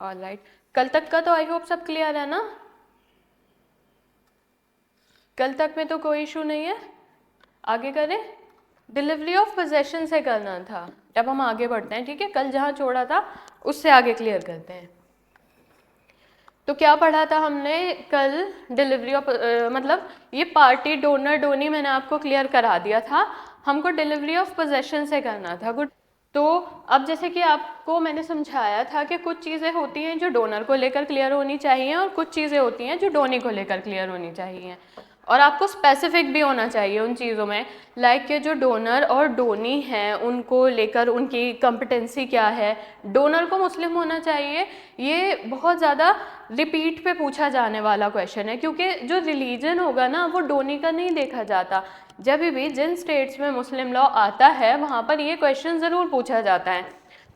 Alright, कल तक का तो आई होप सब क्लियर है ना? कल तक में तो कोई इशू नहीं है। आगे करें, डिलीवरी ऑफ पोजेशन से करना था। अब हम आगे बढ़ते हैं, ठीक है? कल जहाँ छोड़ा था उससे आगे क्लियर करते हैं। तो क्या पढ़ा था हमने कल? डिलीवरी ऑफ मतलब ये पार्टी डोनर डोनी मैंने आपको क्लियर करा दिया था। हमको डिलीवरी ऑफ पोजेशन से करना था। गुड। तो अब जैसे कि आपको मैंने समझाया था कि कुछ चीज़ें होती हैं जो डोनर को लेकर क्लियर होनी चाहिए और कुछ चीज़ें होती हैं जो डोनी को लेकर क्लियर होनी चाहिए, और आपको स्पेसिफिक भी होना चाहिए उन चीज़ों में। लाइक के जो डोनर और डोनी हैं उनको लेकर उनकी कॉम्पिटेंसी क्या है, डोनर को मुस्लिम होना चाहिए। ये बहुत ज़्यादा रिपीट पे पूछा जाने वाला क्वेश्चन है, क्योंकि जो रिलीजन होगा ना वो डोनी का नहीं देखा जाता। जब भी जिन स्टेट्स में मुस्लिम लॉ आता है वहाँ पर ये क्वेश्चन ज़रूर पूछा जाता है।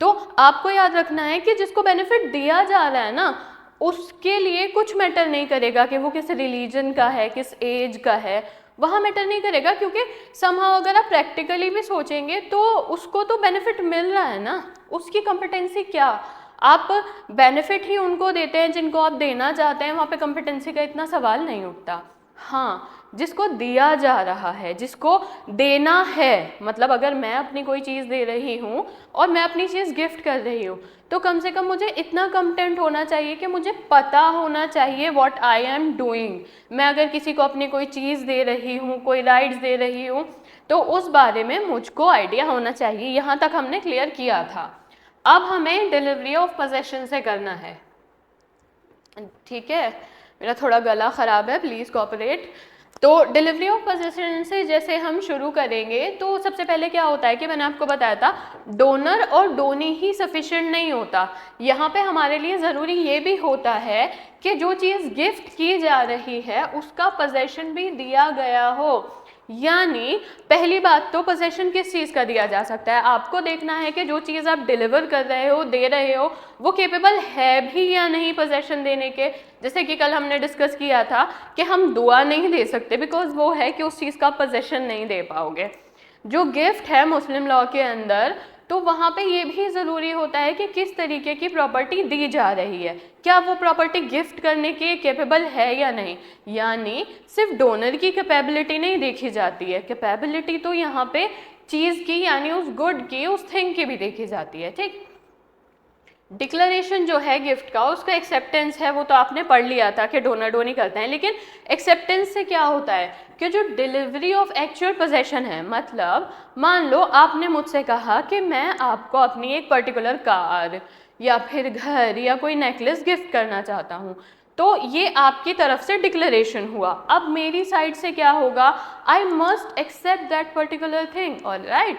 तो आपको याद रखना है कि जिसको बेनिफिट दिया जा रहा है ना उसके लिए कुछ मैटर नहीं करेगा कि वो किस रिलीजन का है, किस एज का है, वहाँ मैटर नहीं करेगा, क्योंकि समहाउ अगर आप प्रैक्टिकली भी सोचेंगे तो उसको तो बेनिफिट मिल रहा है ना। उसकी कॉम्पिटेंसी क्या, आप बेनिफिट ही उनको देते हैं जिनको आप देना चाहते हैं, वहाँ पे कॉम्पिटेंसी का इतना सवाल नहीं उठता। हाँ, जिसको दिया जा रहा है, जिसको देना है, मतलब अगर मैं अपनी कोई चीज़ दे रही हूँ और मैं अपनी चीज़ गिफ्ट कर रही हूँ तो कम से कम मुझे इतना कंटेंट होना चाहिए कि मुझे पता होना चाहिए व्हाट आई एम डूइंग। मैं अगर किसी को अपनी कोई चीज़ दे रही हूँ, कोई राइट्स दे रही हूँ, तो उस बारे में मुझको आइडिया होना चाहिए। यहाँ तक हमने क्लियर किया था। अब हमें डिलीवरी ऑफ पोजेशन से करना है, ठीक है? मेरा थोड़ा गला ख़राब है, प्लीज़ कोऑपरेट। तो डिलीवरी ऑफ पोजेशन से जैसे हम शुरू करेंगे तो सबसे पहले क्या होता है कि मैंने आपको बताया था डोनर और डोनी ही सफिशिएंट नहीं होता। यहाँ पे हमारे लिए ज़रूरी ये भी होता है कि जो चीज़ गिफ्ट की जा रही है उसका पोजेशन भी दिया गया हो। यानी पहली बात तो पोजेशन किस चीज़ का दिया जा सकता है, आपको देखना है कि जो चीज़ आप डिलीवर कर रहे हो, दे रहे हो, वो केपेबल है भी या नहीं पोजेशन देने के। जैसे कि कल हमने डिस्कस किया था कि हम दुआ नहीं दे सकते बिकॉज वो है कि उस चीज़ का पोजेशन नहीं दे पाओगे। जो गिफ्ट है मुस्लिम लॉ के अंदर, तो वहाँ पे ये भी ज़रूरी होता है कि किस तरीके की प्रॉपर्टी दी जा रही है, क्या वो प्रॉपर्टी गिफ्ट करने के कैपेबल है या नहीं। यानी सिर्फ डोनर की कैपेबिलिटी नहीं देखी जाती है, कैपेबिलिटी तो यहाँ पे चीज़ की यानी उस गुड की, उस थिंग की भी देखी जाती है, ठीक? डिक्लेरेशन जो है गिफ्ट का, उसका एक्सेप्टेंस है, वो तो आपने पढ़ लिया था कि डोनर डोनी करते हैं। लेकिन एक्सेप्टेंस से क्या होता है कि जो डिलीवरी ऑफ एक्चुअल पोजेशन है, मतलब मान लो आपने मुझसे कहा कि मैं आपको अपनी एक पर्टिकुलर कार या फिर घर या कोई नेकलेस गिफ्ट करना चाहता हूँ, तो ये आपकी तरफ से डिक्लेरेशन हुआ। अब मेरी साइड से क्या होगा, I must accept that particular thing, alright?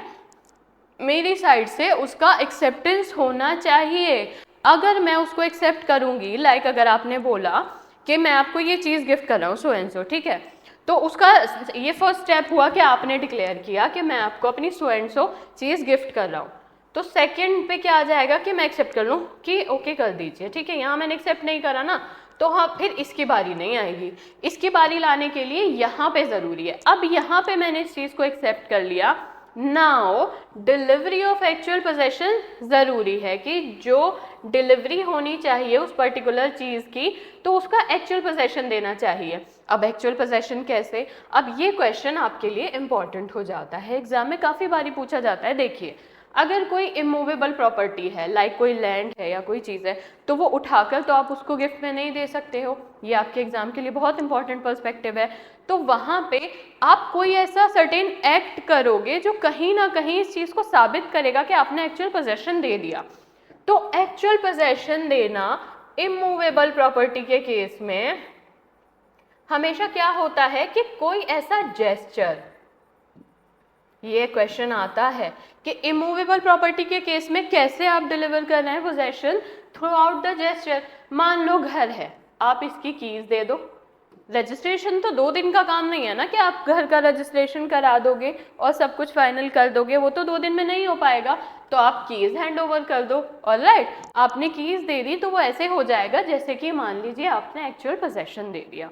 मेरी साइड से उसका एक्सेप्टेंस होना चाहिए। अगर मैं उसको एक्सेप्ट करूंगी, लाइक अगर आपने बोला कि मैं आपको ये चीज़ गिफ्ट कर रहा हूँ सो एंड सो, ठीक है, तो उसका ये फर्स्ट स्टेप हुआ कि आपने डिक्लेयर किया कि मैं आपको अपनी so and so cheese gift कर रहा हूँ। तो सेकंड पे क्या आ जाएगा कि मैं एक्सेप्ट कर लूँ कि ओके कर दीजिए, ठीक है। यहाँ मैंने एक्सेप्ट नहीं करा ना, तो हाँ फिर इसकी बारी नहीं आएगी। इसकी बारी लाने के लिए यहाँ पे ज़रूरी है। अब यहाँ पे मैंने इस चीज़ को एक्सेप्ट कर लिया, now delivery of actual possession ज़रूरी है कि जो डिलीवरी होनी चाहिए उस पर्टिकुलर चीज़ की, तो उसका एक्चुअल पोजेशन देना चाहिए। अब एक्चुअल पोजेशन कैसे, अब ये क्वेश्चन आपके लिए इम्पॉर्टेंट हो जाता है, एग्जाम में काफ़ी बारी पूछा जाता है। देखिए, अगर कोई इमूवेबल प्रॉपर्टी है, लाइक कोई लैंड है या कोई चीज़ है, तो वो उठाकर तो आप उसको गिफ्ट में नहीं दे सकते हो। ये आपके एग्जाम के लिए बहुत इंपॉर्टेंट पर्सपेक्टिव है। तो वहाँ पे आप कोई ऐसा सर्टेन एक्ट करोगे जो कहीं ना कहीं इस चीज़ को साबित करेगा कि आपने एक्चुअल पोजेशन दे दिया। तो एक्चुअल पोजेशन देना इमूवेबल प्रॉपर्टी के केस में हमेशा क्या होता है कि कोई ऐसा जेस्चर, ये क्वेश्चन आता है कि इमूवेबल प्रॉपर्टी के केस में कैसे आप डिलीवर कर रहे हैं possession through out the gesture. मान लो घर है, आप इसकी कीज दे दो। रजिस्ट्रेशन तो 2 दिन का काम नहीं है ना कि आप घर का रजिस्ट्रेशन करा दोगे और सब कुछ फाइनल कर दोगे, वो तो 2 दिन में नहीं हो पाएगा। तो आप कीज हैंड ओवर कर दो, ऑलराइट? आपने कीज दे दी तो वो ऐसे हो जाएगा जैसे कि मान लीजिए आपने एक्चुअल पोजेशन दे दिया।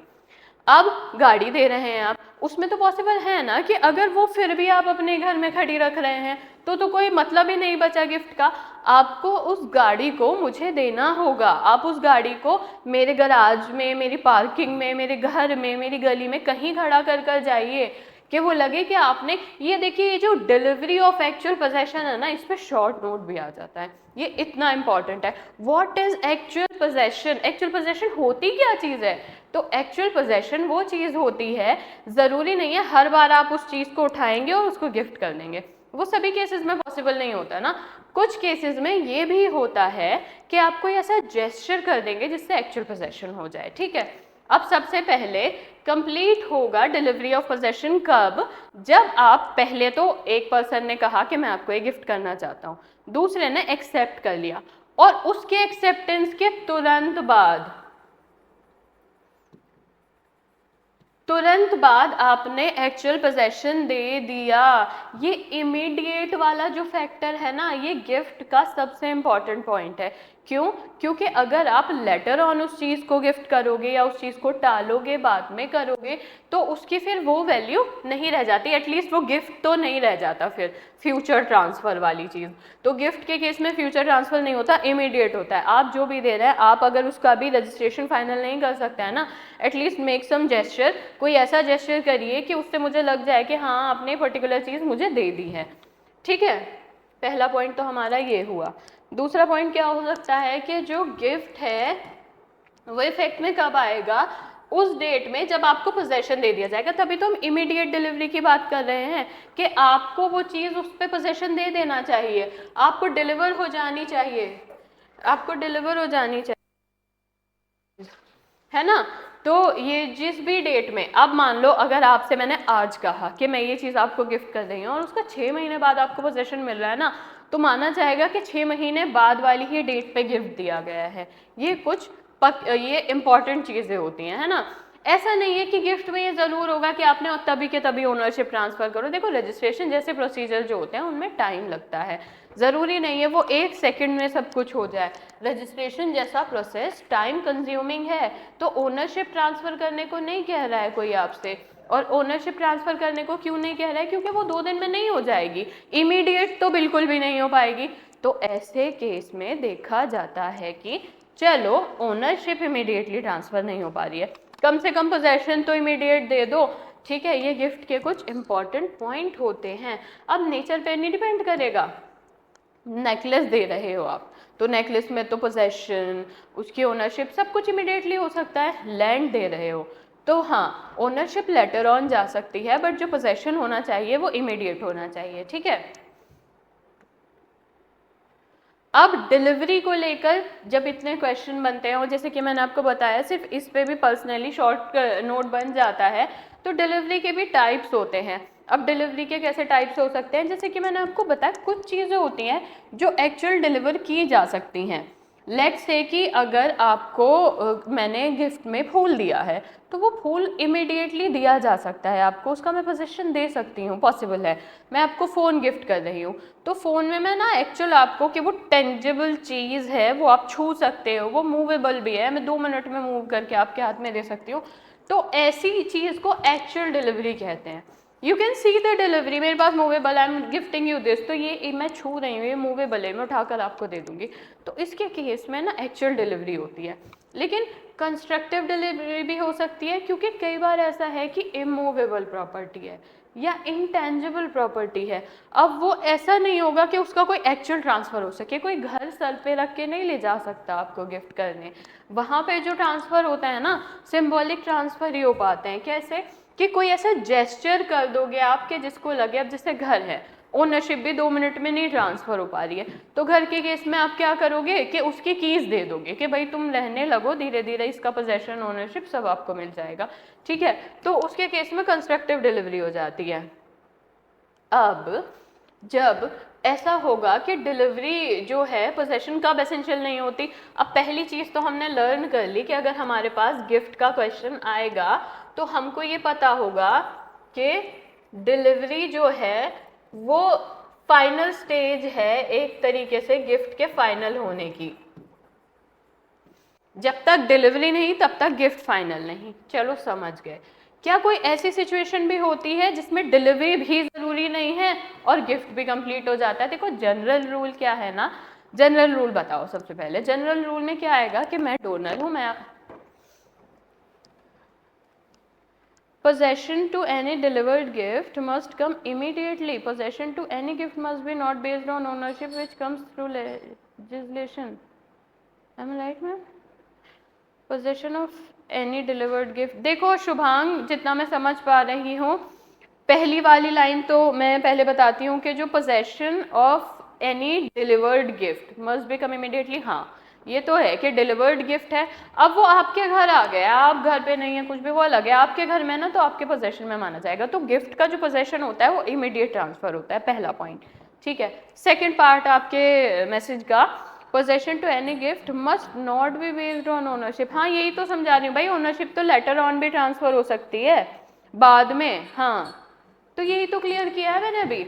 अब गाड़ी दे रहे हैं आप, उसमें तो पॉसिबल है ना कि अगर वो फिर भी आप अपने घर में खड़ी रख रहे हैं तो कोई मतलब ही नहीं बचा गिफ्ट का। आपको उस गाड़ी को मुझे देना होगा, आप उस गाड़ी को मेरे गराज में, मेरी पार्किंग में, मेरे घर में, मेरी गली में कहीं खड़ा कर जाइए कि वो लगे कि आपने, ये देखिए ये जो डिलीवरी ऑफ एक्चुअल पोजेशन है ना, इस पर शॉर्ट नोट भी आ जाता है, ये इतना इंपॉर्टेंट है। What is actual possession? Actual possession होती क्या चीज़ है? तो एक्चुअल पोजेशन वो चीज़ होती है, ज़रूरी नहीं है हर बार आप उस चीज़ को उठाएंगे और उसको गिफ्ट कर देंगे, वो सभी केसेस में पॉसिबल नहीं होता ना। कुछ केसेस में ये भी होता है कि आप कोई ऐसा जेस्चर कर देंगे जिससे एक्चुअल पोजेशन हो जाए, ठीक है। अब सबसे पहले कंप्लीट होगा डिलीवरी ऑफ पोजेशन कब? जब आप, पहले तो एक पर्सन ने कहा कि मैं आपको ये गिफ्ट करना चाहता हूँ, दूसरे ने एक्सेप्ट कर लिया, और उसके एक्सेप्टेंस के तुरंत बाद आपने एक्चुअल पोजेशन दे दिया। ये इमीडिएट वाला जो फैक्टर है ना, ये गिफ्ट का सबसे इंपॉर्टेंट पॉइंट है। क्यों? क्योंकि अगर आप लेटर ऑन उस चीज़ को गिफ्ट करोगे या उस चीज़ को टालोगे, बाद में करोगे, तो उसकी फिर वो वैल्यू नहीं रह जाती, एटलीस्ट वो गिफ्ट तो नहीं रह जाता फिर, फ्यूचर ट्रांसफ़र वाली चीज़। तो गिफ्ट के केस में फ्यूचर ट्रांसफ़र नहीं होता, इमीडिएट होता है। आप जो भी दे रहे हैं, आप अगर उसका भी रजिस्ट्रेशन फाइनल नहीं कर सकते हैं ना, एटलीस्ट मेक सम जेस्चर, कोई ऐसा जेस्चर करिए कि उससे मुझे लग जाए कि हाँ आपने पर्टिकुलर चीज़ मुझे दे दी है, ठीक है। पहला पॉइंट तो हमारा ये हुआ। दूसरा पॉइंट क्या हो सकता है कि जो गिफ्ट है वो इफेक्ट में कब आएगा? उस डेट में जब आपको पोजेशन दे दिया जाएगा, तभी तो हम इमीडिएट डिलीवरी की बात कर रहे हैं कि आपको वो चीज़ उस पर पोजेशन दे देना चाहिए, आपको डिलीवर हो जानी चाहिए, आपको डिलीवर हो जानी चाहिए, है ना। तो ये जिस भी डेट में, अब मान लो अगर आपसे मैंने आज कहा कि मैं ये चीज़ आपको गिफ्ट कर रही हूँ और उसका 6 महीने बाद आपको पोजेशन मिल रहा है ना, तो माना जाएगा कि 6 महीने बाद वाली ही डेट पे गिफ्ट दिया गया है। ये कुछ ये इंपॉर्टेंट चीज़ें होती हैं, है ना। ऐसा नहीं है कि गिफ्ट में ये ज़रूर होगा कि आपने तभी के तभी ओनरशिप ट्रांसफ़र करो। देखो रजिस्ट्रेशन जैसे प्रोसीजर जो होते हैं उनमें टाइम लगता है, ज़रूरी नहीं है वो 1 सेकंड में सब कुछ हो जाए। रजिस्ट्रेशन जैसा प्रोसेस टाइम कंज्यूमिंग है, तो ओनरशिप ट्रांसफ़र करने को नहीं कह रहा है कोई आपसे। और ओनरशिप ट्रांसफ़र करने को क्यों नहीं कह रहा है? क्योंकि वो 2 दिन में नहीं हो जाएगी, इमीडिएट तो बिल्कुल भी नहीं हो पाएगी। तो ऐसे केस में देखा जाता है कि चलो ओनरशिप इमीडिएटली ट्रांसफ़र नहीं हो पा रही है, कम से कम पोजेशन तो इमीडिएट दे दो, ठीक है। ये गिफ्ट के कुछ इंपॉर्टेंट पॉइंट होते हैं। अब नेचर पे नहीं डिपेंड करेगा, नेकलेस दे रहे हो आप तो नेकलेस में तो पोजेशन, उसकी ओनरशिप सब कुछ इमीडिएटली हो सकता है। लैंड दे रहे हो तो हाँ ओनरशिप लेटर ऑन जा सकती है, बट जो पोजेशन होना चाहिए वो इमीडिएट होना चाहिए, ठीक है। अब डिलीवरी को लेकर जब इतने क्वेश्चन बनते हैं, और जैसे कि मैंने आपको बताया सिर्फ इस पे भी पर्सनली शॉर्ट नोट बन जाता है, तो डिलीवरी के भी टाइप्स होते हैं। अब डिलीवरी के कैसे टाइप्स हो सकते हैं? जैसे कि मैंने आपको बताया कुछ चीज़ें होती हैं जो एक्चुअल डिलीवर की जा सकती हैं। लेट्स से कि अगर आपको मैंने गिफ्ट में फूल दिया है, तो वो फूल इमीडिएटली दिया जा सकता है आपको, उसका मैं पोजीशन दे सकती हूँ, पॉसिबल है। मैं आपको फ़ोन गिफ्ट कर रही हूँ, तो फ़ोन में मैं ना एक्चुअल आपको कि वो टेंजिबल चीज़ है, वो आप छू सकते हो, वो मूवेबल भी है, मैं 2 मिनट में मूव करके आपके हाथ में दे सकती हूँ। तो ऐसी चीज़ को एक्चुअल डिलीवरी कहते हैं। You can see the delivery, मेरे पास movable, I am gifting you this, तो ये मैं छू रही हूँ, ये मूवेबल है, मैं उठाकर आपको दे दूँगी। तो इसके केस में ना एक्चुअल डिलीवरी होती है। लेकिन कंस्ट्रक्टिव डिलीवरी भी हो सकती है, क्योंकि कई बार ऐसा है कि इमूवेबल प्रॉपर्टी है या इंटेंजिबल प्रॉपर्टी है। अब वो ऐसा नहीं होगा कि उसका कोई एक्चुअल ट्रांसफ़र हो सके, कोई घर सर पे रख के नहीं ले जा सकता आपको गिफ्ट करने। वहाँ पे जो ट्रांसफ़र होता है ना, सिंबॉलिक ट्रांसफ़र ही हो पाते हैं। कैसे? कि कोई ऐसा जेस्चर कर दोगे आपके जिसको लगे, अब जैसे घर है, ओनरशिप भी 2 मिनट में नहीं ट्रांसफ़र हो पा रही है, तो घर के केस में आप क्या करोगे कि उसकी कीज़ दे दोगे कि भाई तुम रहने लगो, धीरे धीरे इसका पोजेशन, ओनरशिप सब आपको मिल जाएगा, ठीक है। तो उसके केस में कंस्ट्रक्टिव डिलीवरी हो जाती है। अब जब ऐसा होगा कि डिलीवरी जो है पोजेशन कब एसेंशियल नहीं होती, अब पहली चीज़ तो हमने लर्न कर ली कि अगर हमारे पास गिफ्ट का क्वेश्चन आएगा तो हमको ये पता होगा कि डिलीवरी जो है वो फाइनल स्टेज है एक तरीके से गिफ्ट के फाइनल होने की। जब तक डिलीवरी नहीं तब तक गिफ्ट फाइनल नहीं। चलो समझ गए। क्या कोई ऐसी सिचुएशन भी होती है जिसमें डिलीवरी भी ज़रूरी नहीं है और गिफ्ट भी कंप्लीट हो जाता है? देखो जनरल रूल क्या है ना, जनरल रूल बताओ सबसे पहले। जनरल रूल में क्या आएगा कि मैं डोनर हूँ, मैं possession to any delivered gift must come immediately. Possession to any gift must be not based on ownership which comes through legislation. Am I right ma'am? Possession of any delivered gift, देखो शुभांग जितना मैं समझ पा रही हूँ, पहली वाली line तो मैं पहले बताती हूँ कि जो possession of any delivered gift must become immediately, हाँ ये तो है कि डिलीवर्ड गिफ्ट है, अब वो आपके घर आ गया, आप घर पे नहीं है कुछ भी, वो अलग है, आपके घर में ना तो आपके पोजेशन में माना जाएगा। तो गिफ्ट का जो पोजेशन होता है वो इमीडिएट ट्रांसफर होता है, पहला पॉइंट, ठीक है। सेकंड पार्ट आपके मैसेज का, possession to any gift must not be based on ownership, हाँ यही तो समझा रही हूँ भाई, ओनरशिप तो लेटर ऑन भी ट्रांसफर हो सकती है बाद में, हाँ तो यही तो क्लियर किया है मैंने अभी।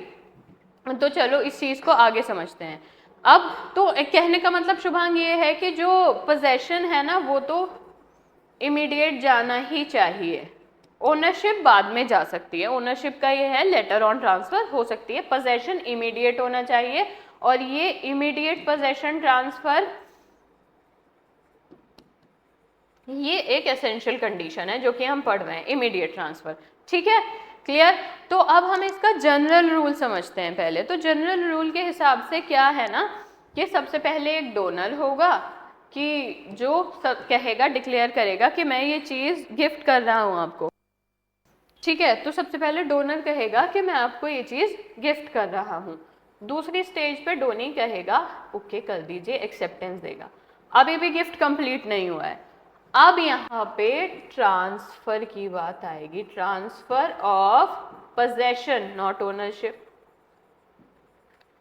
तो चलो इस चीज़ को आगे समझते हैं। अब तो कहने का मतलब शुभांग ये है कि जो पोजेशन है ना वो तो इमीडिएट जाना ही चाहिए, ओनरशिप बाद में जा सकती है, ओनरशिप का ये है लेटर ऑन ट्रांसफर हो सकती है, पोजेशन इमीडिएट होना चाहिए, और ये इमीडिएट पोजेशन ट्रांसफर ये एक एसेंशियल कंडीशन है जो कि हम पढ़ रहे हैं, इमीडिएट ट्रांसफर, ठीक है क्लियर। तो अब हम इसका जनरल रूल समझते हैं पहले। तो जनरल रूल के हिसाब से क्या है ना कि सबसे पहले एक डोनर होगा कि जो कहेगा, डिक्लेयर करेगा कि मैं ये चीज़ गिफ्ट कर रहा हूँ आपको, ठीक है। तो सबसे पहले डोनर कहेगा कि मैं आपको ये चीज़ गिफ्ट कर रहा हूँ। दूसरी स्टेज पे डोनी कहेगा ओके कर दीजिए, एक्सेप्टेंस देगा। अभी भी गिफ्ट कंप्लीट नहीं हुआ है, अब यहाँ पे ट्रांसफर की बात आएगी, transfer of possession not ownership.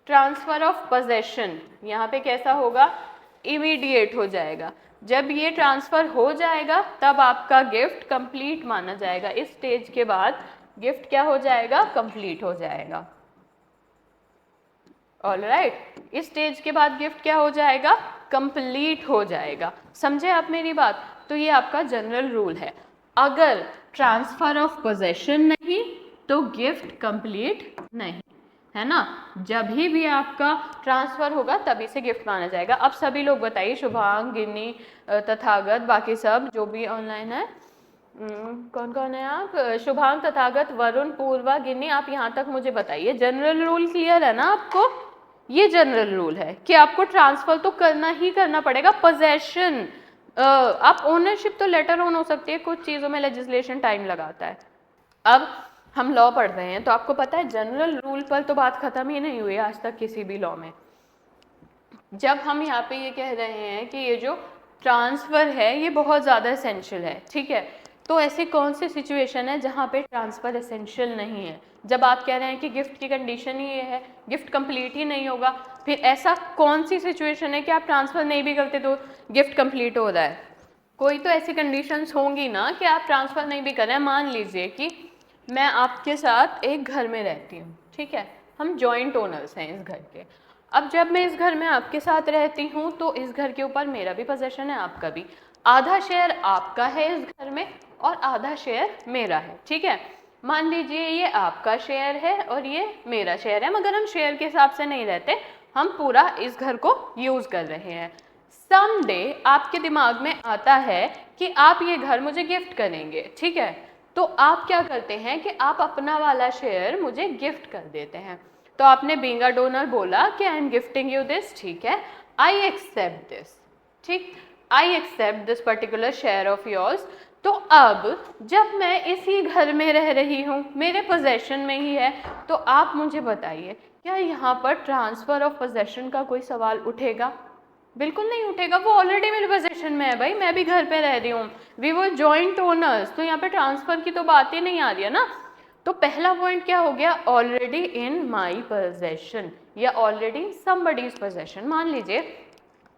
Transfer of possession यहाँ पे कैसा होगा, इमीडिएट हो जाएगा। जब ये ट्रांसफर हो जाएगा तब आपका गिफ्ट कंप्लीट माना जाएगा। इस स्टेज के बाद गिफ्ट क्या हो जाएगा, कंप्लीट हो जाएगा। ऑलराइट, इस स्टेज के बाद गिफ्ट क्या हो जाएगा, कंप्लीट हो जाएगा। समझे आप मेरी बात? तो ये आपका जनरल रूल है। अगर ट्रांसफर ऑफ पोजेशन नहीं तो गिफ्ट कंप्लीट नहीं, है ना। जब भी आपका ट्रांसफर होगा तभी से गिफ्ट माना जाएगा। अब सभी लोग बताइए, शुभांग, गिन्नी, तथागत, बाकी सब जो भी ऑनलाइन है, कौन कौन है आप, शुभांग, तथागत, वरुण, पूर्वा, गिन्नी, आप यहाँ तक मुझे बताइए जनरल रूल क्लियर है ना आपको? ये जनरल रूल है कि आपको ट्रांसफर तो करना ही करना पड़ेगा। पोजेशन आप ओनरशिप तो लेटर ऑन हो सकती है, कुछ चीज़ों में लेजिस्लेशन टाइम लगाता है। अब हम लॉ पढ़ रहे हैं तो आपको पता है जनरल रूल पर तो बात खत्म ही नहीं हुई आज तक किसी भी लॉ में। जब हम यहाँ पे ये कह रहे हैं कि ये जो ट्रांसफ़र है ये बहुत ज़्यादा एसेंशियल है, ठीक है, तो ऐसी कौन सी सिचुएशन है जहाँ पे ट्रांसफ़र एसेंशियल नहीं है? जब आप कह रहे हैं कि गिफ्ट की कंडीशन ही ये है, गिफ्ट कंप्लीट ही नहीं होगा, फिर ऐसा कौन सी सिचुएशन है कि आप ट्रांसफ़र नहीं भी करते तो गिफ्ट कंप्लीट हो रहा है? कोई तो ऐसी कंडीशंस होंगी ना कि आप ट्रांसफ़र नहीं भी कर रहे हैं। मान लीजिए कि मैं आपके साथ एक घर में रहती हूँ, ठीक है, हम जॉइंट ओनर्स हैं इस घर के। अब जब मैं इस घर में आपके साथ रहती हूँ तो इस घर के ऊपर मेरा भी पोजेशन है, आपका भी। आधा शेयर आपका है इस घर में और आधा शेयर मेरा है, ठीक है। मान लीजिए ये आपका शेयर है और ये मेरा शेयर है, मगर हम शेयर के हिसाब से नहीं रहते, हम पूरा इस घर को यूज़ कर रहे हैं। समडे आपके दिमाग में आता है कि आप ये घर मुझे गिफ्ट करेंगे, ठीक है, तो आप क्या करते हैं कि आप अपना वाला शेयर मुझे गिफ्ट कर देते हैं। तो आपने बीइंग अ डोनर बोला कि I am gifting you this, ठीक है, आई एक्सेप्ट दिस, ठीक, I accept this particular share of yours. तो अब जब मैं इसी घर में रह रही हूँ, मेरे पोजेशन में ही है, तो आप मुझे बताइए क्या यहाँ पर ट्रांसफ़र ऑफ पोजेशन का कोई सवाल उठेगा? बिल्कुल नहीं उठेगा, वो ऑलरेडी मेरे पोजेशन में है भाई, मैं भी घर पे रह रही हूँ, वी वर जॉइंट ओनर्स, तो यहाँ पे ट्रांसफ़र की तो बात ही नहीं आ रही है ना। तो पहला पॉइंट क्या हो गया, ऑलरेडी इन माई पोजेशन या ऑलरेडी समबडीज पोजेशन। मान लीजिए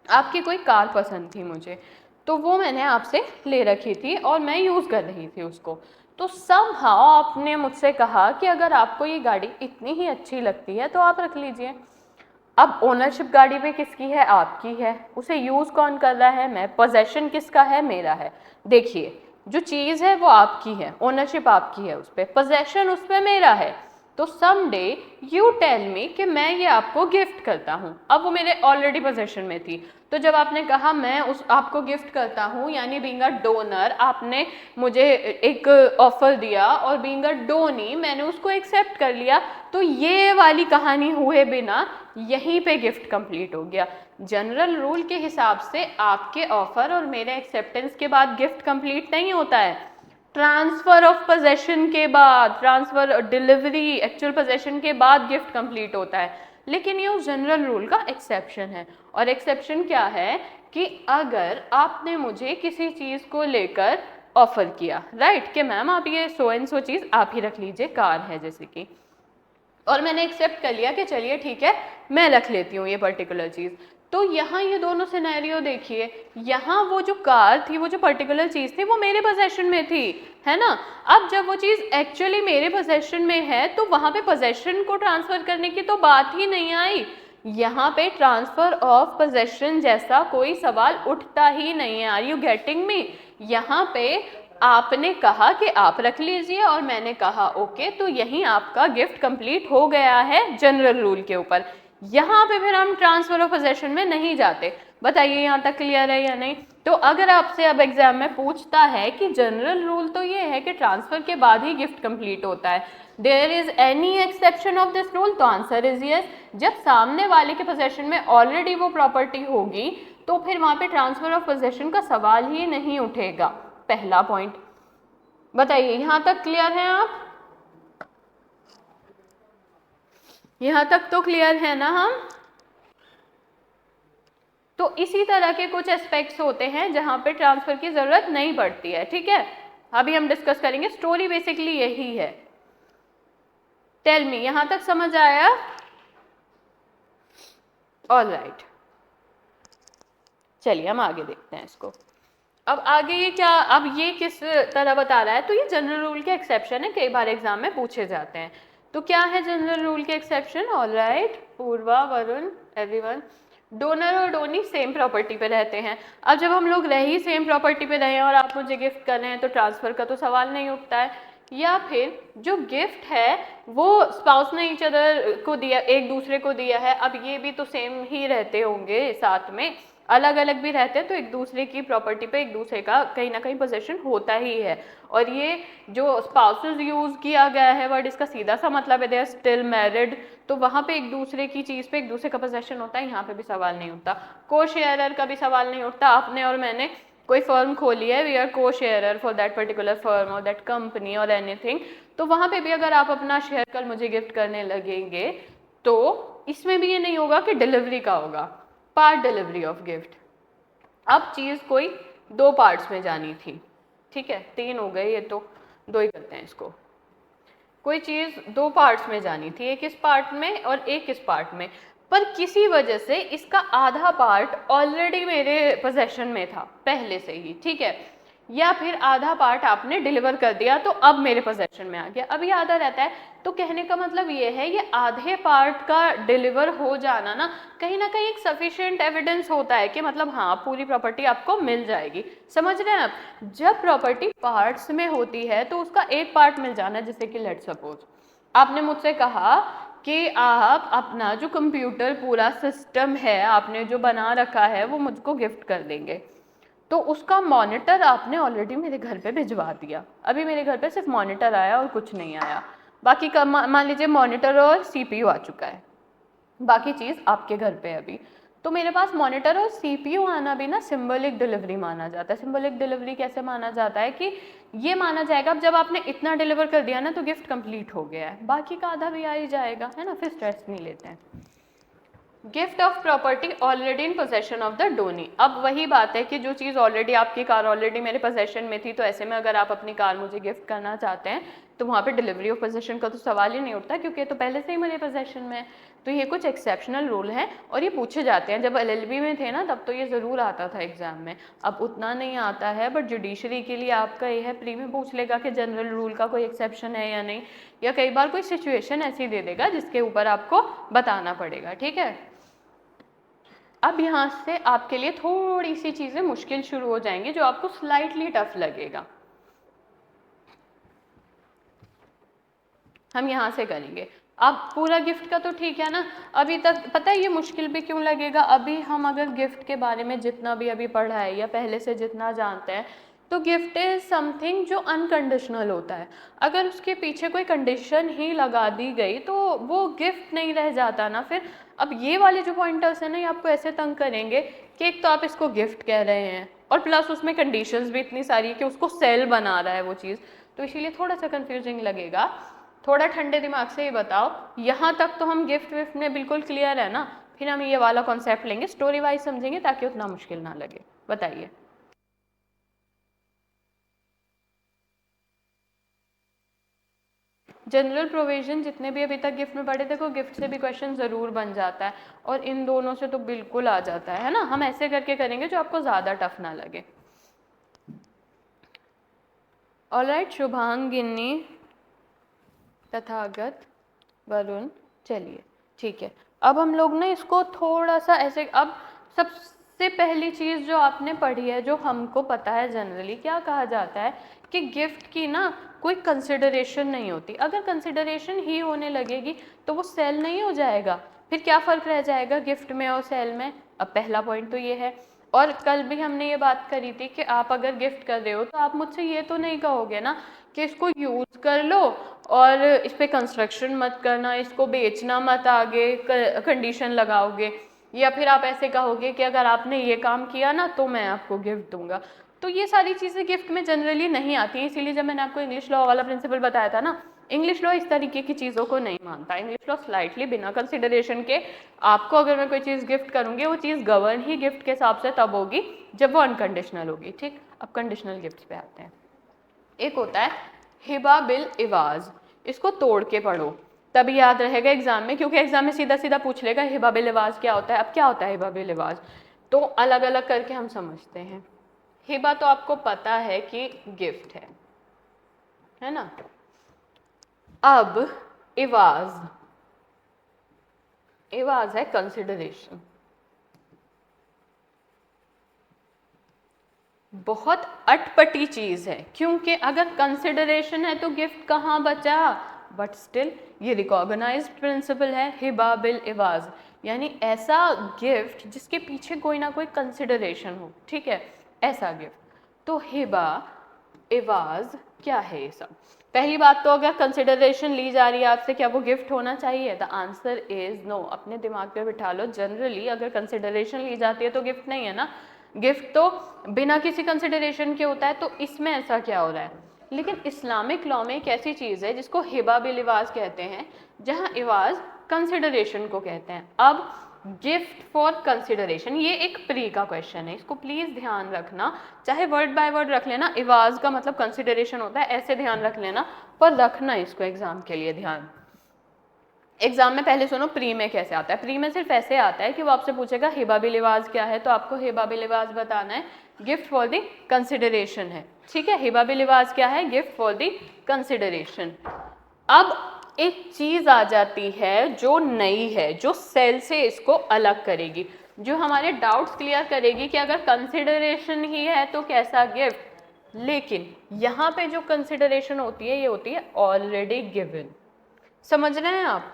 आपकी कोई कार पसंद थी मुझे, तो वो मैंने आपसे ले रखी थी और मैं यूज़ कर रही थी उसको, तो समहाउ आपने मुझसे कहा कि अगर आपको ये गाड़ी इतनी ही अच्छी लगती है तो आप रख लीजिए। अब ओनरशिप गाड़ी पे किसकी है? आपकी है। उसे यूज़ कौन कर रहा है? मैं। पोजेशन किसका है? मेरा है। देखिए जो चीज़ है वो आपकी है, ओनरशिप आपकी है उस पर, पोजेशन उस पर मेरा है। तो समडे यू टेल मी कि मैं ये आपको गिफ्ट करता हूँ। अब वो मेरे ऑलरेडी पोजेशन में थी, तो जब आपने कहा मैं उस आपको गिफ्ट करता हूँ, यानी बीइंग अ डोनर आपने मुझे एक ऑफर दिया और बीइंग अ डोनी मैंने उसको एक्सेप्ट कर लिया, तो ये वाली कहानी हुए बिना यहीं पे गिफ्ट कंप्लीट हो गया। जनरल रूल के हिसाब से आपके ऑफर और मेरे एक्सेप्टेंस के बाद गिफ्ट कंप्लीट नहीं होता है, ट्रांसफर ऑफ पोजेशन के बाद, ट्रांसफर डिलीवरी एक्चुअल पोजेशन के बाद गिफ्ट कंप्लीट होता है। लेकिन ये उस जनरल रूल का एक्सेप्शन है। और एक्सेप्शन क्या है कि अगर आपने मुझे किसी चीज़ को लेकर ऑफर किया, राइट, कि मैम आप ये सो एंड सो चीज़ आप ही रख लीजिए, कार है जैसे कि, और मैंने एक्सेप्ट कर लिया कि चलिए ठीक है मैं रख लेती हूँ ये पर्टिकुलर चीज़, तो यहाँ ये दोनों सिनेरियो देखिए, यहाँ वो जो कार थी, वो जो पर्टिकुलर चीज़ थी वो मेरे पोजेशन में थी, है ना। अब जब वो चीज़ एक्चुअली मेरे पोजेशन में है तो वहाँ पे पोजेशन को ट्रांसफ़र करने की तो बात ही नहीं आई। यहाँ पे ट्रांसफ़र ऑफ पोजेशन जैसा कोई सवाल उठता ही नहीं है। Are you getting me? यहाँ पे आपने कहा कि आप रख लीजिए और मैंने कहा ओके, तो यहीं आपका गिफ्ट कंप्लीट हो गया है जनरल रूल के ऊपर। यहाँ पे फिर हम ट्रांसफर ऑफ पोजेशन में नहीं जाते। बताइए यहाँ तक क्लियर है या नहीं? तो अगर आपसे अब एग्जाम में पूछता है कि जनरल रूल तो ये है कि ट्रांसफर के बाद ही गिफ्ट कंप्लीट होता है, there is any exception of this rule, तो आंसर इज यस। जब सामने वाले के पोजेशन में ऑलरेडी वो प्रॉपर्टी होगी तो फिर वहाँ पे ट्रांसफर ऑफ पोजेशन का सवाल ही नहीं उठेगा। पहला पॉइंट। बताइए यहाँ तक क्लियर है आप? यहाँ तक तो क्लियर है ना हम? तो इसी तरह के कुछ एस्पेक्ट्स होते हैं जहां पे ट्रांसफर की जरूरत नहीं पड़ती है, ठीक है। अभी हम डिस्कस करेंगे। स्टोरी बेसिकली यही है। टेल मी, यहां तक समझ आया? ऑल राइट, चलिए हम आगे देखते हैं इसको। अब आगे ये क्या, अब ये किस तरह बता रहा है? तो ये जनरल रूल के एक्सेप्शन है, कई बार एग्जाम में पूछे जाते हैं। तो क्या है जनरल रूल के एक्सेप्शन? ऑल राइट, पूर्वा, वरुण, एवरीवन, डोनर और डोनी सेम प्रॉपर्टी पे रहते हैं। अब जब हम लोग रह ही सेम प्रॉपर्टी पे रहे हैं और आप मुझे गिफ्ट कर रहे हैं तो ट्रांसफर का तो सवाल नहीं उठता है। या फिर जो गिफ्ट है वो स्पाउस ने ईच अदर को दिया, एक दूसरे को दिया है। अब ये भी तो सेम ही रहते होंगे साथ में, अलग अलग भी रहते हैं तो एक दूसरे की प्रॉपर्टी पे एक दूसरे का कहीं ना कहीं पोजेशन होता ही है। और ये जो स्पाउसेस यूज किया गया है वर्ड, इसका सीधा सा मतलब है दे आर स्टिल मैरिड, तो वहाँ पे एक दूसरे की चीज़ पे एक दूसरे का पोजेशन होता है। यहाँ पे भी सवाल नहीं उठता। को शेयरर का भी सवाल नहीं उठता। आपने और मैंने कोई फर्म खोली है, वी आर को शेयरर फॉर दैट पर्टिकुलर फर्म और दैट कंपनी और एनीथिंग, तो वहाँ पे भी अगर आप अपना शेयर कल मुझे गिफ्ट करने लगेंगे तो इसमें भी ये नहीं होगा कि डिलीवरी का होगा, पार्ट डिलीवरी ऑफ गिफ्ट। अब चीज़ कोई दो पार्ट्स में जानी थी, ठीक है, तीन हो गए, ये तो दो ही करते हैं इसको। कोई चीज़ दो पार्ट्स में जानी थी, एक इस पार्ट में और एक इस पार्ट में, पर किसी वजह से इसका आधा पार्ट ऑलरेडी मेरे पोजेशन में था पहले से ही, ठीक है, या फिर आधा पार्ट आपने डिलीवर कर दिया तो अब मेरे पोजेशन में आ गया, अभी आधा रहता है। तो कहने का मतलब ये है, ये आधे पार्ट का डिलीवर हो जाना ना कहीं एक सफिशिएंट एविडेंस होता है कि मतलब हाँ पूरी प्रॉपर्टी आपको मिल जाएगी। समझ रहे हैं आप? जब प्रॉपर्टी पार्ट्स में होती है तो उसका एक पार्ट मिल जाना, जैसे कि लेट्स सपोज आपने मुझसे कहा कि आप अपना जो कंप्यूटर पूरा सिस्टम है आपने जो बना रखा है वो मुझको गिफ्ट कर देंगे, तो उसका मॉनिटर आपने ऑलरेडी मेरे घर पे भिजवा दिया। अभी मेरे घर पे सिर्फ मॉनिटर आया और कुछ नहीं आया, बाकी का मान लीजिए मॉनिटर और सीपीयू आ चुका है, बाकी चीज़ आपके घर पे अभी। तो मेरे पास मॉनिटर और सीपीयू आना भी ना सिंबॉलिक डिलीवरी माना जाता है। सिंबॉलिक डिलीवरी कैसे माना जाता है कि ये माना जाएगा अब जब आपने इतना डिलीवर कर दिया ना तो गिफ्ट कंप्लीट हो गया है, बाकी का आधा भी आ ही जाएगा, है ना, फिर स्ट्रेस नहीं लेते हैं। Gift of property already in possession of the Downey. अब वही बात है कि जो चीज़ ऑलरेडी, आपकी कार ऑलरेडी मेरे पोजेशन में थी, तो ऐसे में अगर आप अपनी कार मुझे गिफ्ट करना चाहते हैं तो वहाँ पे डिलीवरी ऑफ पोजेशन का तो सवाल ही नहीं उठता, क्योंकि ये तो पहले से ही मेरे पोजेशन में है। तो ये कुछ एक्सेप्शनल रूल हैं और ये पूछे जाते हैं। जब एलएलबी में थे ना तब तो ये ज़रूर आता था एग्जाम में, अब उतना नहीं आता है, बट जुडिशरी के लिए आपका ये है, प्री में पूछ लेगा कि जनरल रूल का कोई एक्सेप्शन है या नहीं, या कई बार कोई सिचुएशन ऐसी दे देगा जिसके ऊपर आपको बताना पड़ेगा, ठीक है। अब यहाँ से आपके लिए थोड़ी सी चीज़ें मुश्किल शुरू हो जाएंगी जो आपको स्लाइटली टफ लगेगा। हम यहाँ से करेंगे। अब पूरा गिफ्ट का तो ठीक है ना, अभी तक पता है ये मुश्किल भी क्यों लगेगा। अभी हम अगर गिफ्ट के बारे में जितना भी अभी पढ़ा है या पहले से जितना जानते हैं, तो गिफ्ट इज समथिंग जो अनकंडीशनल होता है। अगर उसके पीछे कोई कंडीशन ही लगा दी गई तो वो गिफ्ट नहीं रह जाता ना फिर। अब ये वाले जो पॉइंटर्स हैं ना, ये आपको ऐसे तंग करेंगे कि एक तो आप इसको गिफ्ट कह रहे हैं और प्लस उसमें कंडीशंस भी इतनी सारी है कि उसको सेल बना रहा है वो चीज़, तो इसीलिए थोड़ा सा कंफ्यूजिंग लगेगा। थोड़ा ठंडे दिमाग से ही बताओ, यहाँ तक तो हम गिफ्ट विफ्ट में बिल्कुल क्लियर है ना, फिर हम ये वाला कॉन्सेप्ट लेंगे, स्टोरी वाइज समझेंगे ताकि उतना मुश्किल ना लगे। बताइए। जनरल प्रोविजन जितने भी अभी तक गिफ्ट में पढ़े, देखो गिफ्ट से भी क्वेश्चन ज़रूर बन जाता है और इन दोनों से तो बिल्कुल आ जाता है ना। हम ऐसे करके करेंगे जो आपको ज़्यादा टफ ना लगे। ऑलराइट, शुभांगिनी, तथागत, वरुण, चलिए ठीक है। अब हम लोग ना इसको थोड़ा सा ऐसे, अब सबसे पहली चीज़ जो आपने पढ़ी है, जो हमको पता है जनरली क्या कहा जाता है कि गिफ्ट की ना कोई कंसिडरेशन नहीं होती। अगर कंसिडरेशन ही होने लगेगी तो वो सेल नहीं हो जाएगा, फिर क्या फ़र्क रह जाएगा गिफ्ट में और सेल में। अब पहला पॉइंट तो ये है। और कल भी हमने ये बात करी थी कि आप अगर गिफ्ट कर रहे हो तो आप मुझसे ये तो नहीं कहोगे ना कि इसको यूज़ कर लो और इस पर कंस्ट्रक्शन मत करना, इसको बेचना मत, आगे कंडीशन लगाओगे, या फिर आप ऐसे कहोगे कि अगर आपने ये काम किया ना तो मैं आपको गिफ्ट दूंगा। तो ये सारी चीज़ें गिफ्ट में जनरली नहीं आती हैं। इसीलिए जब मैंने आपको इंग्लिश लॉ वाला प्रिंसिपल बताया था ना, इंग्लिश लॉ इस तरीके की चीज़ों को नहीं मानता। इंग्लिश लॉ स्लाइटली बिना कंसिडरेशन के आपको अगर मैं कोई चीज़ गिफ्ट करूँगी, वो चीज़ गवर्न ही गिफ्ट के हिसाब से तब होगी जब वो अनकंडीशनल होगी। ठीक, अब कंडीशनल गिफ्ट पे आते हैं। एक होता है हिबा बिल इवाज, इसको तोड़ के पढ़ो तभी याद रहेगा एग्जाम में, क्योंकि एग्जाम में सीधा सीधा पूछ लेगा हिबा बिल इवाज क्या होता है। अब क्या होता है हिबा बिल इवाज, तो अलग अलग करके हम समझते हैं। हिबा तो आपको पता है कि गिफ्ट है ना। अब इवाज, इवाज है कंसिडरेशन। बहुत अटपटी चीज है, क्योंकि अगर कंसिडरेशन है तो गिफ्ट कहाँ बचा, बट स्टिल ये रिकॉग्नाइज्ड प्रिंसिपल है हिबा बिल इवाज, यानी ऐसा गिफ्ट जिसके पीछे कोई ना कोई कंसिडरेशन हो। ठीक है, ऐसा गिफ्ट। तो हिबा इवाज क्या है ये सब। पहली बात तो अगर कंसिडरेशन ली जा रही है आपसे, क्या वो गिफ्ट होना चाहिए? The answer is no. अपने दिमाग पे बिठा लो, जनरली अगर कंसिडरेशन ली जाती है तो गिफ्ट नहीं है ना। गिफ्ट तो बिना किसी कंसिडरेशन के होता है, तो इसमें ऐसा क्या हो रहा है। लेकिन इस्लामिक लॉ में एक ऐसी चीज़ है जिसको हिबा बिल इवाज कहते हैं, जहाँ इवाज कंसिडरेशन को कहते हैं। अब गिफ्ट फॉर कंसिडरेशन, ये एक प्री का क्वेश्चन है, इसको प्लीज ध्यान रखना, चाहे वर्ड बाय वर्ड रख लेना। इवाज का मतलब कंसिडरेशन होता है, ऐसे ध्यान रख लेना, पर रखना इसको एग्जाम के लिए ध्यान। एग्जाम में पहले सुनो प्री में कैसे आता है। प्री में सिर्फ ऐसे आता है कि वो आपसे पूछेगा हिबा बिल इवाज क्या है, तो आपको हिबा बिल इवाज बताना है गिफ्ट फॉर द कंसिडरेशन है। ठीक है, हिबा बिल इवाज क्या है, गिफ्ट फॉर द कंसिडरेशन। अब एक चीज आ जाती है जो नई है, जो सेल से इसको अलग करेगी, जो हमारे डाउट्स क्लियर करेगी कि अगर कंसिडरेशन ही है तो कैसा गिफ्ट। लेकिन यहाँ पे जो कंसिडरेशन होती है ये होती है ऑलरेडी गिवन। समझ रहे हैं आप?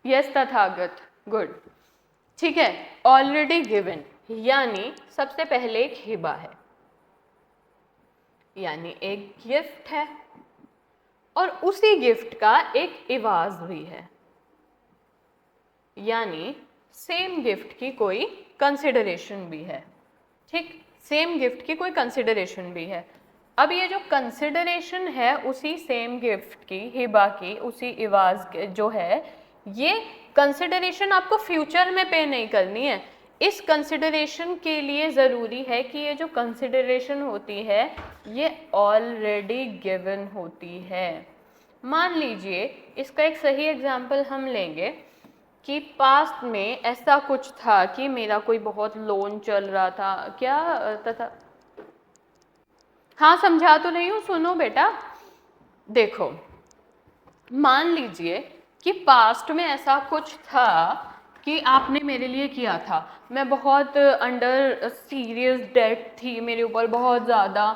Yes Tathagat, good. ठीक है, ऑलरेडी गिवन यानी सबसे पहले एक हिबा है, यानी एक गिफ्ट है, और उसी गिफ्ट का एक इवाज भी है, यानी सेम गिफ्ट की कोई कंसिडरेशन भी है। ठीक, सेम गिफ्ट की कोई कंसिडरेशन भी है। अब ये जो कंसिडरेशन है उसी सेम गिफ्ट की, हिबा की, उसी इवाज जो है, ये कंसिडरेशन आपको फ्यूचर में पे नहीं करनी है। इस कंसिडरेशन के लिए ज़रूरी है कि ये जो कंसिडरेशन होती है ये ऑलरेडी गिवन होती है। मान लीजिए इसका एक सही एग्जाम्पल हम लेंगे कि पास्ट में ऐसा कुछ था कि मेरा कोई बहुत लोन चल रहा था, क्या तथा, हाँ समझा तो रही हूँ, सुनो बेटा। देखो, मान लीजिए कि पास्ट में ऐसा कुछ था कि आपने मेरे लिए किया था, मैं बहुत अंडर सीरियस डेट थी, मेरे ऊपर बहुत ज़्यादा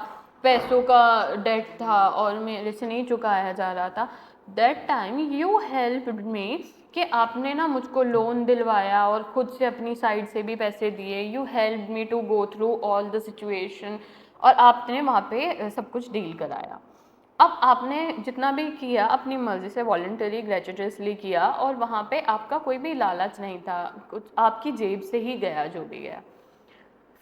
पैसों का डेट था और मेरे से नहीं चुकाया जा रहा था, that time you helped me, कि आपने ना मुझको लोन दिलवाया और खुद से अपनी साइड से भी पैसे दिए, you help me to go through all the situation, और आपने वहाँ पे सब कुछ डील कराया। अब आपने जितना भी किया अपनी मर्ज़ी से, वॉलंटरी ग्रेचुitously किया, और वहाँ पे आपका कोई भी लालच नहीं था, कुछ आपकी जेब से ही गया जो भी गया।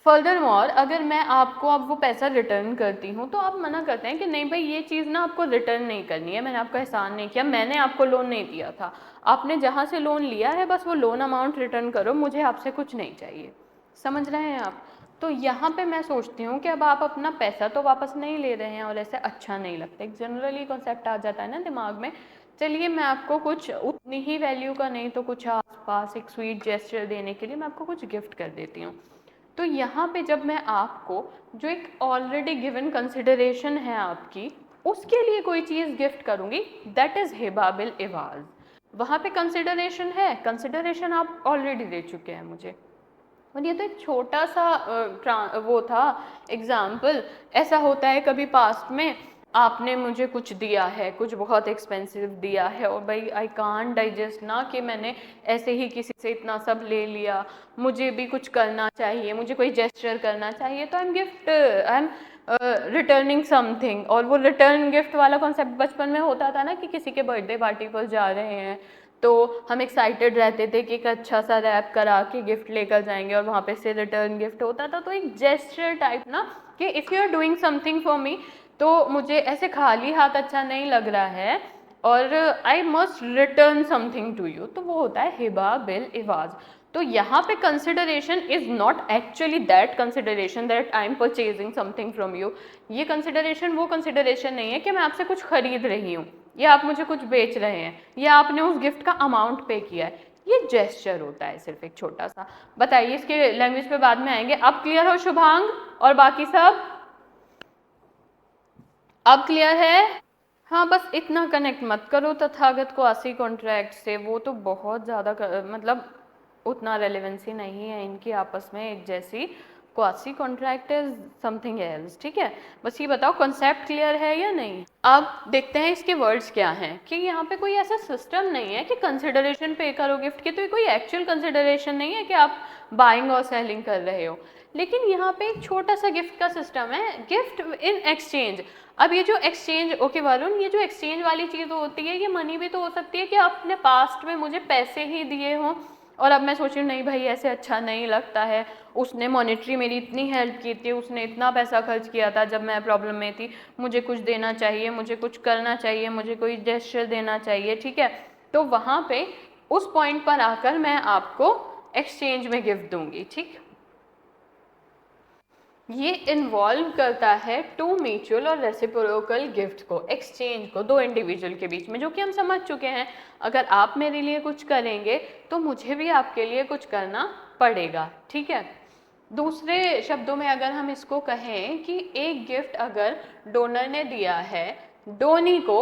फर्दर मोर, अगर मैं आपको अब वो पैसा रिटर्न करती हूँ तो आप मना करते हैं कि नहीं भाई ये चीज़ ना आपको रिटर्न नहीं करनी है, मैंने आपका एहसान नहीं किया, मैंने आपको लोन नहीं दिया था, आपने जहाँ से लोन लिया है बस वो लोन अमाउंट रिटर्न करो, मुझे आपसे कुछ नहीं चाहिए। समझ रहे हैं आप? तो यहाँ पे मैं सोचती हूँ कि अब आप अपना पैसा तो वापस नहीं ले रहे हैं और ऐसे अच्छा नहीं लगता, एक जनरली कॉन्सेप्ट आ जाता है ना दिमाग में, चलिए मैं आपको कुछ उतनी ही वैल्यू का नहीं तो कुछ आसपास एक स्वीट जेस्चर देने के लिए मैं आपको कुछ गिफ्ट कर देती हूँ। तो यहाँ पे जब मैं आपको जो एक ऑलरेडी गिवन कंसिडरेशन है आपकी, उसके लिए कोई चीज़ गिफ्ट करूँगी, दैट इज़ हिबा बिल इवाज। वहाँ पे कंसिडरेशन है, कंसिडरेशन आप ऑलरेडी दे चुके हैं मुझे, और ये तो एक छोटा सा वो था एग्जाम्पल। ऐसा होता है कभी पास्ट में आपने मुझे कुछ दिया है, कुछ बहुत एक्सपेंसिव दिया है, और भाई आई कांट डाइजेस्ट ना कि मैंने ऐसे ही किसी से इतना सब ले लिया, मुझे भी कुछ करना चाहिए, मुझे कोई जेस्चर करना चाहिए, तो आई एम रिटर्निंग समथिंग। और वो रिटर्न गिफ्ट वाला कॉन्सेप्ट बचपन में होता था ना कि किसी के बर्थडे पार्टी पर जा रहे हैं तो हम एक्साइटेड रहते थे कि एक अच्छा सा रैप करा के गिफ्ट लेकर जाएंगे और वहाँ पे से रिटर्न गिफ्ट होता था। तो एक जेस्चर टाइप ना कि if you are doing something for me, तो मुझे ऐसे खाली हाथ अच्छा नहीं लग रहा है और I must return something to you, तो वो होता है हिबा बिल इवाज। तो यहाँ पे consideration is not actually that consideration that I am purchasing something from you. ये कंसिडरेशन वो कंसिडरेशन नहीं है कि मैं आपसे कुछ खरीद रही हूँ या आप मुझे कुछ बेच रहे हैं या आपने उस गिफ्ट का अमाउंट पे किया है, ये जेस्चर होता है सिर्फ एक छोटा सा। बताइए, इसके लैंग्वेज पे बाद में आएंगे। अब क्लियर हो शुभांग और बाकी सब? अब क्लियर है? हाँ, बस इतना कनेक्ट मत करो तथागत को आसी कॉन्ट्रैक्ट से, वो तो बहुत ज़्यादा मतलब उतना रेलेवेंसी नहीं है इनकी आपस में एक जैसी। Quasi contract is something else, ठीक है। बस ये बताओ कॉन्सेप्ट क्लियर है या नहीं। अब देखते हैं इसके वर्ड्स क्या हैं, कि यहाँ पे कोई ऐसा सिस्टम नहीं है कि कंसिडरेशन पे करो गिफ्ट की, तो ये कोई एक्चुअल कंसिडरेशन नहीं है कि आप बाइंग और सेलिंग कर रहे हो, लेकिन यहाँ पे एक छोटा सा गिफ्ट का सिस्टम है, गिफ्ट इन एक्सचेंज। अब ये जो एक्सचेंज, ओके वरुण, ये जो एक्सचेंज वाली चीज़ होती है ये मनी भी तो हो सकती है कि आपने पास्ट में मुझे पैसे ही दिए हों और अब मैं सोच रही हूँ नहीं भाई ऐसे अच्छा नहीं लगता है, उसने मॉनेटरी मेरी इतनी हेल्प की थी, उसने इतना पैसा खर्च किया था जब मैं प्रॉब्लम में थी, मुझे कुछ देना चाहिए, मुझे कुछ करना चाहिए, मुझे कोई जेस्चर देना चाहिए, ठीक है। तो वहाँ पे उस पॉइंट पर आकर मैं आपको एक्सचेंज में गिफ्ट दूंगी, ठीक। ये इन्वॉल्व करता है टू म्यूचुअल और रेसिप्रोकल गिफ्ट को, एक्सचेंज को दो इंडिविजुअल के बीच में, जो कि हम समझ चुके हैं। अगर आप मेरे लिए कुछ करेंगे तो मुझे भी आपके लिए कुछ करना पड़ेगा, ठीक है। दूसरे शब्दों में अगर हम इसको कहें कि एक गिफ्ट अगर डोनर ने दिया है डोनी को,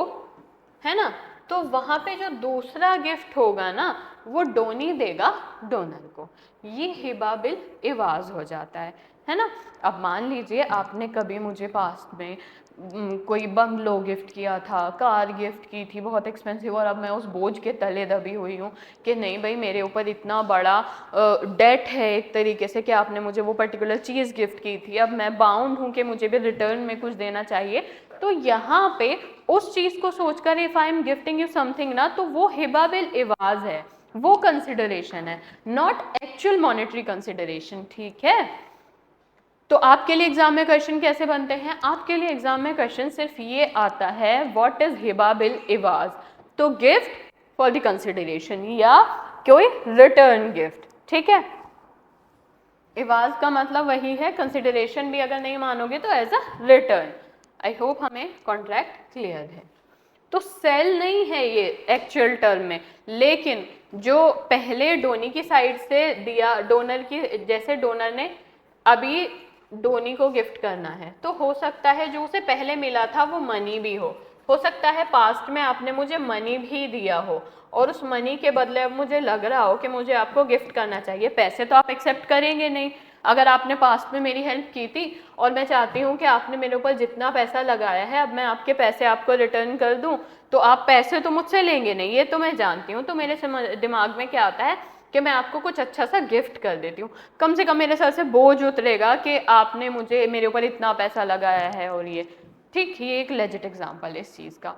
है ना, तो वहाँ पे जो दूसरा गिफ्ट होगा ना वो डोनी देगा डोनर को, ये हिबा बिल इवाज हो जाता है ना। अब मान लीजिए आपने कभी मुझे पास्ट में कोई बंगलो गिफ्ट किया था, कार गिफ्ट की थी बहुत एक्सपेंसिव, और अब मैं उस बोझ के तले दबी हुई हूँ कि नहीं भाई मेरे ऊपर इतना बड़ा डेट है एक तरीके से कि आपने मुझे वो पर्टिकुलर चीज़ गिफ्ट की थी, अब मैं बाउंड हूँ कि मुझे भी रिटर्न में कुछ देना चाहिए। तो यहाँ पे उस चीज़ को सोचकर if I am gifting you something ना, तो वो हिबा बिल इवाज है, वो कंसिडरेशन है, नॉट एक्चुअल मॉनेटरी कंसिडरेशन, ठीक है। तो आपके लिए एग्जाम में क्वेश्चन कैसे बनते हैं? आपके लिए एग्जाम में क्वेश्चन सिर्फ ये आता है व्हाट इज हिबा बिल इवाज, तो गिफ्ट फॉर द कंसिडरेशन या कोई रिटर्न गिफ्ट, ठीक है। इवाज का मतलब वही है, कंसिडरेशन भी अगर नहीं मानोगे तो as a return. I hope हमें कॉन्ट्रैक्ट क्लियर है। तो सेल नहीं है ये एक्चुअल टर्म में, लेकिन जो पहले डोनी की साइड से दिया, डोनर की, जैसे डोनर ने अभी डोनी को गिफ्ट करना है तो हो सकता है जो उसे पहले मिला था वो मनी भी हो सकता है पास्ट में आपने मुझे मनी भी दिया हो और उस मनी के बदले अब मुझे लग रहा हो कि मुझे आपको गिफ्ट करना चाहिए, पैसे तो आप एक्सेप्ट करेंगे नहीं। अगर आपने पास्ट में मेरी हेल्प की थी और मैं चाहती हूँ कि आपने मेरे ऊपर जितना पैसा लगाया है अब मैं आपके पैसे आपको रिटर्न कर दूँ, तो आप पैसे तो मुझसे लेंगे नहीं, ये तो मैं जानती हूँ। तो मेरे दिमाग में क्या आता है कि मैं आपको कुछ अच्छा सा गिफ्ट कर देती हूँ, कम से कम मेरे सर से बोझ उतरेगा कि आपने मुझे मेरे ऊपर इतना पैसा लगाया है। और ये ठीक, ये एक लेजिट एग्जाम्पल है इस चीज़ का।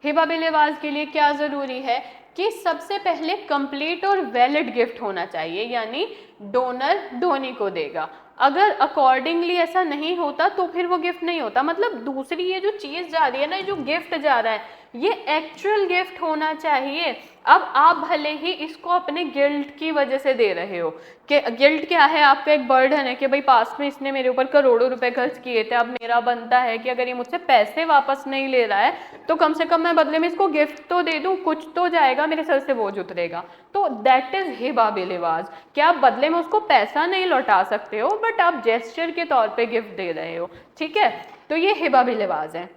हिबा बिल-ए-वाज़ के लिए क्या ज़रूरी है कि सबसे पहले कंप्लीट और वैलिड गिफ्ट होना चाहिए, यानी डोनर डोनी को देगा। अगर अकॉर्डिंगली ऐसा नहीं होता तो फिर वो गिफ्ट नहीं होता। मतलब दूसरी ये जो चीज़ जा रही है ना, जो गिफ्ट जा रहा है, ये एक्चुअल गिफ्ट होना चाहिए। अब आप भले ही इसको अपने गिल्ट की वजह से दे रहे हो, कि गिल्ट क्या है, आपका एक बर्डन है कि भाई पास्ट में इसने मेरे ऊपर करोड़ों रुपए खर्च किए थे, अब मेरा बनता है कि अगर ये मुझसे पैसे वापस नहीं ले रहा है तो कम से कम मैं बदले में इसको गिफ्ट तो दे दूं, कुछ तो जाएगा, मेरे सर से बोझ उतरेगा। तो दैट इज हिबा बिल-ए-वाज़, कि आप बदले में उसको पैसा नहीं लौटा सकते हो बट आप जेस्चर के तौर पे गिफ्ट दे रहे हो, ठीक है। तो ये हिबा बिल-ए-वाज़ है।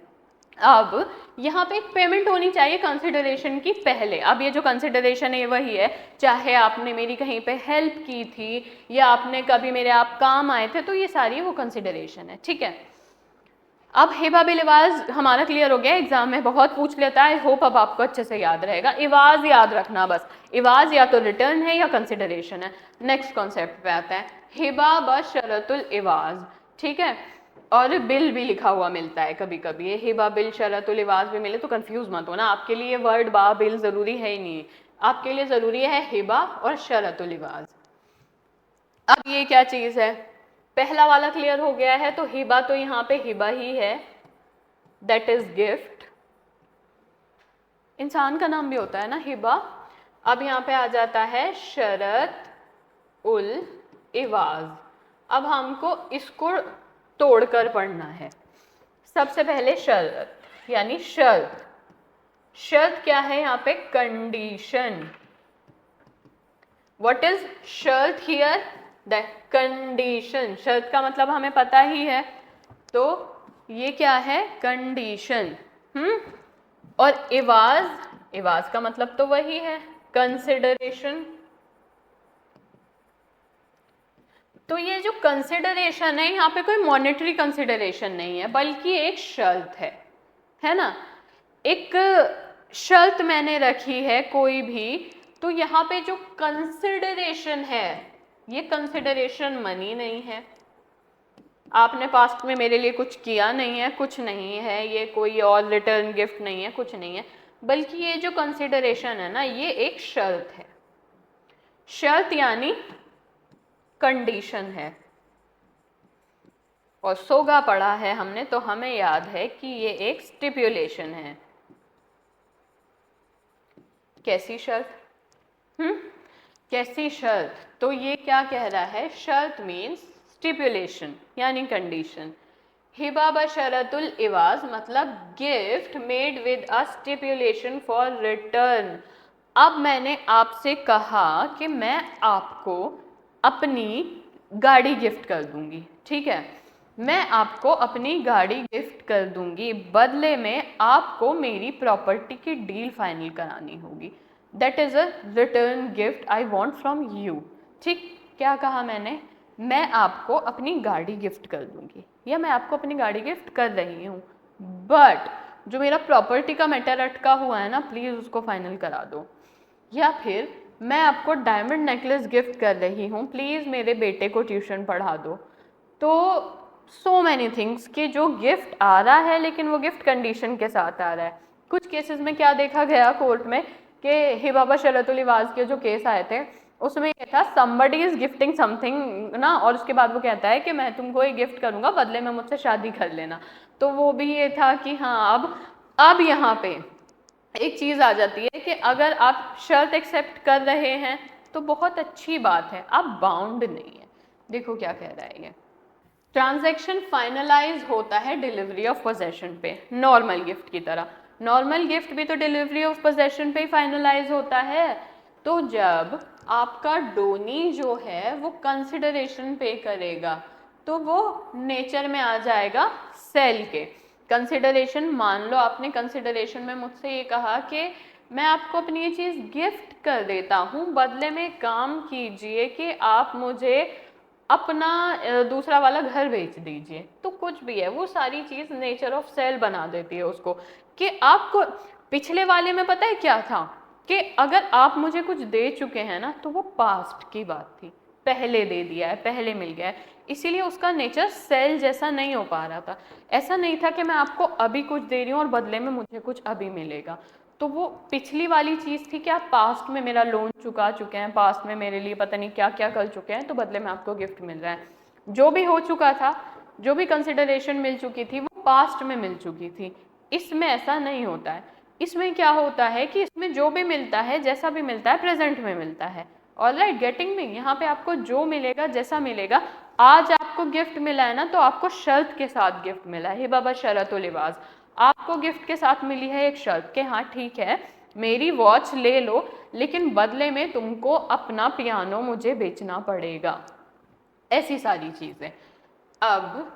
अब यहाँ पे एक पेमेंट होनी चाहिए कंसिडरेशन की पहले। अब ये जो कंसिडरेशन है वही है, चाहे आपने मेरी कहीं पे हेल्प की थी या आपने कभी मेरे आप काम आए थे, तो ये सारी वो कंसिडरेशन है, ठीक है। अब हिबा बिल-ए-वाज़ हमारा क्लियर हो गया, एग्जाम में बहुत पूछ लेता है, आई होप अब आपको अच्छे से याद रहेगा। इवाज याद रखना बस, इवाज या तो रिटर्न है या कंसिडरेशन है। नेक्स्ट कॉन्सेप्ट पे आता है, हिबा बशरतुल इवाज, ठीक है। और बिल भी लिखा हुआ मिलता है कभी कभी, ये हिबा बिल शरतुल इवाज भी मिले तो कंफ्यूज मत होना, आपके लिए वर्ड बा बिल जरूरी है ही नहीं, आपके लिए जरूरी है हिबा और शरतुल इवाज। अब ये क्या चीज है, पहला वाला क्लियर हो गया है, तो हिबा तो यहाँ पे हिबा ही है, दैट इज गिफ्ट। इंसान का नाम भी होता है ना हिबा। अब यहाँ पे आ जाता है शरत उल इवाज। अब हमको इसको तोड़कर पढ़ना है। सबसे पहले शर्त यानी शर्त, शर्त क्या है यहाँ पे, कंडीशन। व्हाट इज शर्त हियर, द कंडीशन। शर्त का मतलब हमें पता ही है, तो ये क्या है, कंडीशन। और इवाज, इवाज का मतलब तो वही है, कंसिडरेशन। तो ये जो कंसिडरेशन है यहाँ पे कोई मॉनेटरी कंसिडरेशन नहीं है, बल्कि एक शर्त है ना। एक शर्त मैंने रखी है कोई भी, तो यहाँ पे जो कंसिडरेशन है, ये कंसिडरेशन मनी नहीं है, आपने पास्ट में मेरे लिए कुछ किया नहीं है, कुछ नहीं है, ये कोई और रिटर्न गिफ्ट नहीं है, कुछ नहीं है, बल्कि ये जो कंसिडरेशन है ना, ये एक शर्त है। शर्त यानी कंडीशन है। और सोगा पढ़ा है हमने तो हमें याद है कि ये एक स्टिपुलेशन है। कैसी शर्त, कैसी शर्त, तो ये क्या कह रहा है, शर्त मीन्स स्टिपुलेशन यानी कंडीशन। हिबा बशरतुल इवाज मतलब gift made with a stipulation for return. अब मैंने आपसे कहा कि मैं आपको अपनी गाड़ी गिफ्ट कर दूंगी, ठीक है, मैं आपको अपनी गाड़ी गिफ्ट कर दूंगी, बदले में आपको मेरी प्रॉपर्टी की डील फाइनल करानी होगी। That is a return gift I want from you. ठीक, क्या कहा मैंने, मैं आपको अपनी गाड़ी गिफ्ट कर दूंगी या मैं आपको अपनी गाड़ी गिफ्ट कर रही हूँ, बट जो मेरा प्रॉपर्टी का मैटर अटका हुआ है ना, प्लीज़ उसको फाइनल करा दो। या फिर मैं आपको डायमंड नेकलेस गिफ्ट कर रही हूँ, प्लीज़ मेरे बेटे को ट्यूशन पढ़ा दो। तो सो मैनी थिंग्स कि जो गिफ्ट आ रहा है लेकिन वो गिफ्ट कंडीशन के साथ आ रहा है। कुछ केसेस में क्या देखा गया कोर्ट में कि हिबा बशरतुल इवाज के जो केस आए थे उसमें ये था, समबडी इज गिफ्टिंग समथिंग ना, और उसके बाद वो कहता है कि मैं तुमको ये गिफ्ट करूंगा, बदले में मुझसे शादी कर लेना। तो वो भी ये था कि हाँ, अब यहाँ पे एक चीज़ आ जाती है कि अगर आप शर्त एक्सेप्ट कर रहे हैं तो बहुत अच्छी बात है, आप बाउंड नहीं है। देखो क्या कह रहा है ये, ट्रांजैक्शन फाइनलाइज होता है डिलीवरी ऑफ पोजेशन पे, नॉर्मल गिफ्ट की तरह। नॉर्मल गिफ्ट भी तो डिलीवरी ऑफ पोजेशन पे ही फाइनलाइज होता है। तो जब आपका डोनी जो है वो कंसिडरेशन पे करेगा तो वो नेचर में आ जाएगा सेल के। कंसिडरेशन, मान लो आपने कंसिडरेशन में मुझसे ये कहा कि मैं आपको अपनी ये चीज़ गिफ्ट कर देता हूँ, बदले में काम कीजिए कि आप मुझे अपना दूसरा वाला घर बेच दीजिए। तो कुछ भी है, वो सारी चीज़ नेचर ऑफ सेल बना देती है उसको, कि आपको पिछले वाले में पता है क्या था, कि अगर आप मुझे कुछ दे चुके हैं ना तो वो पास्ट की बात थी, पहले दे दिया है, पहले मिल गया है, इसीलिए उसका नेचर सेल जैसा नहीं हो पा रहा था। ऐसा नहीं था कि मैं आपको अभी कुछ दे रही हूँ और बदले में मुझे कुछ अभी मिलेगा। तो वो पिछली वाली चीज़ थी कि आप पास्ट में मेरा लोन चुका चुके हैं, पास्ट में मेरे लिए पता नहीं क्या क्या कर चुके हैं, तो बदले में आपको गिफ्ट मिल रहा है। जो भी हो चुका था, जो भी कंसिडरेशन मिल चुकी थी, वो पास्ट में मिल चुकी थी। इसमें ऐसा नहीं होता है। इसमें क्या होता है कि इसमें जो भी मिलता है, जैसा भी मिलता है, प्रेजेंट में मिलता है। ऑलराइट, गेटिंग मी, यहाँ पे आपको जो मिलेगा, जैसा मिलेगा। आज आपको गिफ्ट मिला है ना, तो आपको शर्त के साथ गिफ्ट मिला है, बाबा शरत व लिबास। आपको गिफ्ट के साथ मिली है एक शर्त कि हाँ ठीक है, मेरी वॉच ले लो, लेकिन बदले में तुमको अपना पियानो मुझे बेचना पड़ेगा। ऐसी सारी चीजें। अब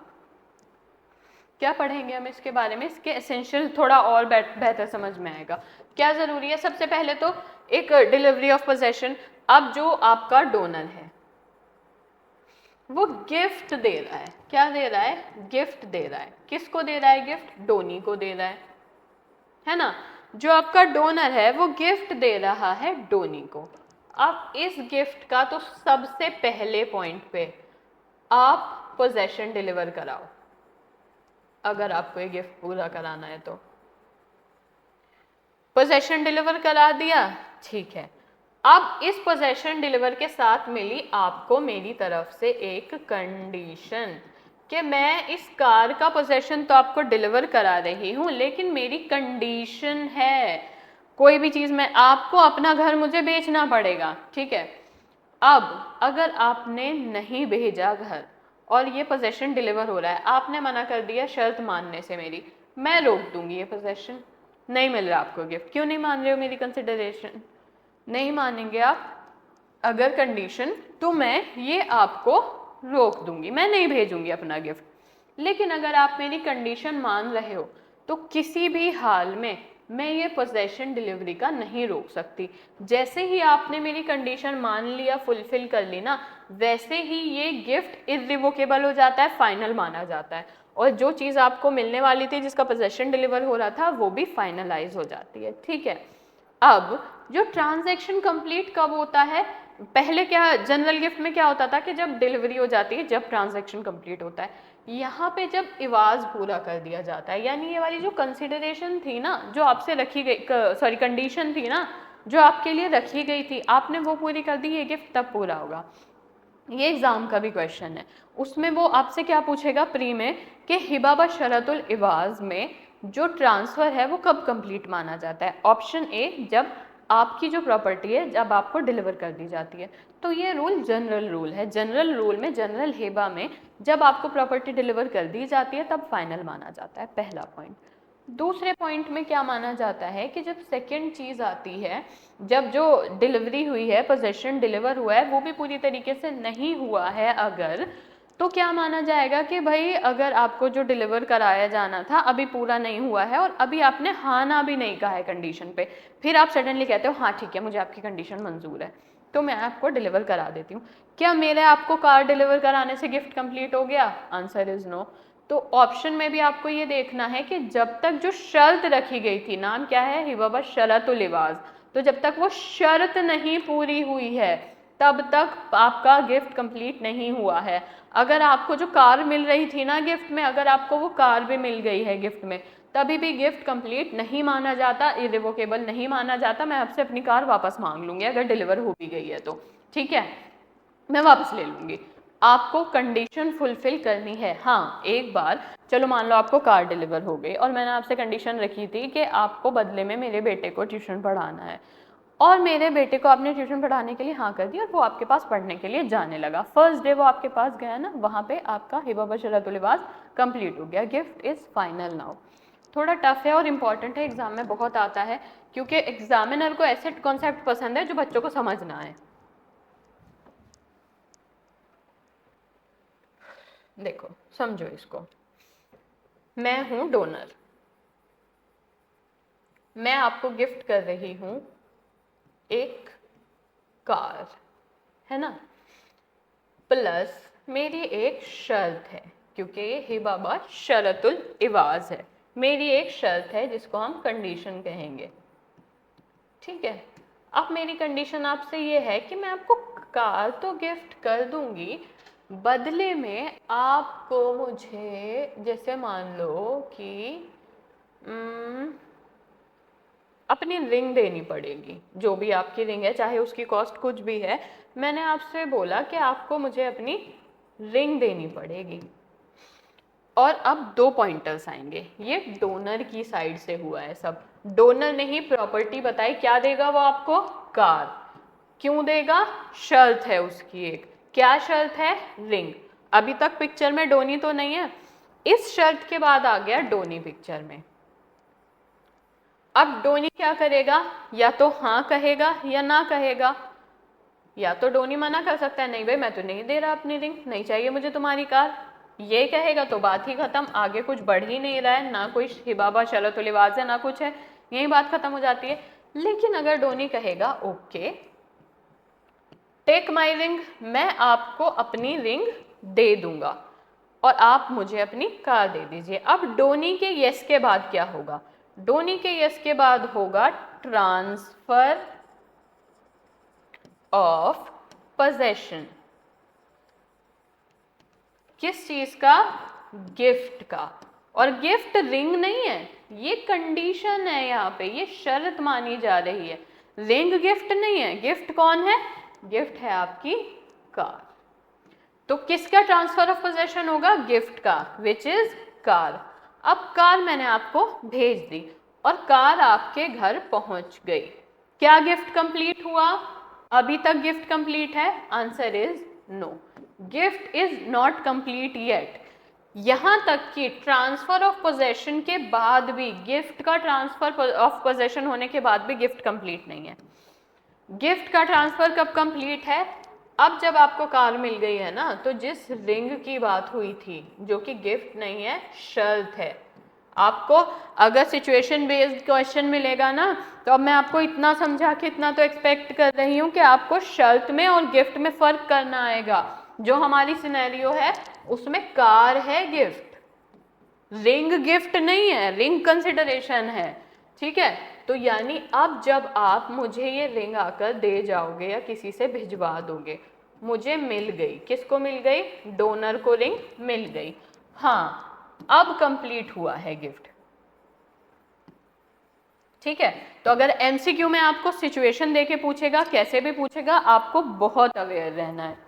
क्या पढ़ेंगे हम इसके बारे में, इसके एसेंशियल थोड़ा और बेहतर समझ में आएगा। क्या जरूरी है, सबसे पहले तो एक डिलीवरी ऑफ पोजेशन। अब जो आपका डोनर है वो गिफ्ट दे रहा है, क्या दे रहा है, गिफ्ट दे रहा है। किसको दे रहा है गिफ्ट, डोनी को दे रहा है ना। जो आपका डोनर है वो गिफ्ट दे रहा है डोनी को। अब इस गिफ्ट का तो सबसे पहले पॉइंट पे आप पोजेशन डिलीवर कराओ, अगर आपको ये गिफ्ट पूरा कराना है तो। पोजेशन डिलीवर करा दिया, ठीक है। अब इस पोजेशन डिलीवर के साथ मिली आपको मेरी तरफ से एक कंडीशन, कि मैं इस कार का पोजेशन तो आपको डिलीवर करा रही हूँ, लेकिन मेरी कंडीशन है, कोई भी चीज़ में आपको अपना घर मुझे बेचना पड़ेगा, ठीक है। अब अगर आपने नहीं भेजा घर और ये पोजेशन डिलीवर हो रहा है, आपने मना कर दिया शर्त मानने से मेरी, मैं रोक दूंगी ये पोजेशन। नहीं मिल रहा आपको गिफ्ट, क्यों नहीं मान रहे हो मेरी कंसिडरेशन, नहीं मानेंगे आप अगर कंडीशन, तो मैं ये आपको रोक दूंगी, मैं नहीं भेजूंगी अपना गिफ्ट। लेकिन अगर आप मेरी कंडीशन मान रहे हो तो किसी भी हाल में मैं ये पोजेशन डिलीवरी का नहीं रोक सकती। जैसे ही आपने मेरी कंडीशन मान लिया, फुलफिल कर ली ना, वैसे ही ये गिफ्ट इररिवोकेबल हो जाता है, फाइनल माना जाता है, और जो चीज़ आपको मिलने वाली थी, जिसका पोजेशन डिलीवर हो रहा था, वो भी फाइनलाइज हो जाती है, ठीक है। अब जो ट्रांजैक्शन कंप्लीट कब होता है, पहले क्या जनरल गिफ्ट में क्या होता था कि जब डिलीवरी हो जाती है, जब ट्रांजैक्शन कंप्लीट होता है। यहाँ पे जब इवाज पूरा कर दिया जाता है, यानी ये वाली जो कंसिडरेशन थी ना, जो आपसे रखी गई, सॉरी कंडीशन थी ना, जो आपके लिए रखी गई थी, आपने वो पूरी कर दी, ये गिफ्ट तब पूरा होगा। ये एग्जाम का भी क्वेश्चन है, उसमें वो आपसे क्या पूछेगा प्री में, कि हिबा व शरतुल इवाज में जो ट्रांसफ़र है वो कब कंप्लीट माना जाता है। ऑप्शन ए, जब आपकी जो प्रॉपर्टी है जब आपको डिलीवर कर दी जाती है। तो ये रूल जनरल रूल है, जनरल रूल में, जनरल हिबा में जब आपको प्रॉपर्टी डिलीवर कर दी जाती है तब फाइनल माना जाता है, पहला पॉइंट। दूसरे पॉइंट में क्या माना जाता है कि जब सेकेंड चीज़ आती है, जब जो डिलीवरी हुई है, पोजेशन डिलीवर हुआ है, वो भी पूरी तरीके से नहीं हुआ है अगर, तो क्या माना जाएगा कि भाई अगर आपको जो डिलीवर कराया जाना था अभी पूरा नहीं हुआ है और अभी आपने हाँ ना भी नहीं कहा है कंडीशन पे, फिर आप सडनली कहते हो हाँ ठीक है मुझे आपकी कंडीशन मंजूर है तो मैं आपको डिलीवर करा देती हूँ, क्या मेरे आपको कार डिलीवर कराने से गिफ्ट कंप्लीट हो गया? Answer is no. तो ऑप्शन में भी आपको ये देखना है कि जब तक जो शर्त रखी गई थी, नाम क्या है, हिबा शरत लिबास, तो जब तक वो शर्त नहीं पूरी हुई है तब तक आपका गिफ्ट कंप्लीट नहीं हुआ है। अगर आपको जो कार मिल रही थी ना गिफ्ट में, अगर आपको वो कार भी मिल गई है गिफ्ट में, तभी भी गिफ्ट कंप्लीट नहीं माना जाता, इरिवोकेबल नहीं माना जाता। मैं आपसे अपनी कार वापस मांग लूंगी अगर डिलीवर हो भी गई है तो, ठीक है, मैं वापस ले लूंगी। आपको कंडीशन फुलफिल करनी है। हाँ, एक बार चलो मान लो आपको कार डिलीवर हो गई और मैंने आपसे कंडीशन रखी थी कि आपको बदले में मेरे बेटे को ट्यूशन पढ़ाना है, और मेरे बेटे को आपने ट्यूशन पढ़ाने के लिए हाँ कर दी और वो आपके पास पढ़ने के लिए जाने लगा। फर्स्ट डे वो आपके पास गया ना, वहाँ पे आपका हिबा बशरतुल लिबास कंप्लीट हो गया, गिफ्ट इज फाइनल नाउ। थोड़ा टफ है और इम्पॉर्टेंट है, एग्जाम में बहुत आता है, क्योंकि एग्जामिनर को ऐसे कॉन्सेप्ट पसंद है जो बच्चों को समझना है। देखो समझो इसको, मैं हूं डोनर, मैं आपको गिफ्ट कर रही हूँ एक कार, है ना, प्लस मेरी एक शर्त है, क्योंकि ये हिबाबा शरतुल इवाज है, मेरी एक शर्त है जिसको हम कंडीशन कहेंगे, ठीक है। अब मेरी कंडीशन आपसे ये है कि मैं आपको कार तो गिफ्ट कर दूंगी, बदले में आपको मुझे जैसे मान लो कि अपनी रिंग देनी पड़ेगी, जो भी आपकी रिंग है, चाहे उसकी कॉस्ट कुछ भी है, मैंने आपसे बोला कि आपको मुझे अपनी रिंग देनी पड़ेगी। और अब 2 पॉइंटर्स आएंगे, ये डोनर की साइड से हुआ है सब, डोनर ने ही प्रॉपर्टी बताई, क्या देगा वो आपको, कार। क्यों देगा, शर्त है उसकी एक, क्या शर्त है, रिंग। अभी तक पिक्चर में डोनी तो नहीं है, इस शर्त के बाद आ गया डोनी पिक्चर में। अब डोनी क्या करेगा, या तो हाँ कहेगा या ना कहेगा। या तो डोनी मना कर सकता है, नहीं भाई मैं तो नहीं दे रहा अपनी रिंग, नहीं चाहिए मुझे तुम्हारी कार, ये कहेगा तो बात ही खत्म, आगे कुछ बढ़ ही नहीं रहा है, ना कोई हिबाबा शरतुल लिवाज है ना कुछ है, यही बात खत्म हो जाती है। लेकिन अगर डोनी कहेगा ओके टेक माई रिंग, मैं आपको अपनी रिंग दे दूंगा और आप मुझे अपनी कार दे दीजिए। अब डोनी के यस के बाद क्या होगा, डोनी के यस के बाद होगा ट्रांसफर ऑफ पोजेशन। किस चीज का, गिफ्ट का। और गिफ्ट रिंग नहीं है, ये कंडीशन है, यहाँ पे ये शर्त मानी जा रही है, रिंग गिफ्ट नहीं है। गिफ्ट कौन है, गिफ्ट है आपकी कार। तो किसका ट्रांसफर ऑफ पोजेशन होगा, गिफ्ट का, विच इज कार। अब कार मैंने आपको भेज दी और कार आपके घर पहुंच गई, क्या गिफ्ट कंप्लीट हुआ, अभी तक गिफ्ट कंप्लीट है, answer is no, gift is not complete yet. यहां तक कि ट्रांसफर ऑफ पोजेशन के बाद भी, गिफ्ट का ट्रांसफर ऑफ पोजेशन होने के बाद भी गिफ्ट कंप्लीट नहीं है। गिफ्ट का ट्रांसफर कब कंप्लीट है, अब जब आपको कार मिल गई है ना, तो जिस रिंग की बात हुई थी, जो कि गिफ्ट नहीं है शर्त है, आपको अगर सिचुएशन बेस्ड क्वेश्चन मिलेगा ना, तो अब मैं आपको इतना समझा के इतना तो एक्सपेक्ट कर रही हूँ कि आपको शर्त में और गिफ्ट में फर्क करना आएगा। जो हमारी सिनेरियो है उसमें कार है गिफ्ट, रिंग गिफ्ट नहीं है, रिंग कंसिडरेशन है, ठीक है। तो यानी अब जब आप मुझे ये रिंग आकर दे जाओगे या किसी से भिजवा दोगे, मुझे मिल गई, किसको मिल गई, डोनर को रिंग मिल गई, हाँ अब कंप्लीट हुआ है गिफ्ट, ठीक है। तो अगर एमसीक्यू में आपको सिचुएशन देके पूछेगा, कैसे भी पूछेगा, आपको बहुत अवेयर रहना है।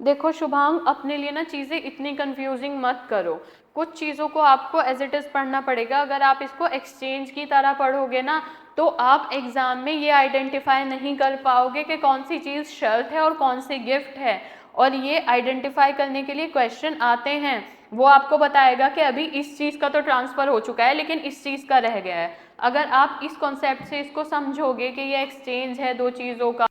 देखो शुभांग, अपने लिए ना चीज़ें इतनी कंफ्यूजिंग मत करो, कुछ चीज़ों को आपको एज इट इज़ पढ़ना पड़ेगा। अगर आप इसको एक्सचेंज की तरह पढ़ोगे ना, तो आप एग्ज़ाम में ये आइडेंटिफाई नहीं कर पाओगे कि कौन सी चीज़ शर्त है और कौन सी गिफ्ट है। और ये आइडेंटिफाई करने के लिए क्वेश्चन आते हैं, वो आपको बताएगा कि अभी इस चीज़ का तो ट्रांसफ़र हो चुका है लेकिन इस चीज़ का रह गया है। अगर आप इस कॉन्सेप्ट से इसको समझोगे कि ये एक्सचेंज है दो चीज़ों का,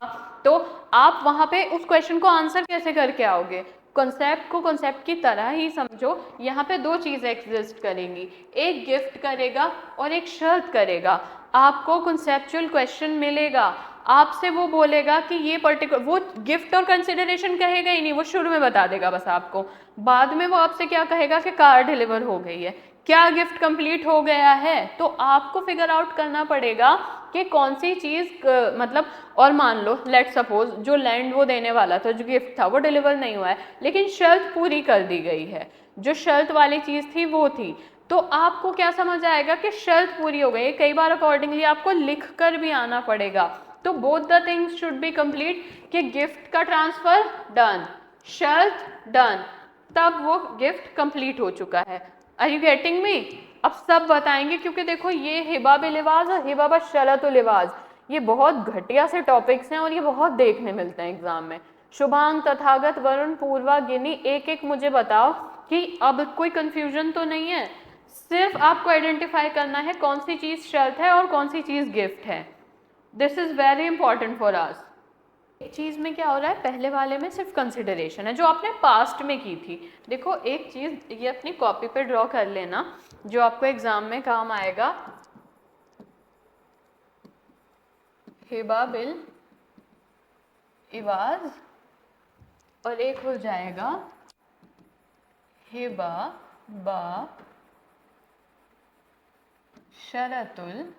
तो आप वहाँ पे उस क्वेश्चन को आंसर कैसे करके आओगे। कॉन्सेप्ट को कॉन्सेप्ट की तरह ही समझो, यहाँ पे दो चीज़ें एग्जिस्ट करेंगी, एक गिफ्ट करेगा और एक शर्त करेगा। आपको कॉन्सेप्चुअल क्वेश्चन मिलेगा, आपसे वो बोलेगा कि ये पर्टिकुलर, वो गिफ्ट और कंसिडरेशन कहेगा ही नहीं, वो शुरू में बता देगा बस आपको, बाद में वो आपसे क्या कहेगा कि कार डिलीवर हो गई है, क्या गिफ्ट कंप्लीट हो गया है। तो आपको फिगर आउट करना पड़ेगा कि कौन सी चीज़ मतलब, और मान लो लेट सपोज जो लैंड वो देने वाला था, जो गिफ्ट था वो डिलीवर नहीं हुआ है, लेकिन शर्त पूरी कर दी गई है, जो शर्त वाली चीज़ थी वो थी, तो आपको क्या समझ आएगा कि शर्त पूरी हो गई है। कई बार अकॉर्डिंगली आपको लिख कर भी आना पड़ेगा। तो both the things should be complete, कि गिफ्ट का ट्रांसफर डन, शर्त डन, तब वो गिफ्ट कंप्लीट हो चुका है। Are you getting me. अब सब बताएंगे, क्योंकि देखो ये हिबाब लिवाज और हिबाब शरत लिवाज, ये बहुत घटिया से टॉपिक्स हैं और ये बहुत देखने मिलते हैं एग्जाम में। शुभांग, तथागत, वरुण, पूर्वा, गिनी, एक एक मुझे बताओ कि अब कोई कंफ्यूजन तो नहीं है। सिर्फ आपको आइडेंटिफाई करना है कौन सी चीज़ शर्त है और कौन सी चीज़ गिफ्ट है। This is very important for us. चीज़ में क्या हो रहा है, पहले वाले में सिर्फ कंसिडरेशन है जो आपने पास्ट में की थी। देखो एक चीज़ ये अपनी कॉपी पे ड्रॉ कर लेना जो आपको एग्जाम में काम आएगा। हिबा बिल इवाज और एक हो जाएगा हिबा बा शरतुल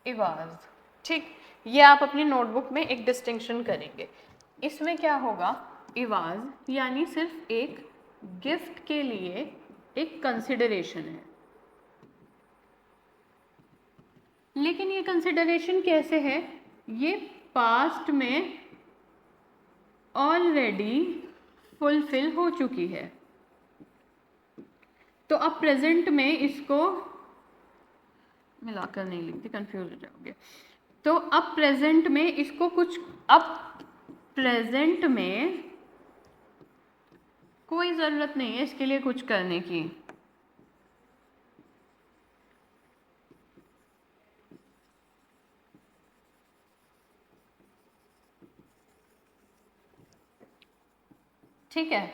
इवाज। ठीक, ये आप अपनी नोटबुक में एक डिस्टिंक्शन करेंगे। इसमें क्या होगा, इवाज यानी सिर्फ एक गिफ्ट के लिए एक कंसिडरेशन है, लेकिन ये कंसिडरेशन कैसे है, ये पास्ट में ऑलरेडी फुलफिल हो चुकी है। तो अब प्रेजेंट में इसको मिलाकर नहीं लिखती, कंफ्यूज हो जाओगे। तो अब प्रेजेंट में इसको कुछ, अब प्रेजेंट में कोई ज़रूरत नहीं है इसके लिए कुछ करने की। ठीक है,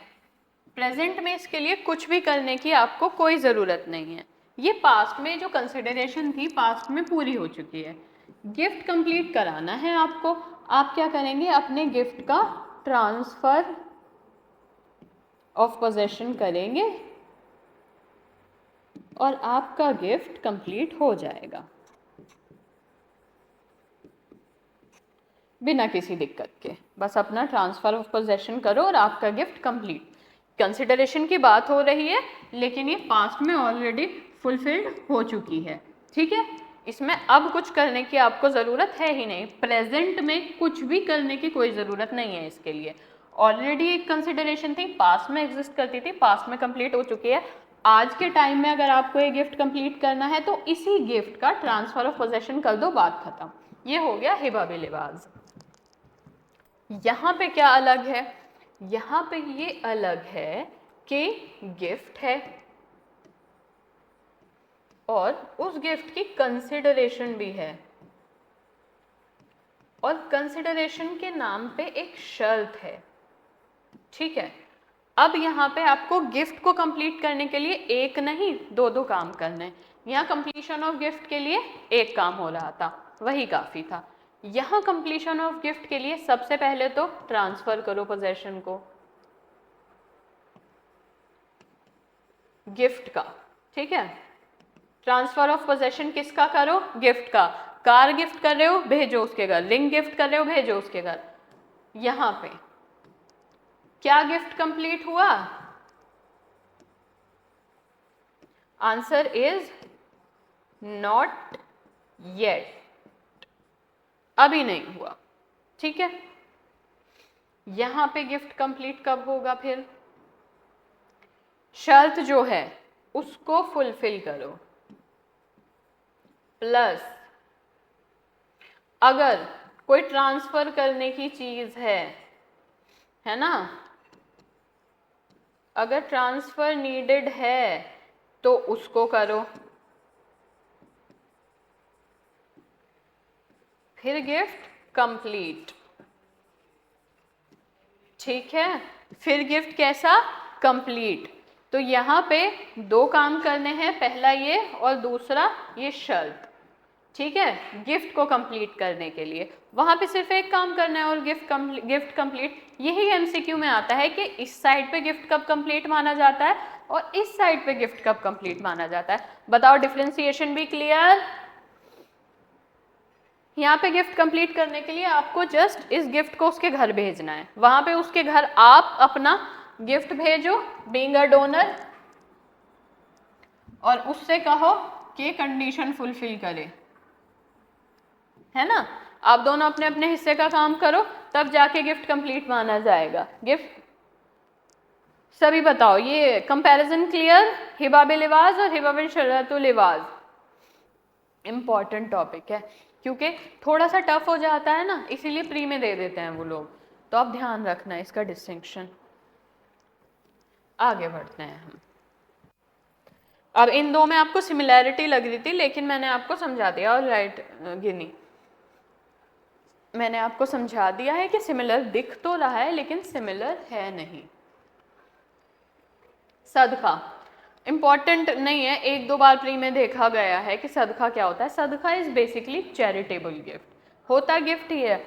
प्रेजेंट में इसके लिए कुछ भी करने की आपको कोई ज़रूरत नहीं है। ये पास्ट में जो कंसिडरेशन थी पास्ट में पूरी हो चुकी है। गिफ्ट कंप्लीट कराना है आपको, आप क्या करेंगे, अपने गिफ्ट का ट्रांसफ़र ऑफ पोजेशन करेंगे और आपका गिफ्ट कंप्लीट हो जाएगा बिना किसी दिक्कत के। बस अपना ट्रांसफ़र ऑफ पोजेशन करो और आपका गिफ्ट कंप्लीट। कंसिडरेशन की बात हो रही है लेकिन ये पास्ट में ऑलरेडी फुलफिल्ड हो चुकी है। ठीक है, इसमें अब कुछ करने की आपको ज़रूरत है ही नहीं। प्रेजेंट में कुछ भी करने की कोई ज़रूरत नहीं है इसके लिए। ऑलरेडी एक कंसिडरेशन थी, पास्ट में एग्जिस्ट करती थी, पास्ट में कंप्लीट हो चुकी है। आज के टाइम में अगर आपको ये गिफ्ट कंप्लीट करना है तो इसी गिफ्ट का ट्रांसफ़र ऑफ पोजेशन कर दो, बात खत्म। ये हो गया हिबा बिल इवाज। यहाँ पे क्या अलग है, यहाँ पे ये अलग है कि गिफ्ट है और उस गिफ्ट की कंसिडरेशन भी है, और कंसिडरेशन के नाम पे एक शर्त है। ठीक है, अब यहाँ पे आपको गिफ्ट को कंप्लीट करने के लिए एक नहीं दो काम करने हैं। यहाँ कंप्लीशन ऑफ गिफ्ट के लिए एक काम हो रहा था, वही काफ़ी था। यहाँ कंप्लीशन ऑफ गिफ्ट के लिए सबसे पहले तो ट्रांसफ़र करो पोजेशन को गिफ्ट का। ठीक है, ट्रांसफ़र ऑफ पोजेशन किसका करो, गिफ्ट का। कार गिफ्ट कर रहे हो, भेजो उसके घर। रिंग गिफ्ट कर रहे हो, भेजो उसके घर। यहाँ पे क्या गिफ्ट कंप्लीट हुआ, आंसर इज नॉट येट, अभी नहीं हुआ। ठीक है, यहाँ पे गिफ्ट कंप्लीट कब होगा, फिर शर्त जो है उसको फुलफिल करो, प्लस अगर कोई ट्रांसफर करने की चीज है ना, अगर ट्रांसफर नीडेड है तो उसको करो, फिर गिफ्ट कंप्लीट। ठीक है, फिर गिफ्ट कैसा, कंप्लीट। तो यहाँ पे दो काम करने हैं, पहला ये और दूसरा ये शर्त। ठीक है, गिफ्ट को कंप्लीट करने के लिए वहाँ पे सिर्फ एक काम करना है और गिफ्ट कंप्लीट। यही एमसीक्यू में आता है कि इस साइड पे गिफ्ट कब कंप्लीट माना जाता है और इस साइड पे गिफ्ट कब कंप्लीट माना जाता है। बताओ, डिफरेंशिएशन भी क्लियर। यहाँ पे गिफ्ट कंप्लीट करने के लिए आपको जस्ट इस गिफ्ट को उसके घर भेजना है, वहाँ पे उसके घर आप अपना गिफ्ट भेजो बीइंग अ डोनर, और उससे कहो कि कंडीशन फुलफिल करे, है ना। आप दोनों अपने अपने हिस्से का काम करो, तब जाके गिफ्ट कंप्लीट माना जाएगा। गिफ्ट सभी बताओ, ये कंपैरिजन क्लियर, हिबा बिल इवाज और हिबा बिल शरतुल इवाज। इम्पॉर्टेंट टॉपिक है क्योंकि थोड़ा सा टफ हो जाता है ना, इसीलिए प्री में दे देते हैं वो लोग, तो आप ध्यान रखना इसका डिस्टिंक्शन। आगे बढ़ते हैं हम। अब इन दो में आपको सिमिलैरिटी लग रही थी लेकिन मैंने आपको समझा दिया। और राइट गिनी, मैंने आपको समझा दिया है कि सिमिलर दिख तो रहा है लेकिन सिमिलर है नहीं। सदका इम्पॉर्टेंट नहीं है, एक दो बार प्री में देखा गया है कि सदका क्या होता है। सदका इज बेसिकली चैरिटेबल गिफ्ट, होता गिफ्ट ही है।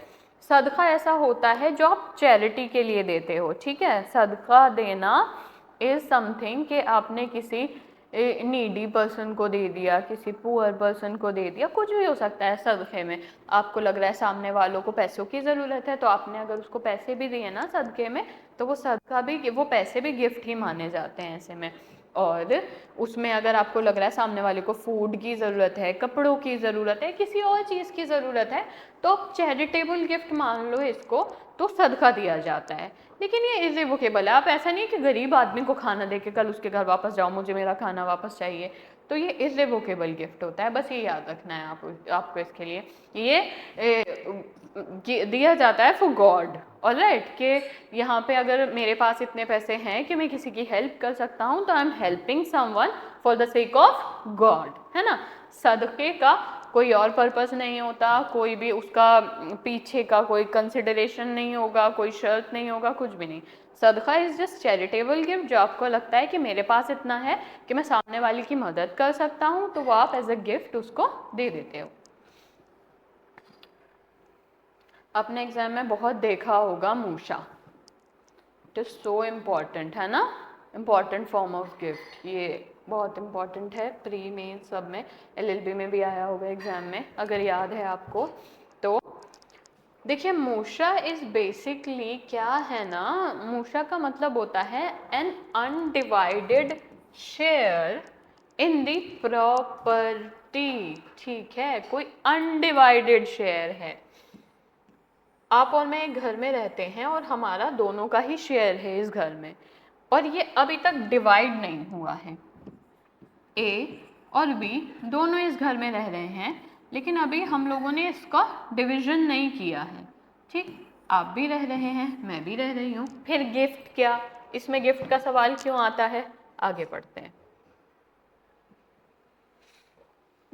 सदका ऐसा होता है जो आप चैरिटी के लिए देते हो, ठीक है। सदका देना इज समथिंग कि आपने किसी नीडी पर्सन को दे दिया, किसी पुअर पर्सन को दे दिया, कुछ भी हो सकता है। सदक़े में आपको लग रहा है सामने वालों को पैसों की ज़रूरत है, तो आपने अगर उसको पैसे भी दिए ना सदक़े में, तो वो सदका भी, वो पैसे भी गिफ्ट ही माने जाते हैं ऐसे में। और उसमें अगर आपको लग रहा है सामने वाले को फूड की ज़रूरत है, कपड़ों की ज़रूरत है, किसी और चीज़ की ज़रूरत है, तो चैरिटेबल गिफ्ट मान लो इसको, तो सदका दिया जाता है। लेकिन ये इर्रिवोकेबल है। आप ऐसा नहीं कि गरीब आदमी को खाना दे के कल उसके घर वापस जाओ मुझे मेरा खाना वापस चाहिए, तो ये इर्रिवोकेबल गिफ्ट होता है। बस ये याद रखना है आपको इसके लिए। ये दिया जाता है फॉर गॉड, ऑलराइट, कि यहाँ पे अगर मेरे पास इतने पैसे हैं कि मैं किसी की हेल्प कर सकता हूँ, तो I am helping someone for the sake of God, है ना। सदक़े का कोई और पर्पस नहीं होता, कोई भी उसका पीछे का कोई कंसिडरेशन नहीं होगा, कोई शर्त नहीं होगा, कुछ भी नहीं। सदका इज जस्ट चैरिटेबल गिफ्ट, जो आपको लगता है कि मेरे पास इतना है कि मैं सामने वाले की मदद कर सकता हूँ, तो वो आप एज अ गिफ्ट उसको दे देते हो। अपने एग्जाम में बहुत देखा होगा मूशा, इट इज सो इम्पॉर्टेंट, है ना, इम्पॉर्टेंट फॉर्म ऑफ गिफ्ट। ये बहुत इम्पॉर्टेंट है, प्री मेन सब में, एलएलबी में भी आया होगा एग्जाम में, अगर याद है आपको तो। देखिए मूशा इज बेसिकली क्या है ना, मूशा का मतलब होता है an undivided share in the property, ठीक है। कोई अनडिवाइडेड शेयर है, आप और मैं एक घर में रहते हैं और हमारा दोनों का ही शेयर है इस घर में, और ये अभी तक डिवाइड नहीं हुआ है। ए और बी दोनों इस घर में रह रहे हैं, लेकिन अभी हम लोगों ने इसका डिवीजन नहीं किया है, ठीक। आप भी रह रहे हैं, मैं भी रह रही हूँ, फिर गिफ्ट क्या, इसमें गिफ्ट का सवाल क्यों आता है, आगे पढ़ते हैं।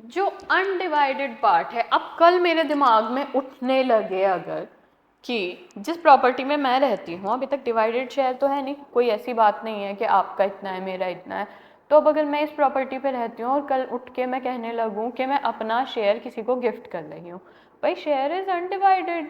जो अनडिवाइडेड पार्ट है, अब कल मेरे दिमाग में उठने लगे अगर कि जिस प्रॉपर्टी में मैं रहती हूँ अभी तक डिवाइडेड शेयर तो है नहीं, कोई ऐसी बात नहीं है कि आपका इतना है मेरा इतना है, तो अब अगर मैं इस प्रॉपर्टी पे रहती हूँ और कल उठ के मैं कहने लगूँ कि मैं अपना शेयर किसी को गिफ्ट कर रही हूँ, भाई शेयर इज अनडिवाइडेड,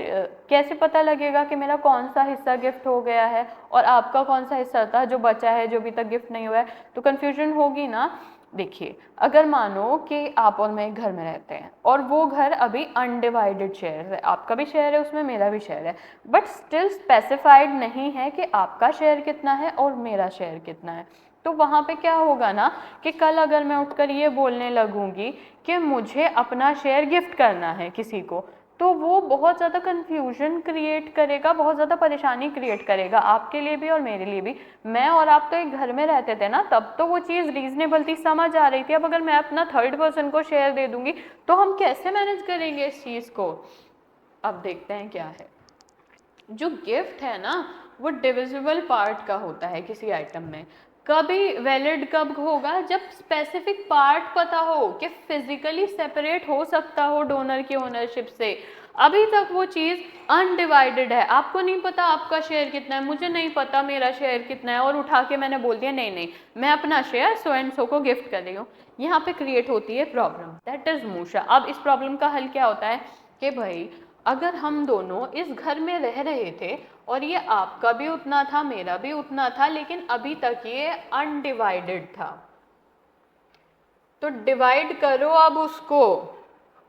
कैसे पता लगेगा कि मेरा कौन सा हिस्सा गिफ्ट हो गया है और आपका कौन सा हिस्सा था जो बचा है, जो अभी तक गिफ्ट नहीं हुआ है, तो कन्फ्यूजन होगी ना। देखिए अगर मानो कि आप और मैं एक घर में रहते हैं और वो घर अभी अनडिवाइडेड शेयर है, आपका भी शेयर है उसमें, मेरा भी शेयर है, बट स्टिल स्पेसिफाइड नहीं है कि आपका शेयर कितना है और मेरा शेयर कितना है, तो वहाँ पे क्या होगा ना कि कल अगर मैं उठकर ये बोलने लगूंगी कि मुझे अपना शेयर गिफ्ट करना है किसी को, तो वो बहुत ज़्यादा कन्फ्यूजन क्रिएट करेगा, बहुत ज़्यादा परेशानी क्रिएट करेगा आपके लिए भी और मेरे लिए भी। मैं और आप तो एक घर में रहते थे ना, तब तो वो चीज़ रीजनेबल थी, समझ आ रही थी। अब अगर मैं अपना थर्ड पर्सन को शेयर दे दूंगी तो हम कैसे मैनेज करेंगे इस चीज़ को। अब देखते हैं क्या है। जो गिफ्ट है ना वो डिविजिबल पार्ट का होता है किसी आइटम में। कभी वैलिड कब होगा, जब स्पेसिफिक पार्ट पता हो कि फिजिकली सेपरेट हो सकता हो डोनर की ओनरशिप से। अभी तक वो चीज़ अनडिवाइडेड है, आपको नहीं पता आपका शेयर कितना है, मुझे नहीं पता मेरा शेयर कितना है, और उठा के मैंने बोल दिया नहीं नहीं मैं अपना शेयर सो एंड सो को गिफ्ट कर रही हूँ, यहाँ पे क्रिएट होती है प्रॉब्लम, दैट इज मूशा। अब इस प्रॉब्लम का हल क्या होता है कि भाई अगर हम दोनों इस घर में रह रहे थे और ये आपका भी उतना था मेरा भी उतना था, लेकिन अभी तक ये अनडिवाइडेड था, तो डिवाइड करो अब उसको,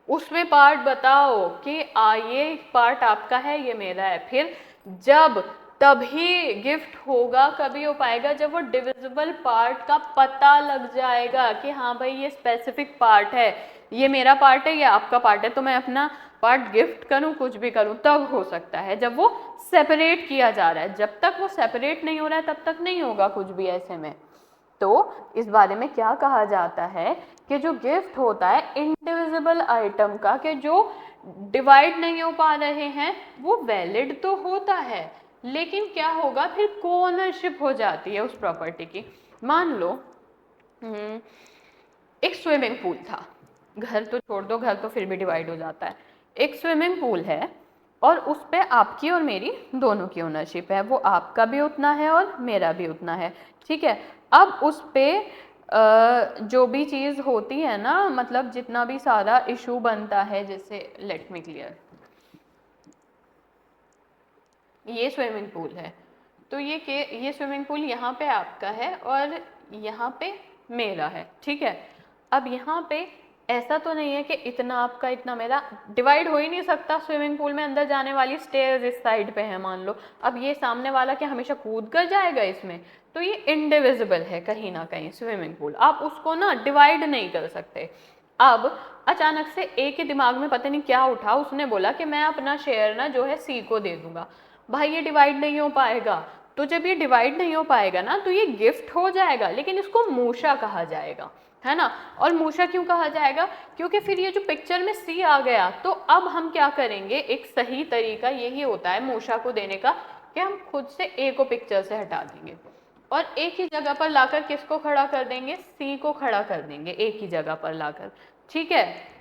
उसमें पार्ट बताओ कि ये पार्ट आपका है ये मेरा है, फिर जब तभी गिफ्ट होगा, कभी हो पाएगा जब वो डिविजिबल पार्ट का पता लग जाएगा कि हाँ भाई ये स्पेसिफिक पार्ट है, ये मेरा पार्ट है ये आपका पार्ट है, तो मैं अपना पार्ट गिफ्ट करूं कुछ भी करूं, तब हो सकता है जब वो सेपरेट किया जा रहा है। जब तक वो सेपरेट नहीं हो रहा है तब तक नहीं होगा कुछ भी ऐसे में। तो इस बारे में क्या कहा जाता है कि जो गिफ्ट होता है इंडिविजिबल आइटम का, कि जो डिवाइड नहीं हो पा रहे हैं, वो वैलिड तो होता है, लेकिन क्या होगा फिर कोओनरशिप हो जाती है उस प्रॉपर्टी की। मान लो एक स्विमिंग पूल था, घर तो छोड़ दो, घर तो फिर भी डिवाइड हो जाता है, एक स्विमिंग पूल है, और उस पे आपकी और मेरी दोनों की ओनरशिप है, वो आपका भी उतना है और मेरा भी उतना है, ठीक है। अब उस पे जो भी चीज़ होती है ना, मतलब जितना भी सारा इशू बनता है, जैसे लेट मी क्लियर, ये स्विमिंग पूल है, तो ये स्विमिंग पूल यहाँ पे आपका है और यहाँ पे मेरा है, ठीक है। अब यहाँ पे ऐसा तो नहीं है कि इतना आपका इतना मेरा, डिवाइड हो ही नहीं सकता। स्विमिंग पूल में अंदर जाने वाली स्टेयर्स इस साइड पे है मान लो, अब ये सामने वाला क्या हमेशा कूद कर जाएगा इसमें, तो ये इनडिविजिबल है कहीं ना कहीं स्विमिंग पूल, आप उसको ना डिवाइड नहीं कर सकते। अब अचानक से ए के दिमाग में पता नहीं क्या उठा, उसने बोला कि मैं अपना शेयर ना जो है सी को दे दूंगा। भाई ये डिवाइड नहीं हो पाएगा, तो जब ये डिवाइड नहीं हो पाएगा ना तो ये गिफ्ट हो जाएगा, लेकिन इसको मूशा कहा जाएगा, है ना। और मूशा क्यों कहा जाएगा, क्योंकि फिर ये जो पिक्चर में सी आ गया, तो अब हम क्या करेंगे, एक सही तरीका यही होता है मूशा को देने का कि हम खुद से ए को पिक्चर से हटा देंगे और एक ही जगह पर लाकर किसको खड़ा कर देंगे, सी को खड़ा कर देंगे एक ही जगह पर लाकर, ठीक है।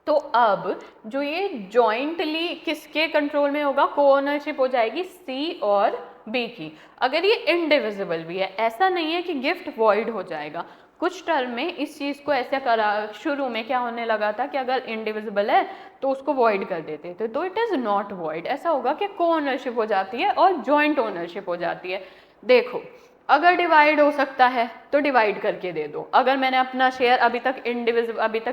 तो अब जो ये जॉइंटली किसके कंट्रोल में होगा, को ओनरशिप हो जाएगी सी और बी की, अगर ये इनडिविजिबल भी है। ऐसा नहीं है कि गिफ्ट वॉइड हो जाएगा, कुछ टर्म में इस चीज़ को ऐसे करा, शुरू में क्या होने लगा था कि अगर इनडिविजिबल है तो उसको वॉइड कर देते थे, तो इट इज़ नॉट वॉइड, ऐसा होगा कि को ओनरशिप हो जाती है और जॉइंट ओनरशिप हो जाती है। देखो अगर डिवाइड हो सकता है तो डिवाइड करके दे दो, अगर मैंने अपना शेयर अभी तक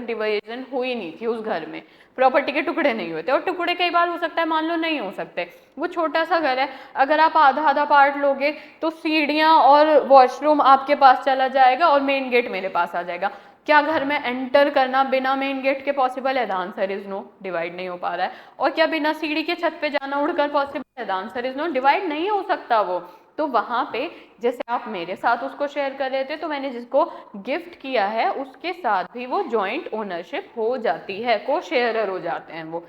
डिवीजन हुई नहीं थी उस घर में, प्रॉपर्टी के टुकड़े नहीं हुए थे, और टुकड़े कई बार हो सकता है मान लो नहीं हो सकते, वो छोटा सा घर है, अगर आप आधा आधा पार्ट लोगे तो सीढ़ियाँ और वॉशरूम आपके पास चला जाएगा और मेन गेट मेरे पास आ जाएगा। क्या घर में एंटर करना बिना मेन गेट के पॉसिबल है, the answer is no, divide नहीं हो पा रहा है। और क्या बिना सीढ़ी के छत पे जाना उड़कर पॉसिबल है, the answer is no, divide नहीं हो सकता वो। तो वहां पे जैसे आप मेरे साथ उसको शेयर कर रहे थे, तो मैंने जिसको गिफ्ट किया है उसके साथ भी वो जॉइंट ओनरशिप हो जाती है, को शेयरर हो जाते हैं वो,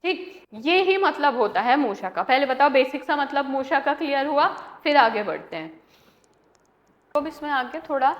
ठीक। ये ही मतलब होता है मूशा का। पहले बताओ बेसिक सा मतलब मूशा का क्लियर हुआ, फिर आगे बढ़ते हैं। तो अब इसमें आगे थोड़ा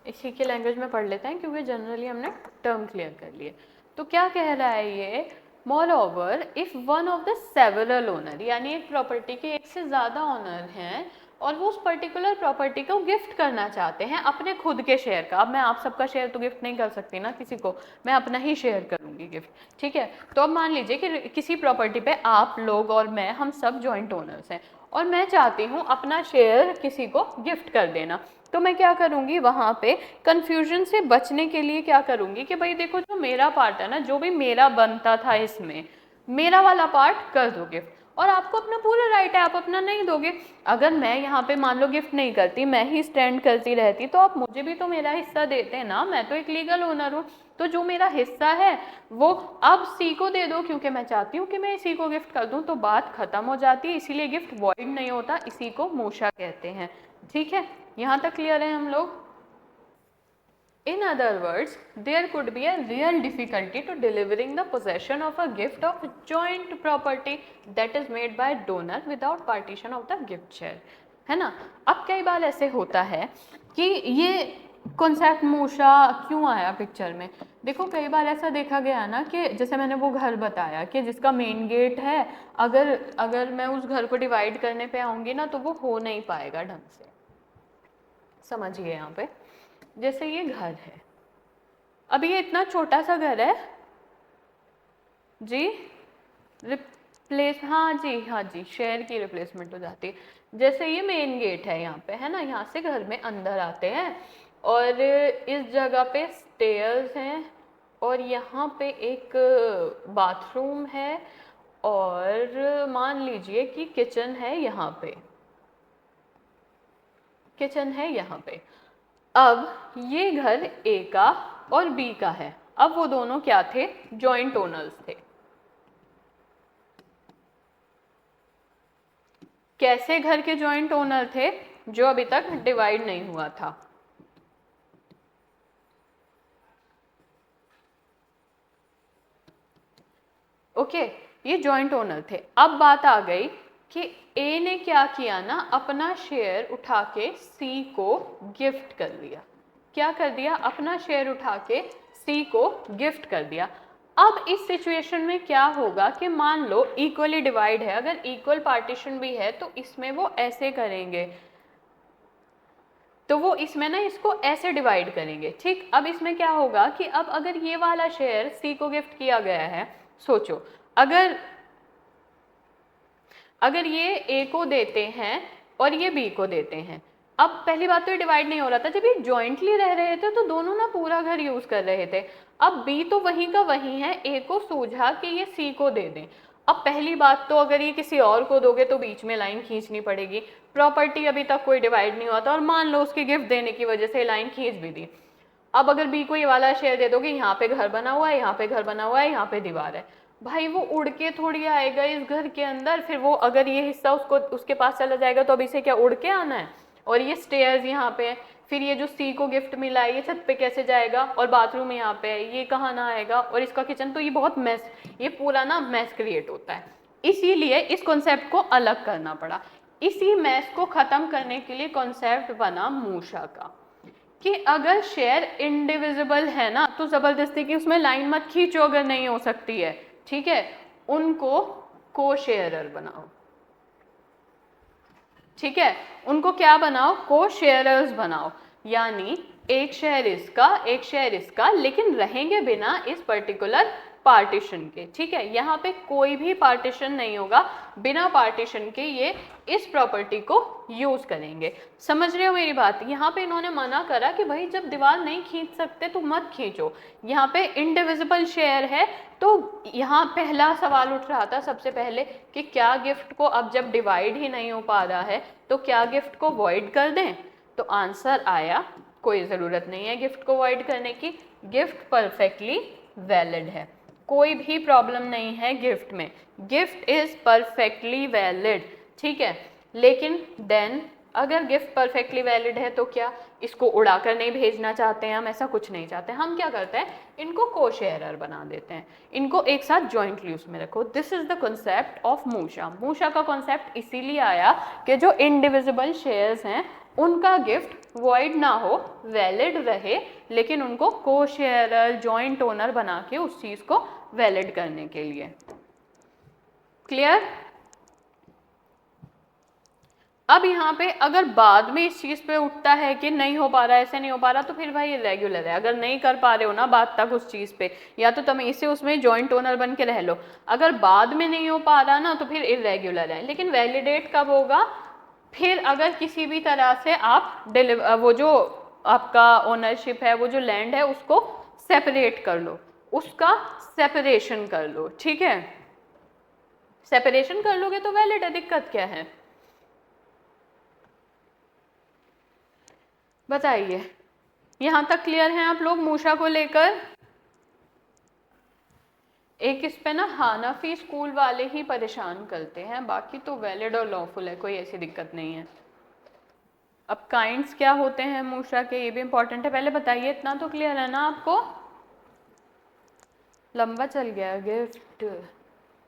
इसी की लैंग्वेज में पढ़ लेते हैं, क्योंकि जनरली हमने टर्म क्लियर कर लिए। तो क्या कह रहा है ये, moreover if one of the several owner, यानी एक प्रॉपर्टी के एक से ज़्यादा ओनर हैं और वो उस पर्टिकुलर प्रॉपर्टी को गिफ्ट करना चाहते हैं अपने खुद के शेयर का। अब मैं आप सबका शेयर तो गिफ्ट नहीं कर सकती ना किसी को, मैं अपना ही शेयर करूंगी गिफ्ट, ठीक है। तो अब मान लीजिए कि किसी प्रॉपर्टी पे आप लोग और मैं, हम सब जॉइंट ओनर्स हैं, और मैं चाहती हूँ अपना शेयर किसी को गिफ्ट कर देना। तो मैं क्या करूँगी, वहाँ पे कन्फ्यूजन से बचने के लिए क्या करूँगी कि भाई देखो जो मेरा पार्ट है ना, जो भी मेरा बनता था इसमें, मेरा वाला पार्ट कर दो गिफ्ट, और आपको अपना पूरा राइट है, आप अपना नहीं दोगे। अगर मैं यहाँ पे मान लो गिफ्ट नहीं करती, मैं ही स्टैंड करती रहती, तो आप मुझे भी तो मेरा हिस्सा देते हैं ना, मैं तो एक लीगल ओनर हूँ। तो जो मेरा हिस्सा है वो अब सी को दे दो, क्योंकि मैं चाहती हूँ कि मैं इसी को गिफ्ट कर दूँ, तो बात खत्म हो जाती है। इसीलिए गिफ्ट वॉइड नहीं होता, इसी को मूशा कहते हैं, ठीक है। यहाँ तक क्लियर है हम लोग। In other words, there could be a real difficulty to delivering the possession of a gift of joint property that is made by donor without partition of the gift share, है ना। अब कई बार ऐसे होता है कि ये कॉन्सेप्ट मूशा क्यों आया पिक्चर में, देखो कई बार ऐसा देखा गया ना कि जैसे मैंने वो घर बताया कि जिसका मेन गेट है, अगर मैं उस घर को डिवाइड करने पे आऊँगी ना तो वो हो नहीं पाएगा ढंग से, समझिए यहाँ पे। जैसे ये घर है, अब ये इतना छोटा सा घर है जी, हाँ जी, शेयर की रिप्लेसमेंट हो जाती है। जैसे ये मेन गेट है यहाँ पे, है ना, यहाँ से घर में अंदर आते हैं और इस जगह पे स्टेयर्स हैं और यहाँ पे एक बाथरूम है और मान लीजिए कि किचन है यहाँ पे, किचन है यहाँ पे। अब ये घर ए का और बी का है, अब वो दोनों क्या थे, जॉइंट ओनर्स थे। कैसे घर के जॉइंट ओनर थे, जो अभी तक डिवाइड नहीं हुआ था। ओके, ये जॉइंट ओनर थे। अब बात आ गई कि ए ने क्या किया ना, अपना शेयर उठा के सी को गिफ्ट कर दिया। क्या कर दिया, अपना शेयर उठा के सी को गिफ्ट कर दिया। अब इस सिचुएशन में क्या होगा कि मान लो इक्वली डिवाइड है, अगर इक्वल पार्टीशन भी है तो इसमें वो ऐसे करेंगे, तो वो इसमें ना इसको ऐसे डिवाइड करेंगे, ठीक। अब इसमें क्या होगा कि अब अगर ये वाला शेयर सी को गिफ्ट किया गया है, सोचो अगर ये ए को देते हैं और ये बी को देते हैं, अब पहली बात तो ये डिवाइड नहीं हो रहा था, जब ये जॉइंटली रह रहे थे तो दोनों ना पूरा घर यूज कर रहे थे। अब बी तो वहीं का वहीं है, ए को सूझा कि ये सी को दे दें। अब पहली बात तो अगर ये किसी और को दोगे तो बीच में लाइन खींचनी पड़ेगी, प्रॉपर्टी अभी तक कोई डिवाइड नहीं हुआ था और मान लो उसकी गिफ्ट देने की वजह से लाइन खींच भी दी। अब अगर बी को ये वाला शेयर दे दोगे, यहाँ पे घर बना हुआ है, यहाँ पे घर बना हुआ है, यहाँ पे दीवार है, भाई वो उड़ के थोड़ी आएगा इस घर के अंदर, फिर वो अगर ये हिस्सा उसको उसके पास चला जाएगा तो अब इसे क्या उड़ के आना है। और ये स्टेयर्स यहाँ पे है, फिर ये जो सी को गिफ्ट मिला है ये छत पे कैसे जाएगा, और बाथरूम यहाँ पे है, ये कहाँ ना आएगा, और इसका किचन, तो ये बहुत मैस, ये पूरा ना मैस क्रिएट होता है। इसीलिए इस कॉन्सेप्ट को अलग करना पड़ा। इसी मैस को खत्म करने के लिए कॉन्सेप्ट बना मूशा का, कि अगर शेयर इनडिविजिबल है ना तो जबरदस्ती की उसमें लाइन मत खींचो अगर नहीं हो सकती है, ठीक है, उनको को शेयरर बनाओ, ठीक है, उनको क्या बनाओ, को शेयरर्स बनाओ, यानी एक शेयर इसका एक शेयर इसका, लेकिन रहेंगे बिना इस पर्टिकुलर पार्टीशन के, ठीक है। यहाँ पे कोई भी पार्टीशन नहीं होगा, बिना पार्टीशन के ये इस प्रॉपर्टी को यूज करेंगे। समझ रहे हो मेरी बात? यहाँ पे इन्होंने मना करा कि भाई जब दीवार नहीं खींच सकते तो मत खींचो, यहाँ पे इनडिविजिबल शेयर है, तो यहाँ पहला सवाल उठ रहा था सबसे पहले कि क्या गिफ्ट को, अब जब डिवाइड ही नहीं हो पा रहा है तो क्या गिफ्ट को वॉइड कर दें, तो आंसर आया कोई ज़रूरत नहीं है गिफ्ट को वॉइड करने की, गिफ्ट परफेक्टली वैलिड है, कोई भी प्रॉब्लम नहीं है गिफ्ट में, गिफ्ट इज परफेक्टली वैलिड, ठीक है। लेकिन देन अगर गिफ्ट परफेक्टली वैलिड है तो क्या इसको उड़ाकर नहीं भेजना चाहते हैं हम, ऐसा कुछ नहीं चाहते, हम क्या करते हैं इनको को शेयरर बना देते हैं, इनको एक साथ जॉइंटली उसमें रखो। This is the concept of मूशा। मूशा का कॉन्सेप्ट इसीलिए आया कि जो इनडिविजिबल शेयर्स हैं उनका गिफ्ट वॉइड ना हो, वैलिड रहे, लेकिन उनको को शेयरर जॉइंट ओनर बना के उस चीज को वैलिड करने के लिए। क्लियर? अब यहाँ पे अगर बाद में इस चीज पे उठता है कि नहीं हो पा रहा, ऐसे नहीं हो पा रहा, तो फिर भाई इरेग्युलर है। अगर नहीं कर पा रहे हो ना बाद तक उस चीज पे, या तो तुम इसे उसमें जॉइंट ओनर बन के रह लो, अगर बाद में नहीं हो पा रहा ना तो फिर इरेग्युलर है। लेकिन वैलिडेट कब होगा, फिर अगर किसी भी तरह से आप वो जो आपका ओनरशिप है, वो जो लैंड है उसको सेपरेट कर लो, उसका सेपरेशन कर लो, ठीक है, सेपरेशन कर लोगे तो वैलिड है, दिक्कत क्या है बताइए। यहां तक क्लियर हैं आप लोग मूशा को लेकर? एक इस पे ना हानफी स्कूल वाले ही परेशान करते हैं, बाकी तो वैलिड और लॉफुल है, कोई ऐसी दिक्कत नहीं है। अब काइंड्स क्या होते हैं मूशा के, ये भी इंपॉर्टेंट है, पहले बताइए, इतना तो क्लियर है ना आपको? लंबा चल गया। गिफ्ट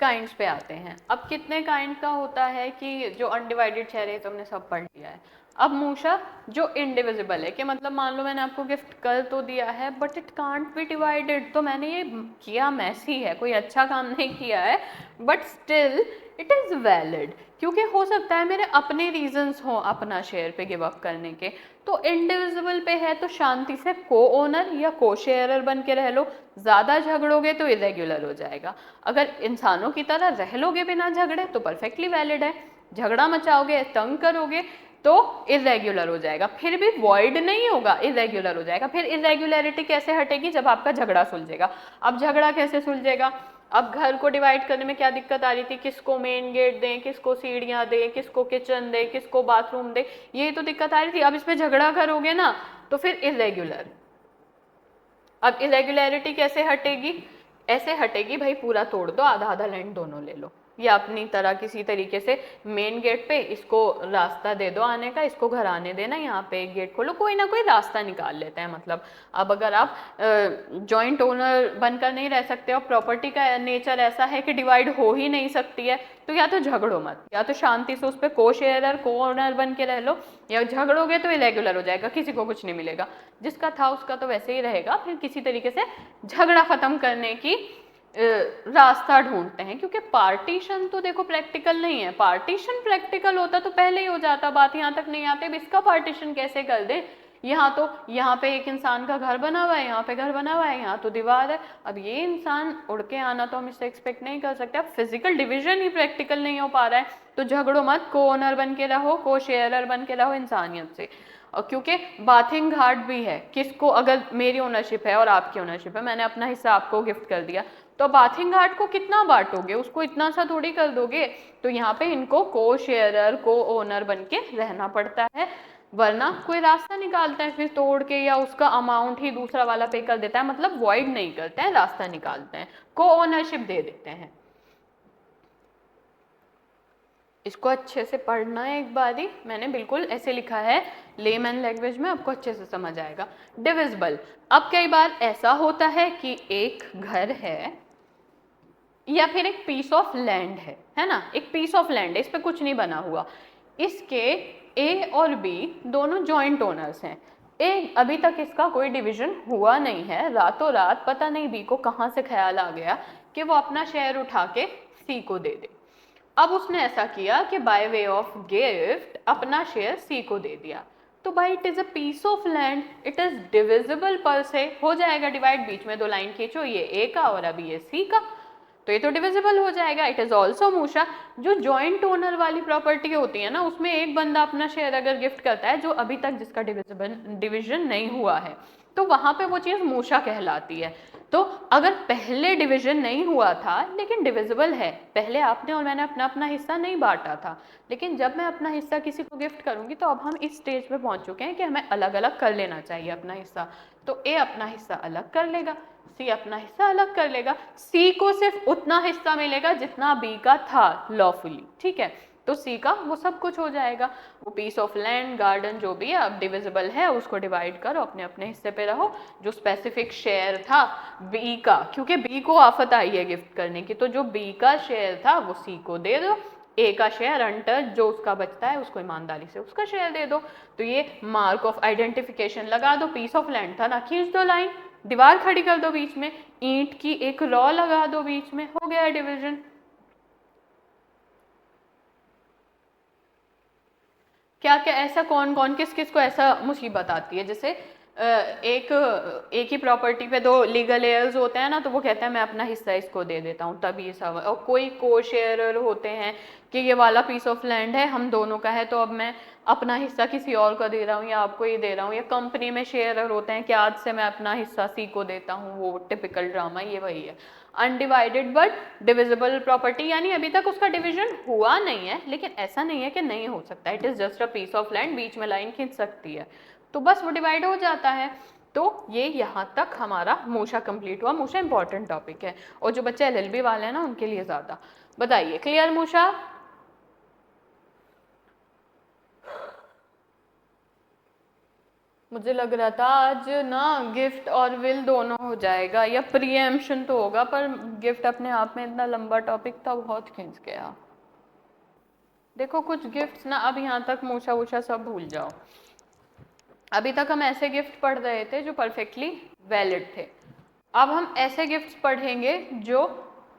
काइंड्स पे आते हैं। अब कितने काइंड का होता है कि जो अनडिवाइडेड शेयर है तो हमने सब पढ़ लिया है। अब मूशा जो इनडिविजिबल है, कि मतलब मान लो मैंने आपको गिफ्ट कर तो दिया है but it can't be divided, तो मैंने ये किया मैसी है, कोई अच्छा काम नहीं किया है, but still it is valid, क्योंकि हो सकता है मेरे अपने रीजंस हों अपना शेयर पे गिव अप करने के। तो इनडिविजिबल पे है तो शांति से को ओनर या को शेयरर बन के रह लो, ज़्यादा झगड़ोगे तो इरेग्युलर हो जाएगा। अगर इंसानों की तरह रह लोगे बिना झगड़े तो परफेक्टली वैलिड है, झगड़ा मचाओगे, तंग करोगे तो इरेग्युलर हो जाएगा, फिर भी वॉइड नहीं होगा, इरेग्युलर हो जाएगा। फिर इरेग्युलरिटी कैसे हटेगी, जब आपका झगड़ा सुलझेगा। अब झगड़ा कैसे सुलझेगा, अब घर को डिवाइड करने में क्या दिक्कत आ रही थी, किसको मेन गेट दें, किसको सीढ़ियाँ दें, किसको किचन दें, किसको बाथरूम दें, यही तो दिक्कत आ रही थी। अब इस पे झगड़ा करोगे ना तो फिर इरेग्युलर। अब इरेग्युलरिटी कैसे हटेगी, ऐसे हटेगी भाई पूरा तोड़ दो, आधा आधा लैंड दोनों ले लो, या अपनी तरह किसी तरीके से मेन गेट पे इसको रास्ता दे दो आने का, इसको घर आने देना, यहाँ पे एक गेट खोलो, कोई ना कोई रास्ता निकाल लेते हैं। मतलब अब अगर आप जॉइंट ओनर बनकर नहीं रह सकते और प्रॉपर्टी का नेचर ऐसा है कि डिवाइड हो ही नहीं सकती है, तो या तो झगड़ो मत, या तो शांति से उस पर को शेयरर को ओनर बन के रह लो, या झगड़ोगे तो इरेगुलर हो जाएगा, किसी को कुछ नहीं मिलेगा, जिसका था उसका तो वैसे ही रहेगा। फिर किसी तरीके से झगड़ा खत्म करने की रास्ता ढूंढते हैं, क्योंकि पार्टीशन तो देखो प्रैक्टिकल नहीं है। पार्टीशन प्रैक्टिकल होता तो पहले ही हो जाता, बात यहाँ तक नहीं आती। अब इसका पार्टीशन कैसे कर दे? यहाँ तो यहाँ पे एक इंसान का घर बना हुआ है, यहाँ पे घर बना हुआ है, यहाँ तो दीवार है। अब ये इंसान उड़ के आना तो हम इससे एक्सपेक्ट नहीं कर सकते। अब फिजिकल डिवीजन ही प्रैक्टिकल नहीं हो पा रहा है, तो झगड़ो मत, को ओनर बन के रहो, को शेयरर बन के रहो इंसानियत से। और क्योंकि बाथिंग घाट भी है, किसको, अगर मेरी ओनरशिप है और आपकी ओनरशिप है, मैंने अपना हिस्सा आपको गिफ्ट कर दिया, तो बाथिंग घाट को कितना बांटोगे? उसको इतना सा थोड़ी कर दोगे। तो यहाँ पे इनको को शेयरर, को ओनर बन के रहना पड़ता है, वरना कोई रास्ता निकालता है फिर तोड़ के, या उसका अमाउंट ही दूसरा वाला पे कर देता है, मतलब वॉइड नहीं करते हैं, रास्ता निकालते हैं, को ओनरशिप दे देते हैं। इसको अच्छे से पढ़ना है एक बारी, मैंने बिल्कुल ऐसे लिखा है लेमैन लैंग्वेज में, आपको अच्छे से समझ आएगा। डिविजिबल, अब कई बार ऐसा होता है कि एक घर है या फिर एक पीस ऑफ लैंड है ना, एक पीस ऑफ लैंड है, इस पे कुछ नहीं बना हुआ, इसके ए और बी दोनों जॉइंट ओनर्स हैं। ए, अभी तक इसका कोई डिवीजन हुआ नहीं है, रातों रात पता नहीं बी को कहाँ से ख्याल आ गया कि वो अपना शेयर उठा के सी को दे दे। अब उसने ऐसा किया कि बाय वे ऑफ गिफ्ट अपना शेयर सी को दे दिया, तो भाई it is a piece of land, it is divisible पर से, हो जाएगा डिवाइड, बीच में 2 लाइन खींचो, ये ए का और अभी ये सी का, तो ये तो डिविजिबल हो जाएगा। इट इज ऑल्सो मूशा। जो जॉइंट ओनर वाली प्रॉपर्टी होती है ना, उसमें एक बंदा अपना शेयर अगर गिफ्ट करता है जो अभी तक जिसका डिविजन नहीं हुआ है, तो वहां पे वो चीज मूशा कहलाती है। तो अगर पहले डिवीजन नहीं हुआ था लेकिन डिविजिबल है, पहले आपने और मैंने अपना अपना हिस्सा नहीं बांटा था, लेकिन जब मैं अपना हिस्सा किसी को गिफ्ट करूंगी तो अब हम इस स्टेज पे पहुंच चुके हैं कि हमें अलग अलग कर लेना चाहिए अपना हिस्सा। तो ए अपना हिस्सा अलग कर लेगा, सी अपना हिस्सा अलग कर लेगा, सी को सिर्फ उतना हिस्सा मिलेगा जितना बी का था लॉफुली, ठीक है, तो सी का वो सब कुछ हो जाएगा। वो पीस ऑफ लैंड, गार्डन जो भी है अब डिविजिबल है, उसको डिवाइड करो, अपने अपने हिस्से पे रहो। जो स्पेसिफिक शेयर था बी का, क्योंकि बी को आफत आई है गिफ्ट करने की, तो जो बी का शेयर था वो सी को दे दो, ए का शेयर अनटच जो उसका बचता है उसको ईमानदारी से उसका शेयर दे दो। तो ये मार्क ऑफ आइडेंटिफिकेशन लगा दो, पीस ऑफ लैंड था ना, खींच दो लाइन, दीवार खड़ी कर दो बीच में, ईंट की एक रॉ लगा दो बीच में, हो गया डिवीजन। क्या क्या ऐसा कौन कौन किस किस को ऐसा मुसीबत आती है, जैसे एक ही प्रॉपर्टी पे 2 लीगल एयर्स होते हैं ना, तो वो कहता है मैं अपना हिस्सा इसको दे देता हूँ, तब ये सब। और कोई को शेयरर होते हैं कि ये वाला पीस ऑफ लैंड है हम दोनों का है, तो अब मैं अपना हिस्सा किसी और को दे रहा हूँ या आपको ही दे रहा हूँ। या कंपनी में शेयरर होते हैं कि आज से मैं अपना हिस्सा सी को देता हूँ, वो टिपिकल ड्रामा ये वही है। अनडिवाइडेड बट डिविजिबल प्रॉपर्टी, यानी अभी तक उसका डिवीजन हुआ नहीं है, लेकिन ऐसा नहीं है कि नहीं हो सकता, it is just a piece of land, बीच में लाइन खींच सकती है, तो बस वो डिवाइड हो जाता है। तो ये यहाँ तक हमारा मूशा कंप्लीट हुआ। मूशा इंपॉर्टेंट टॉपिक है, और जो बच्चे एलएलबी वाले हैं ना उनके लिए ज़्यादा। बताइए, क्लियर मूशा? मुझे लग रहा था आज ना गिफ्ट और विल दोनों हो जाएगा, या प्रीएम्पशन तो होगा, पर गिफ्ट अपने आप में इतना लंबा टॉपिक था, बहुत खींच गया। देखो कुछ गिफ्ट्स ना, अब यहाँ तक मूशा वूशा सब भूल जाओ। अभी तक हम ऐसे गिफ्ट पढ़ रहे थे जो परफेक्टली वैलिड थे, अब हम ऐसे गिफ्ट्स पढ़ेंगे जो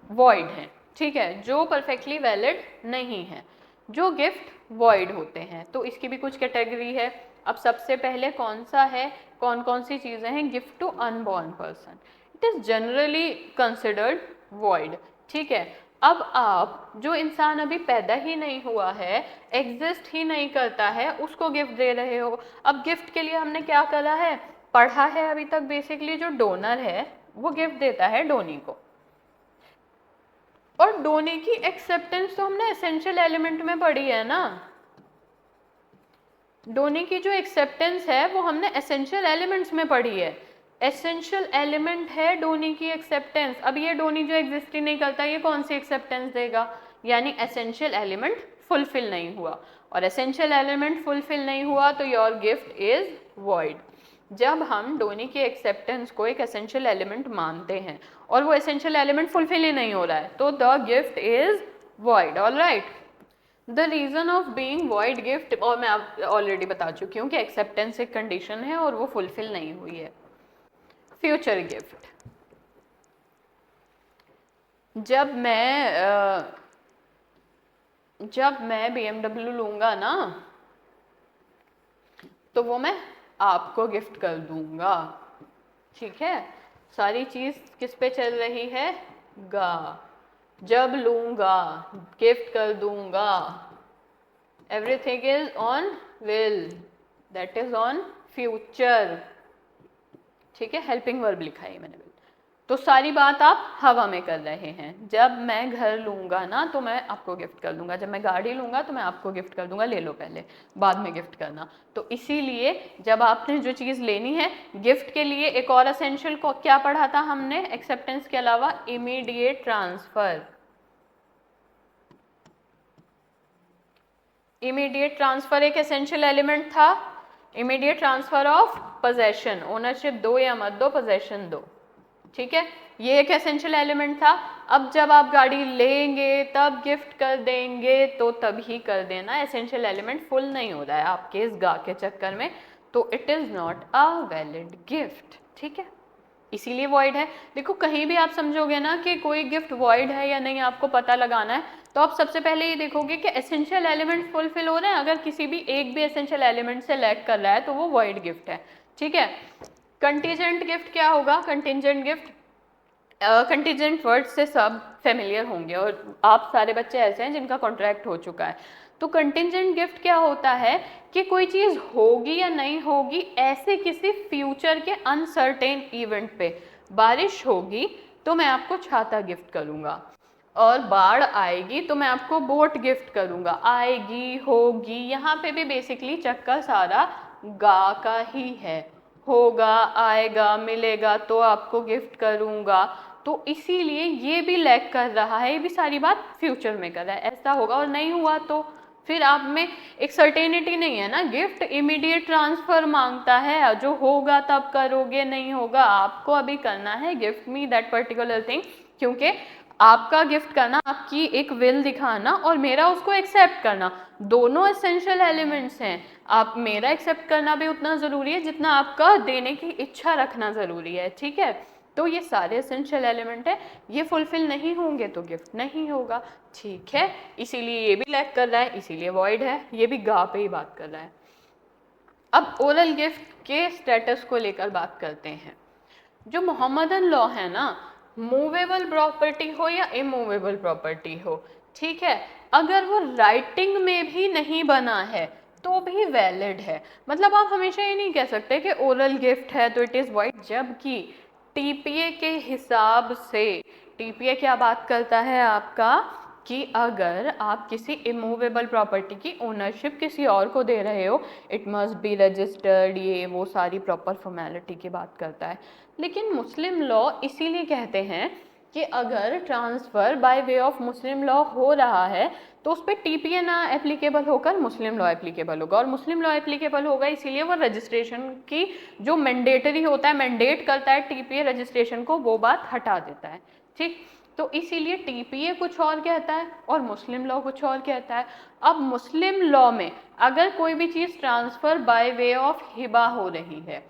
वॉइड हैं, ठीक है, जो परफेक्टली वैलिड नहीं है, जो गिफ्ट वॉइड होते हैं। तो इसकी भी कुछ कैटेगरी है। अब सबसे पहले कौन सा है, कौन कौन सी चीज़ें हैं? Gift to unborn person, it is generally considered void, ठीक है। अब आप जो इंसान अभी पैदा ही नहीं हुआ है, एग्जिस्ट ही नहीं करता है, उसको गिफ्ट दे रहे हो। अब गिफ्ट के लिए हमने क्या करा है, पढ़ा है अभी तक, बेसिकली जो डोनर है वो गिफ्ट देता है डोनी को, और डोनी की एक्सेप्टेंस तो हमने एसेंशियल एलिमेंट में पढ़ी है ना। डोनी की जो एक्सेप्टेंस है वो हमने एसेंशियल एलिमेंट्स में पढ़ी है, एसेंशियल एलिमेंट है डोनी की एक्सेप्टेंस। अब ये डोनी जो एग्जिस्ट ही नहीं करता, ये कौन सी एक्सेप्टेंस देगा? यानी एसेंशियल एलिमेंट फुलफिल नहीं हुआ, और एसेंशियल एलिमेंट फुलफिल नहीं हुआ तो योर गिफ्ट इज वॉइड। जब हम डोनी की एक्सेप्टेंस को एक एसेंशियल एलिमेंट मानते हैं और वो एसेंशियल एलिमेंट फुलफिल ही नहीं हो रहा है, तो the gift is void. Alright, the reason of being void gift, और मैं आप ऑलरेडी बता चुकी हूँ कि एक्सेप्टेंस एक कंडीशन है और वो फुलफिल नहीं हुई है। फ्यूचर गिफ्ट, जब मैं BMW लूँगा ना तो वो मैं आपको गिफ्ट कर दूँगा, ठीक है। सारी चीज़ किस पे चल रही है, गा। जब लूँगा, गिफ्ट कर दूँगा, everything is on will, that is on future, ठीक है। हेल्पिंग वर्ब लिखा है मैंने, तो सारी बात आप हवा में कर रहे हैं। जब मैं घर लूँगा ना तो मैं आपको गिफ्ट कर दूंगा, जब मैं गाड़ी लूँगा तो मैं आपको गिफ्ट कर दूंगा, ले लो पहले, बाद में गिफ्ट करना। तो इसीलिए जब आपने जो चीज़ लेनी है गिफ्ट के लिए, एक और असेंशियल को क्या पढ़ा था हमने एक्सेप्टेंस के अलावा, इमीडिएट ट्रांसफर। इमीडिएट ट्रांसफर एक एसेंशियल एलिमेंट था। Immediate transfer of possession, ownership दो या मत दो, पोजेशन दो, ठीक है। ये एक एसेंशियल एलिमेंट था। अब जब आप गाड़ी लेंगे तब गिफ्ट कर देंगे तो तभी कर देना, एसेंशियल एलिमेंट फुल नहीं हो रहा है आपके इस गा के चक्कर में, तो it is not a valid gift, ठीक है। इसीलिए वॉइड है। देखो कहीं भी आप समझोगे ना कि कोई गिफ्ट वॉइड है या नहीं, आपको पता लगाना है, तो आप सबसे पहले ये देखोगे कि एसेंशियल एलिमेंट फुलफिल हो रहे हैं। अगर किसी भी एक भी एसेंशियल एलिमेंट से लैग कर रहा है तो वो वॉइड गिफ्ट है, ठीक है। कंटीजेंट गिफ्ट क्या होगा, कंटीजेंट गिफ्ट, कंटीजेंट वर्ड से सब फेमिलियर होंगे और आप सारे बच्चे ऐसे हैं जिनका कॉन्ट्रैक्ट हो चुका है। तो कंटीजेंट गिफ्ट क्या होता है कि कोई चीज़ होगी या नहीं होगी, ऐसे किसी फ्यूचर के अनसर्टेन इवेंट पे, बारिश होगी तो मैं आपको छाता गिफ्ट करूँगा, और बाढ़ आएगी तो मैं आपको बोट गिफ्ट करूँगा। आएगी, होगी, यहाँ पे भी बेसिकली चक्कर सारा गा का ही है। होगा, आएगा, मिलेगा तो आपको गिफ्ट करूँगा, तो इसीलिए ये भी लैग कर रहा है, ये भी सारी बात फ्यूचर में कर रहा है। ऐसा होगा और नहीं हुआ तो फिर आप में एक सर्टेनिटी नहीं है ना। गिफ्ट इमीडिएट ट्रांसफर मांगता है, जो होगा तब करोगे, नहीं होगा आपको अभी करना है, gift me that particular thing, क्योंकि आपका गिफ्ट करना, आपकी एक विल दिखाना और मेरा उसको एक्सेप्ट करना, दोनों एसेंशियल एलिमेंट्स हैं। आप मेरा एक्सेप्ट करना भी उतना ज़रूरी है जितना आपका देने की इच्छा रखना ज़रूरी है, ठीक है। तो ये सारे एसेंशियल एलिमेंट है, ये फुलफिल नहीं होंगे तो गिफ्ट नहीं होगा, ठीक है। इसीलिए ये भी लैक कर रहा है, इसीलिए वॉइड है, ये भी गा पे ही बात कर रहा है। अब ओरल गिफ्ट के स्टेटस को लेकर बात करते हैं। जो मोहम्मदन लॉ है ना, मूवेबल प्रॉपर्टी हो या इमूवेबल प्रॉपर्टी हो, ठीक है, अगर वो राइटिंग में भी नहीं बना है तो भी वैलिड है। मतलब आप हमेशा ये नहीं कह सकते कि ओरल गिफ्ट है तो इट इज़ वाइड, जबकि टीपीए के हिसाब से, टीपीए क्या बात करता है आपका, कि अगर आप किसी इमूवेबल प्रॉपर्टी की ओनरशिप किसी और को दे रहे हो, इट मस्ट बी रजिस्टर्ड, ये वो सारी प्रॉपर फॉर्मेलिटी की बात करता है। लेकिन मुस्लिम लॉ इसीलिए कहते हैं कि अगर transfer by way of Muslim law हो रहा है तो उस पर टीपीए ना एप्लीकेबल होकर मुस्लिम लॉ एप्लीकेबल होगा, और मुस्लिम लॉ एप्लीकेबल होगा इसीलिए वो रजिस्ट्रेशन की जो मैंडेटरी होता है, मैंडेट करता है टीपीए रजिस्ट्रेशन को, वो बात हटा देता है, ठीक। तो इसीलिए टीपीए कुछ और कहता है और मुस्लिम लॉ कुछ और कहता है। अब मुस्लिम लॉ में अगर कोई भी चीज़ ट्रांसफ़र बाय वे ऑफ हिबा हो रही है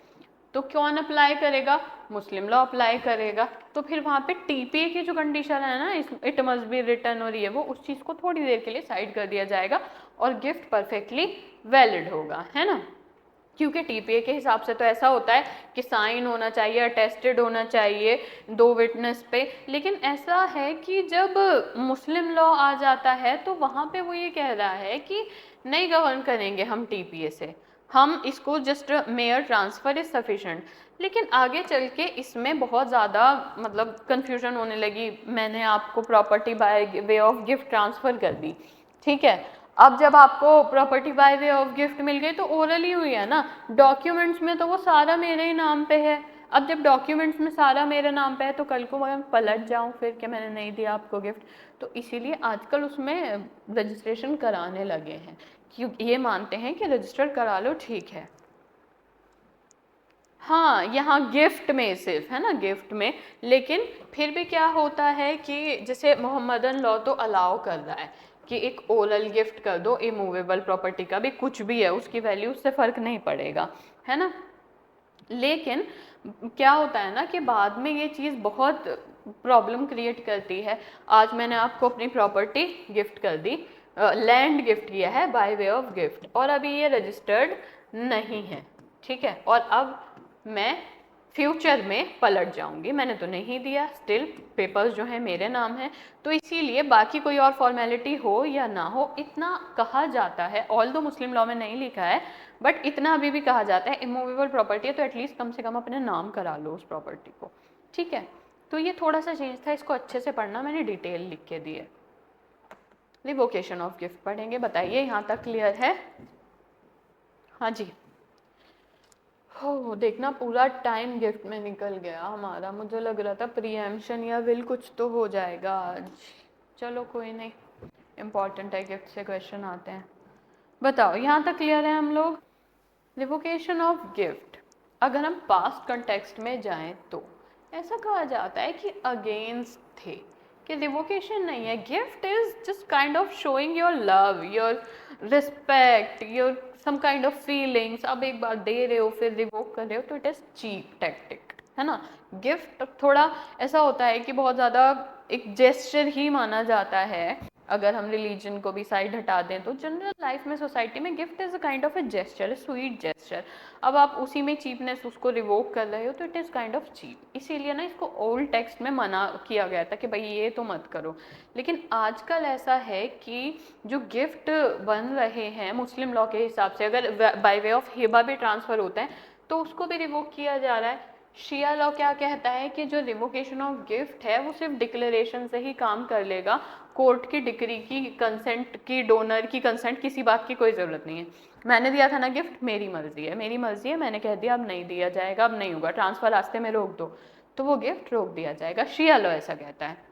तो कौन अप्लाई करेगा, मुस्लिम लॉ अप्लाई करेगा। तो फिर वहाँ पे टीपीए की जो कंडीशन है ना, इट मस्ट बी रिटर्न और ये वो, उस चीज़ को थोड़ी देर के लिए साइड कर दिया जाएगा और गिफ्ट परफेक्टली वैलिड होगा, है ना। क्योंकि टीपीए के हिसाब से तो ऐसा होता है कि साइन होना चाहिए, अटेस्टेड होना चाहिए दो विटनेस पे, लेकिन ऐसा है कि जब मुस्लिम लॉ आ जाता है तो वहाँ पे वो ये कह रहा है कि नहीं गवर्न करेंगे हम टीपीए से, हम इसको just mayor transfer is sufficient. लेकिन आगे चल के इसमें बहुत ज़्यादा मतलब कन्फ्यूजन होने लगी। मैंने आपको property by way of gift transfer कर दी, ठीक है। अब जब आपको property by way of gift मिल गई तो ओरल ही हुई है ना, डॉक्यूमेंट्स में तो वो सारा मेरे ही नाम पे है। अब जब डॉक्यूमेंट्स में सारा मेरे नाम पे है तो कल को मैं पलट जाऊँ फिर कि मैंने नहीं दिया आपको गिफ्ट, तो इसीलिए आजकल उसमें रजिस्ट्रेशन कराने लगे हैं, क्योंकि ये मानते हैं कि रजिस्टर करा लो, ठीक है। हाँ, यहाँ गिफ्ट में सिर्फ है ना, गिफ्ट में, लेकिन फिर भी क्या होता है कि जैसे मोहम्मदन लॉ तो अलाउ कर रहा है कि एक ओरल गिफ्ट कर दो, इमूवेबल प्रॉपर्टी का भी कुछ भी है उसकी वैल्यू उससे फ़र्क नहीं पड़ेगा, है ना। लेकिन क्या होता है ना कि बाद में ये चीज़ बहुत प्रॉब्लम क्रिएट करती है। आज मैंने आपको अपनी प्रॉपर्टी गिफ्ट कर दी, लैंड गिफ्ट किया है बाय वे ऑफ गिफ्ट, और अभी ये रजिस्टर्ड नहीं है, ठीक है, और अब मैं फ्यूचर में पलट जाऊंगी, मैंने तो नहीं दिया, स्टिल पेपर्स जो हैं मेरे नाम हैं, तो इसीलिए बाकी कोई और फॉर्मेलिटी हो या ना हो, इतना कहा जाता है, ऑल दो मुस्लिम लॉ में नहीं लिखा है, बट इतना अभी भी कहा जाता है इमूवेबल प्रॉपर्टी है तो एटलीस्ट कम से कम अपने नाम करा लो उस प्रॉपर्टी को, ठीक है। तो ये थोड़ा सा चेंज था, इसको अच्छे से पढ़ना, मैंने डिटेल लिख के दी है। रिवोकेशन ऑफ गिफ्ट पढ़ेंगे, बताइए यहाँ तक क्लियर है? हाँ जी। हो देखना पूरा टाइम गिफ्ट में निकल गया हमारा, मुझे लग रहा था प्रीएम्पशन या विल कुछ तो हो जाएगा आज, चलो कोई नहीं, इम्पॉर्टेंट है, गिफ्ट से क्वेश्चन आते हैं। बताओ यहाँ तक क्लियर है हम लोग? रिवोकेशन ऑफ गिफ्ट, अगर हम पास्ट कंटेक्स्ट में जाएं तो ऐसा कहा जाता है कि अगेंस्ट थे, कि रिवोकेशन नहीं है, gift is just kind of showing your love, your respect, your some kind of feelings. अब एक बार दे रहे हो फिर रिवोक कर रहे हो तो इट इज चीप टैक्टिक, है ना। गिफ्ट थोड़ा ऐसा होता है कि बहुत ज़्यादा एक जेस्चर ही माना जाता है, अगर हम रिलीजन को भी साइड हटा दें तो जनरल लाइफ में सोसाइटी में gift is a kind of a gesture, sweet gesture. अब आप उसी में चीपनेस उसको रिवोक कर रहे हो तो it is kind of cheap, इसीलिए ना इसको ओल्ड टेक्स्ट में मना किया गया था कि भाई ये तो मत करो। लेकिन आजकल ऐसा है कि जो गिफ्ट बन रहे हैं मुस्लिम लॉ के हिसाब से, अगर बाय वे ऑफ हिबा भी ट्रांसफ़र होता है तो उसको भी रिवोक किया जा रहा है। शिया लॉ क्या कहता है कि जो रिवोकेशन ऑफ गिफ्ट है वो सिर्फ डिक्लेरेशन से ही काम कर लेगा, कोर्ट की डिक्री की, कंसेंट की, डोनर की कंसेंट, किसी बात की कोई ज़रूरत नहीं है। मैंने दिया था ना गिफ्ट, मेरी मर्जी है, मेरी मर्जी है, मैंने कह दिया अब नहीं दिया जाएगा, अब नहीं होगा, ट्रांसफ़र रास्ते में रोक दो, तो वो गिफ्ट रोक दिया जाएगा। शिया लॉ ऐसा कहता है।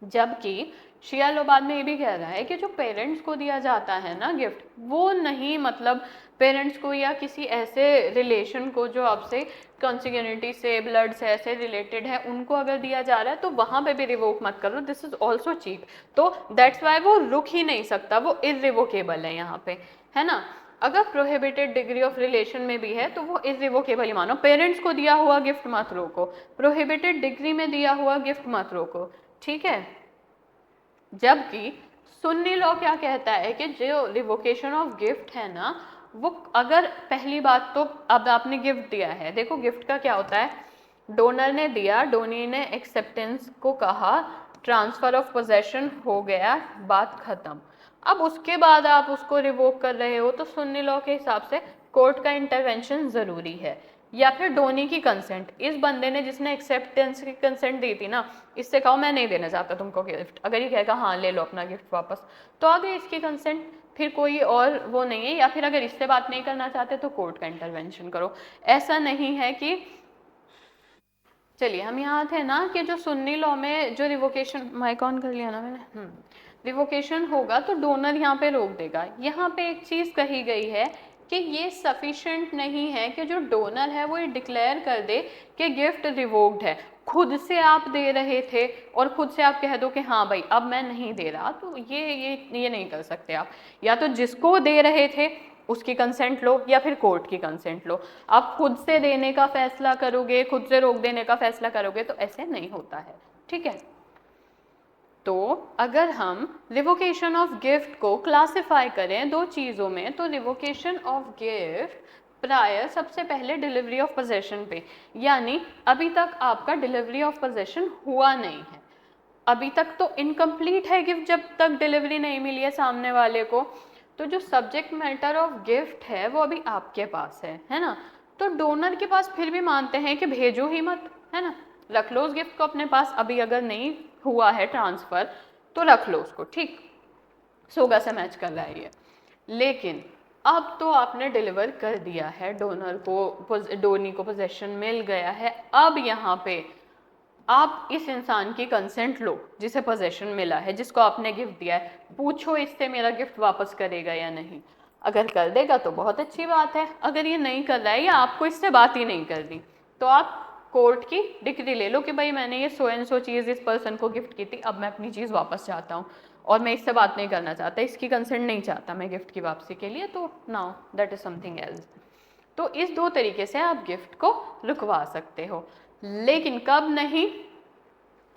जबकि शिया लॉ बाद में ये भी कह रहा है कि जो पेरेंट्स को दिया जाता है ना गिफ्ट, वो नहीं, मतलब पेरेंट्स को या किसी ऐसे रिलेशन को जो आपसे कॉन्सिग्यूनिटी से, ब्लड से ऐसे रिलेटेड है, उनको अगर दिया जा रहा है तो वहाँ पे भी रिवोक मत करो, दिस इज ऑल्सो चीप। तो दैट्स वाई वो रुक ही नहीं सकता, वो इरिवोकेबल है यहाँ पे, है ना। अगर प्रोहिबिटेड डिग्री ऑफ रिलेशन में भी है तो वो इरिवोकेबल ही मानो, पेरेंट्स को दिया हुआ गिफ्ट मत रोको, प्रोहिबिटेड डिग्री में दिया हुआ गिफ्ट मत रोको, ठीक है। जबकि सुन्नी लॉ क्या कहता है कि जो रिवोकेशन ऑफ गिफ्ट है ना, वो अगर पहली बात तो अब आपने गिफ्ट दिया है, देखो गिफ्ट का क्या होता है, डोनर ने दिया, डोनी ने एक्सेप्टेंस को कहा, ट्रांसफर ऑफ पोजेशन हो गया, बात खत्म। अब उसके बाद आप उसको रिवोक कर रहे हो तो सुन्नी लॉ के हिसाब से कोर्ट का इंटरवेंशन ज़रूरी है, या फिर डोनी की कंसेंट। इस बंदे ने जिसने एक्सेप्टेंस की कंसेंट दी थी ना, इससे कहो मैं नहीं देना चाहता तुमको गिफ्ट, अगर ये कहेगा हाँ ले लो अपना गिफ्ट वापस, तो आ गई इसकी कंसेंट, फिर कोई और वो नहीं है। या फिर अगर इससे बात नहीं करना चाहते तो कोर्ट का इंटरवेंशन करो। ऐसा नहीं है कि, चलिए हम यहाँ थे ना कि जो सुन्नी लॉ में जो रिवोकेशन, माइक ऑन कर लिया ना मैंने, रिवोकेशन होगा तो डोनर यहाँ पे रोक देगा। यहाँ पे एक चीज़ कही गई है कि ये सफिशेंट नहीं है कि जो डोनर है वो ये डिक्लेयर कर दे कि गिफ्ट रिवोक्ड है, खुद से आप दे रहे थे और खुद से आप कह दो कि हाँ भाई अब मैं नहीं दे रहा, तो ये नहीं कर सकते आप। या तो जिसको दे रहे थे उसकी कंसेंट लो या फिर कोर्ट की कंसेंट लो। आप खुद से देने का फैसला करोगे, खुद से रोक देने का फैसला करोगे तो ऐसे नहीं होता है, ठीक है। तो अगर हम रिवोकेशन ऑफ गिफ्ट को क्लासिफाई करें दो चीज़ों में, तो रिवोकेशन ऑफ गिफ्ट प्रायर सबसे पहले डिलीवरी ऑफ पोजेशन पे, यानी अभी तक आपका डिलीवरी ऑफ पोजेशन हुआ नहीं है, अभी तक तो इनकम्प्लीट है गिफ्ट जब तक डिलीवरी नहीं मिली है सामने वाले को, तो जो सब्जेक्ट मैटर ऑफ गिफ्ट है वो अभी आपके पास है ना। तो डोनर के पास फिर भी मानते हैं कि भेजो ही मत, है ना, रख लो उस गिफ्ट को अपने पास, अभी अगर नहीं हुआ है ट्रांसफ़र तो रख लो उसको, ठीक, सोगा से मैच कर रहा है ये। लेकिन अब तो आपने डिलीवर कर दिया है, डोनर को, डोनी को पोजेशन मिल गया है, अब यहाँ पे आप इस इंसान की कंसेंट लो जिसे पोजेशन मिला है, जिसको आपने गिफ्ट दिया है, पूछो इससे मेरा गिफ्ट वापस करेगा या नहीं। अगर कर देगा तो बहुत अच्छी बात है, अगर ये नहीं कर रहा है या आपको इससे बात ही नहीं कर दी तो आप कोर्ट की डिक्री ले लो कि भाई मैंने ये सो एंड सो चीज़ इस पर्सन को गिफ्ट की थी, अब मैं अपनी चीज़ वापस चाहता हूँ और मैं इससे बात नहीं करना चाहता, इसकी कंसेंट नहीं चाहता मैं गिफ्ट की वापसी के लिए, तो now that is something else. तो इस दो तरीके से आप गिफ्ट को रुकवा सकते हो, लेकिन कब नहीं,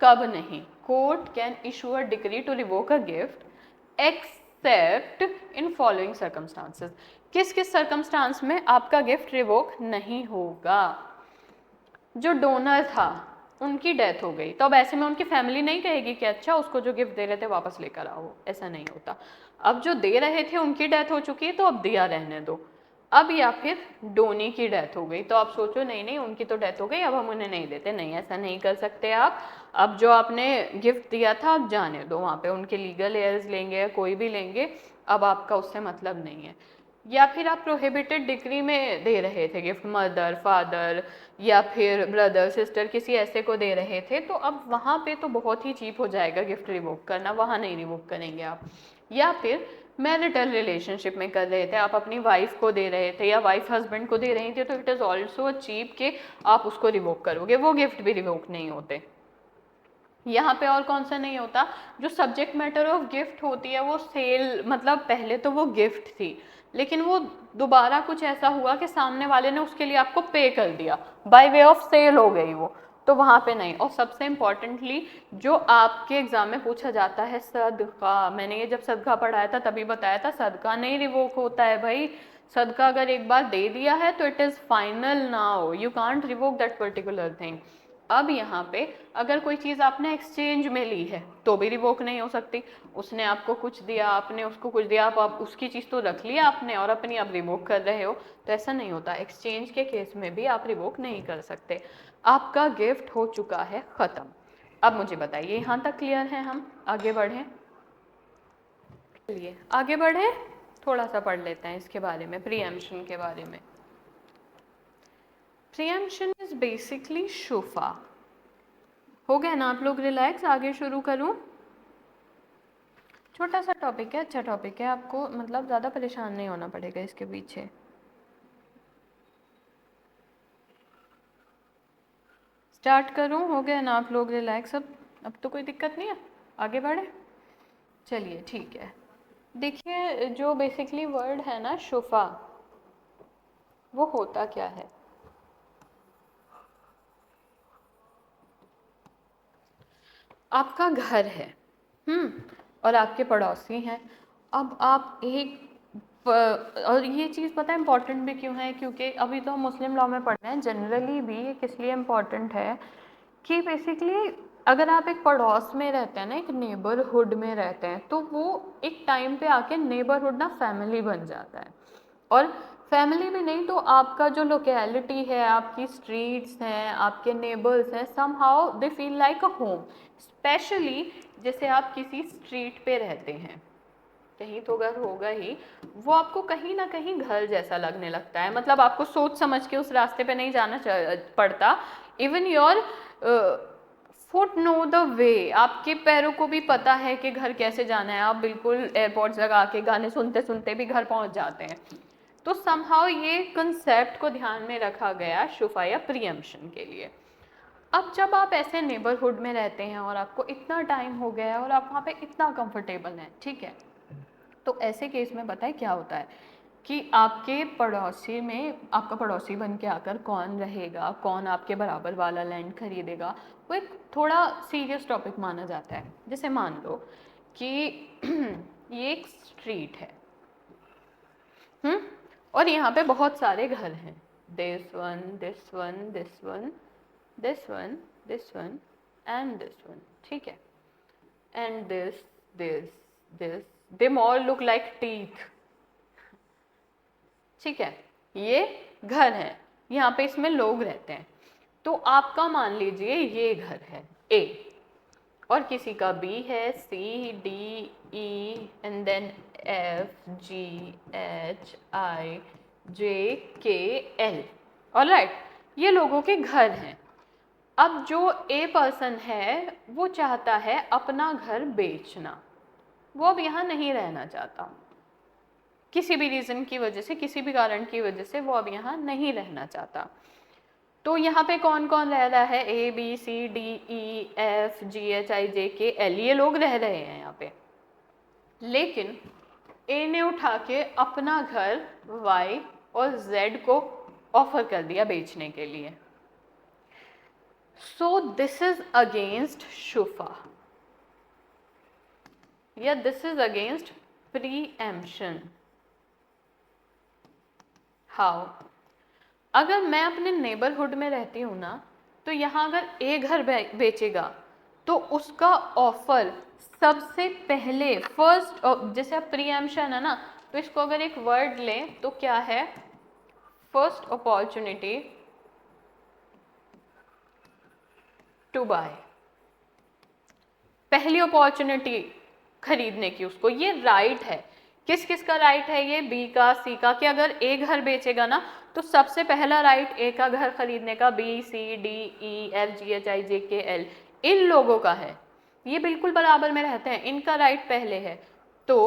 कब नहीं? Court can issue a decree to revoke a gift except in following circumstances. किस किस सर्कमस्टांस में आपका गिफ्ट रिवोक नहीं होगा? जो डोनर था उनकी डेथ हो गई, तो अब ऐसे में उनकी फैमिली नहीं कहेगी कि अच्छा उसको जो गिफ्ट दे रहे थे वापस लेकर आओ, ऐसा नहीं होता। अब जो दे रहे थे उनकी डेथ हो चुकी है तो अब दिया रहने दो। अब या फिर डोनी की डेथ हो गई तो आप सोचो नहीं नहीं उनकी तो डेथ हो गई अब हम उन्हें नहीं देते, नहीं ऐसा नहीं कर सकते आप। अब जो आपने गिफ्ट दिया था अब जाने दो, वहाँ पे उनके लीगल एयर्स लेंगे या कोई भी लेंगे, अब आपका उससे मतलब नहीं है। या फिर आप प्रोहिबिटेड डिग्री में दे रहे थे गिफ्ट, मदर फादर या फिर ब्रदर सिस्टर किसी ऐसे को दे रहे थे, तो अब वहाँ पे तो बहुत ही चीप हो जाएगा गिफ्ट रिवोक करना, वहाँ नहीं रिवोक करेंगे आप। या फिर मैरिटल रिलेशनशिप में कर रहे थे, आप अपनी वाइफ को दे रहे थे या वाइफ हस्बैंड को दे रही थी, तो इट इज़ ऑल्सो चीप कि आप उसको रिवोक करोगे, वो गिफ्ट भी रिवोक नहीं होते। यहाँ पे और कौन सा नहीं होता? जो सब्जेक्ट मैटर ऑफ गिफ्ट होती है वो सेल, मतलब पहले तो वो गिफ्ट थी लेकिन वो दोबारा कुछ ऐसा हुआ कि सामने वाले ने उसके लिए आपको पे कर दिया, बाय वे ऑफ सेल हो गई वो, तो वहाँ पे नहीं। और सबसे इम्पॉर्टेंटली जो आपके एग्जाम में पूछा जाता है सदका, मैंने ये जब सदका पढ़ाया था तभी बताया था, सदका नहीं रिवोक होता है भाई। सदका अगर एक बार दे दिया है तो it is final now, you can't revoke that particular thing. अब यहाँ पे अगर कोई चीज़ आपने एक्सचेंज में ली है तो भी रिवोक नहीं हो सकती। उसने आपको कुछ दिया, आपने उसको कुछ दिया, आप उसकी चीज़ तो रख लिया आपने और अपनी आप रिवोक कर रहे हो, तो ऐसा नहीं होता। एक्सचेंज के केस में भी आप रिवोक नहीं कर सकते। आपका गिफ्ट हो चुका है ख़त्म। अब मुझे बताइए यहाँ तक क्लियर है? हम आगे बढ़ें? चलिए आगे बढ़ें, थोड़ा सा पढ़ लेते हैं इसके बारे में, प्रीएम्पशन के बारे में। प्रीएम्पशन इज बेसिकली शुफा। हो गया ना आप लोग रिलैक्स? आगे शुरू करूं? छोटा सा टॉपिक है, अच्छा टॉपिक है, आपको मतलब ज़्यादा परेशान नहीं होना पड़ेगा इसके पीछे। स्टार्ट करूं? हो गया ना आप लोग रिलैक्स? अब तो कोई दिक्कत नहीं है, आगे बढ़े? चलिए ठीक है। देखिए जो बेसिकली वर्ड है ना शुफा, वो होता क्या है? आपका घर है, और आपके पड़ोसी हैं। अब आप एक और ये चीज़ पता है इम्पॉर्टेंट भी क्यों है? क्योंकि अभी तो मुस्लिम लॉ में पढ़ रहे हैं, जनरली भी ये किस लिए इम्पॉर्टेंट है कि बेसिकली अगर आप एक पड़ोस में रहते हैं ना, एक नेबरहुड में रहते हैं, तो वो एक टाइम पे आके नेबरहुड ना फैमिली बन जाता है। और फैमिली में नहीं तो आपका जो लोकेलिटी है, आपकी स्ट्रीट्स हैं, आपके नेबर्स हैं, somehow they feel like a home. Specially जैसे आप किसी स्ट्रीट पे रहते हैं, कहीं तो घर होगा ही, वो आपको कहीं ना कहीं घर जैसा लगने लगता है। मतलब आपको सोच समझ के उस रास्ते पे नहीं जाना पड़ता। Even your foot know the way, आपके पैरों को भी पता है कि घर कैसे जाना है। आप बिल्कुल एयरपोर्ट्स लगा के गाने सुनते सुनते भी घर पहुंच जाते हैं। तो समहाउ ये कंसेप्ट को ध्यान में रखा गया शुफा या प्रीएम्पशन के लिए। अब जब आप ऐसे नेबरहुड में रहते हैं और आपको इतना टाइम हो गया है और आप वहाँ पे इतना कंफर्टेबल हैं, ठीक है, तो ऐसे केस में बताएं क्या होता है कि आपके पड़ोसी में, आपका पड़ोसी बन के आकर कौन रहेगा, कौन आपके बराबर वाला लैंड खरीदेगा, वो एक थोड़ा सीरियस टॉपिक माना जाता है। जैसे मान लो कि ये एक स्ट्रीट है, और यहाँ पे बहुत सारे घर हैं, this one this one this one this one this one and this one, ठीक है, and this them all look like teeth, ठीक है, ये घर है, यहाँ पे इसमें लोग रहते हैं। तो आपका मान लीजिए ये घर है ए, और किसी का बी है, C D E and then F G H I J K L, alright, ये लोगों के घर हैं। अब जो ए पर्सन है वो चाहता है अपना घर बेचना, वो अब यहाँ नहीं रहना चाहता, किसी भी रीज़न की वजह से, किसी भी कारण की वजह से वो अब यहाँ नहीं रहना चाहता। तो यहाँ पे कौन कौन रह रहा है? A B C D E F G H I J K L, ये लोग रह रहे हैं यहाँ पे। लेकिन ए ने उठा के अपना घर वाई और जेड को ऑफर कर दिया बेचने के लिए। सो दिस इज अगेंस्ट शुफा या this is against preemption. How? अगर मैं अपने नेबरहुड में रहती हूँ ना, तो यहाँ अगर ए घर बेचेगा तो उसका ऑफर सबसे पहले फर्स्ट, जैसे अब प्रीएम्पशन है ना, तो इसको अगर एक वर्ड लें तो क्या है? फर्स्ट अपॉर्चुनिटी टू बाय, पहली अपॉर्चुनिटी खरीदने की उसको, ये राइट है। किस किस का राइट है ये? बी का, सी का, कि अगर ए घर बेचेगा ना तो सबसे पहला राइट ए का घर खरीदने का B C D E F G H I J K L इन लोगों का है। ये बिल्कुल बराबर में रहते हैं, इनका राइट पहले है। तो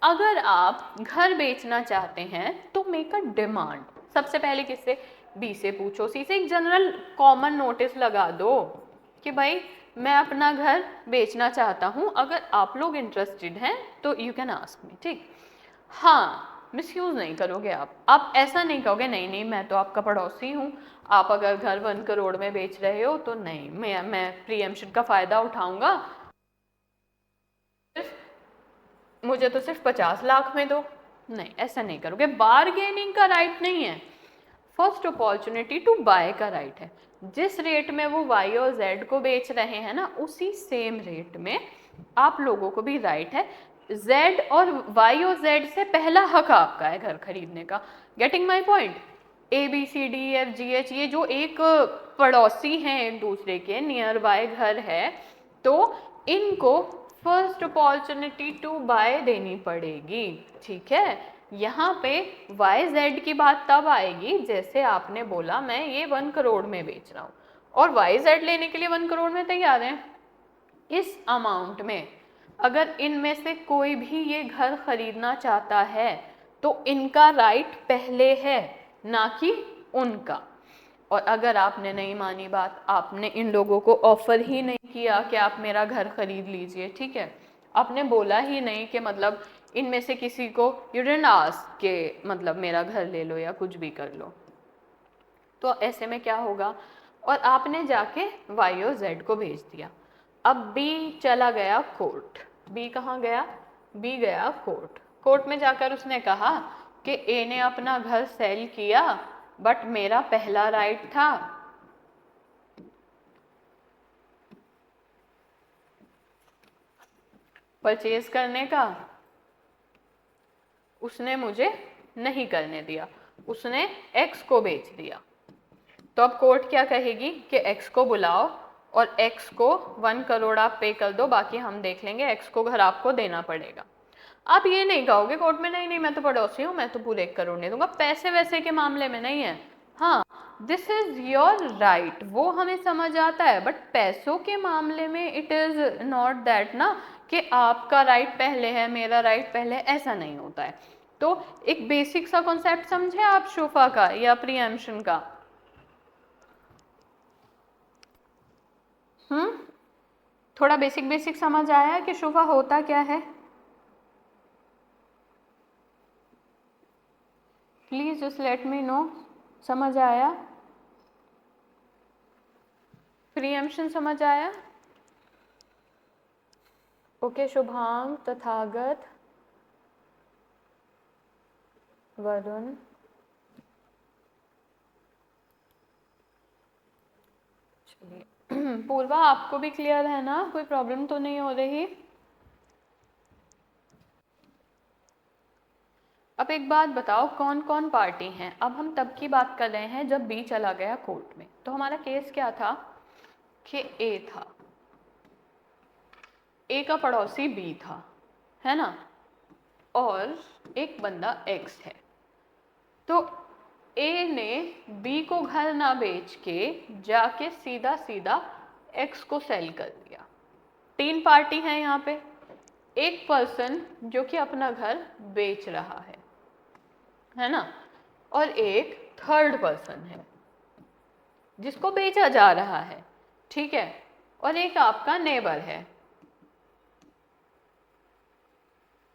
अगर आप घर बेचना चाहते हैं तो मेक अ डिमांड। सबसे पहले किससे? बी से पूछो, सी से एक जनरल कॉमन नोटिस लगा दो कि भाई मैं अपना घर बेचना चाहता हूँ, अगर आप लोग इंटरेस्टेड हैं तो यू कैन आस्क मी। ठीक, हाँ, मिसयूज नहीं करोगे आप ऐसा नहीं कहोगे नहीं नहीं मैं तो आपका पड़ोसी हूँ, आप अगर घर 1 करोड़ में बेच रहे हो तो नहीं, मैं प्रीएम्पशन का फायदा उठाऊंगा, मुझे तो सिर्फ 50 लाख में दो। नहीं, ऐसा नहीं करोगे। बारगेनिंग का राइट नहीं है, फर्स्ट अपॉर्चुनिटी टू बाय का राइट है। जिस रेट में वो वाई और जेड को बेच रहे हैं ना, उसी सेम रेट में आप लोगों को भी राइट है। जेड और वाई और जेड से पहला हक आपका है घर खरीदने का। Getting my point? A B C D F G H ये जो एक पड़ोसी हैं एक दूसरे के, नियर बाय घर है, तो इनको फर्स्ट अपॉर्चुनिटी टू बाय देनी पड़ेगी। ठीक है, यहाँ पे वाई जेड की बात तब आएगी जैसे आपने बोला मैं ये 1 करोड़ में बेच रहा हूँ और वाई जेड लेने के लिए 1 करोड़ में तैयार है। इस अमाउंट में अगर इनमें से कोई भी ये घर खरीदना चाहता है तो इनका राइट पहले है, ना कि उनका। और अगर आपने नहीं मानी बात, आपने इन लोगों को ऑफर ही नहीं किया कि आप मेरा घर खरीद लीजिए, ठीक है, आपने बोला ही नहीं कि मतलब इनमें से किसी को यू डिडंट आस्क के मतलब मेरा घर ले लो या कुछ भी कर लो, तो ऐसे में क्या होगा? और आपने जाके वाई और जेड को भेज दिया। अब बी चला गया कोर्ट। बी कहाँ गया? बी गया कोर्ट। कोर्ट में जाकर उसने कहा कि ए ने अपना घर सेल किया बट मेरा पहला राइट था, परचेज करने का, उसने मुझे नहीं करने दिया, उसने एक्स को बेच दिया। तो अब कोर्ट क्या कहेगी कि एक्स को बुलाओ और एक्स को 1 करोड़ आप पे कर दो, बाकी हम देख लेंगे, एक्स को घर आपको देना पड़ेगा। आप ये नहीं कहोगे कोर्ट में नहीं नहीं मैं तो पड़ोसी हूँ, मैं तो पूरे 1 करोड़ नहीं दूंगा, पैसे वैसे के मामले में नहीं है। हाँ, दिस इज योर राइट, वो हमें समझ आता है, बट पैसों के मामले में इट इज नॉट दैट ना कि आपका राइट पहले है मेरा राइट पहले, ऐसा नहीं होता है। तो एक बेसिक सा कॉन्सेप्ट समझे आप शुफा का या प्रीएम्पशन का? थोड़ा बेसिक बेसिक समझ आया कि शुफा होता क्या है? Please just let me know, समझ आया? प्रीएम्पशन समझ आया? ओके, शुभांग, तथागत, वरुण, चलिए पूर्वा आपको भी क्लियर है ना, कोई प्रॉब्लम तो नहीं हो रही? अब एक बात बताओ, कौन कौन पार्टी हैं? अब हम तब की बात कर रहे हैं जब बी चला गया कोर्ट में। तो हमारा केस क्या था कि ए था, ए का पड़ोसी बी था, है ना, और एक बंदा एक्स है। तो ए ने बी को घर ना बेच के जाके सीधा सीधा एक्स को सेल कर दिया। 3 पार्टी हैं यहाँ पे, एक पर्सन जो कि अपना घर बेच रहा है ना, और एक थर्ड पर्सन है जिसको बेचा जा रहा है, ठीक है, और एक आपका नेबर है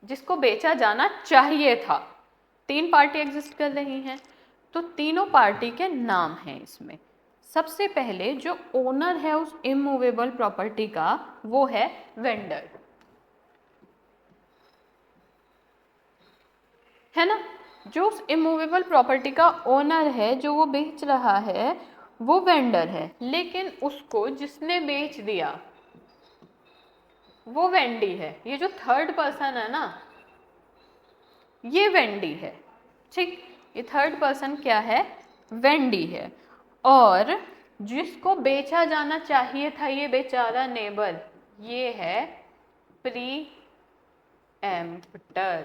जिसको बेचा जाना चाहिए था। 3 पार्टी एग्जिस्ट कर रही हैं, तो तीनों पार्टी के नाम हैं इसमें। सबसे पहले जो ओनर है उस इमूवेबल प्रॉपर्टी का वो है वेंडर, है ना। जो उस इमूवेबल प्रॉपर्टी का ओनर है, जो वो बेच रहा है, वो वेंडर है, लेकिन उसको जिसने बेच दिया वो वेंडी है। ये जो थर्ड पर्सन है ना, ये वेंडी है, ठीक। ये थर्ड पर्सन क्या है, वेंडी है। और जिसको बेचा जाना चाहिए था ये बेचारा नेबर, ये है प्री एम्प्टर,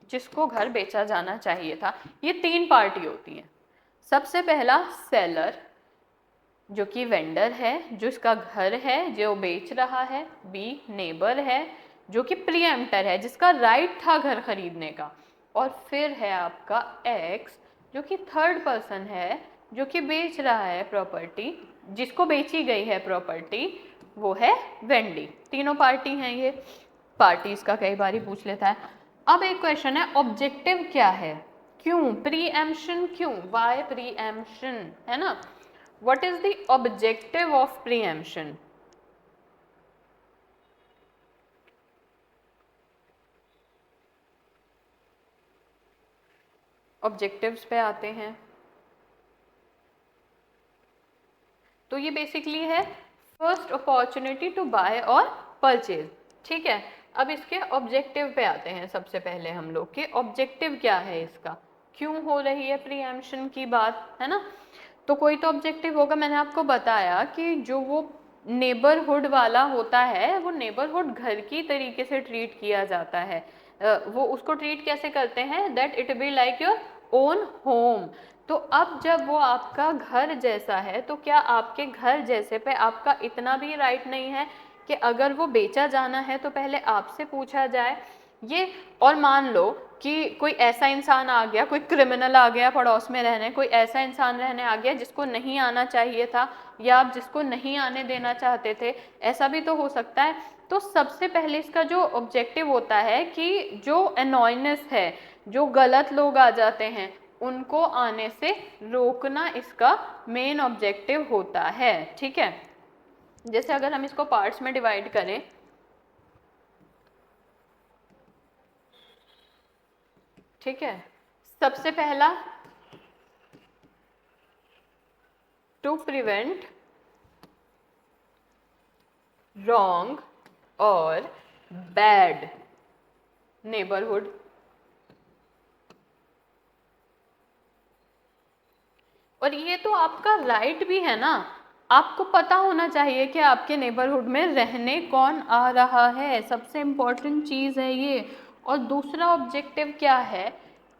जिसको घर बेचा जाना चाहिए था। ये तीन पार्टी होती हैं। सबसे पहला सेलर, जो कि वेंडर है, जो इसका घर है, जो बेच रहा है। बी नेबर है, जो कि प्रीएम्प्टर है, जिसका राइट था घर खरीदने का। और फिर है आपका एक्स, जो कि थर्ड पर्सन है, जो कि बेच रहा है प्रॉपर्टी, जिसको बेची गई है प्रॉपर्टी, वो है वेंडी। तीनों पार्टी हैं ये। पार्टीज का कई बार ही पूछ लेता है। अब एक क्वेश्चन है, ऑब्जेक्टिव क्या है, क्यों प्रीएम्प्शन, क्यों, वाई प्रीएम्प्शन, है ना। What is the objective of preemption? Objectives पे आते हैं तो ये बेसिकली है फर्स्ट अपॉर्चुनिटी टू बाय और परचेज, ठीक है। अब इसके ऑब्जेक्टिव पे आते हैं। सबसे पहले हम लोग के ऑब्जेक्टिव क्या है इसका, क्यों हो रही है प्रीएम्प्शन की बात, है ना। तो कोई तो ऑब्जेक्टिव होगा। मैंने आपको बताया कि जो वो नेबरहुड वाला होता है, वो नेबरहुड घर की तरीके से ट्रीट किया जाता है। वो उसको ट्रीट कैसे करते हैं, that it be like your own home. तो अब जब वो आपका घर जैसा है, तो क्या आपके घर जैसे पे आपका इतना भी राइट नहीं है कि अगर वो बेचा जाना है तो पहले आपसे पूछा जाए ये। और मान लो कि कोई ऐसा इंसान आ गया, कोई क्रिमिनल आ गया पड़ोस में रहने, कोई ऐसा इंसान रहने आ गया जिसको नहीं आना चाहिए था, या आप जिसको नहीं आने देना चाहते थे, ऐसा भी तो हो सकता है। तो सबसे पहले इसका जो ऑब्जेक्टिव होता है कि जो अनॉयनेस है, जो गलत लोग आ जाते हैं, उनको आने से रोकना इसका मेन ऑब्जेक्टिव होता है, ठीक है। जैसे अगर हम इसको पार्ट्स में डिवाइड करें, ठीक है। सबसे पहला, टू प्रिवेंट रॉन्ग और बैड नेबरहुड, और ये तो आपका राइट भी है ना। आपको पता होना चाहिए कि आपके नेबरहुड में रहने कौन आ रहा है, सबसे इम्पोर्टेंट चीज़ है ये। और दूसरा ऑब्जेक्टिव क्या है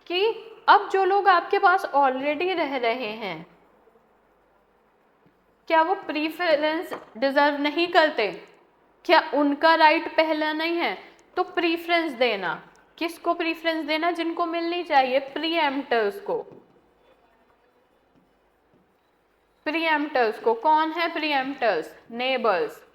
कि अब जो लोग आपके पास ऑलरेडी रह रहे हैं, क्या वो प्रीफरेंस डिजर्व नहीं करते, क्या उनका राइट पहला नहीं है। तो प्रीफरेंस देना, किसको प्रीफरेंस देना, जिनको मिलनी चाहिए, प्रीएम्प्टर्स को। प्रीएम्प्टर्स को, कौन है प्रीएम्प्टर्स, नेबर्स।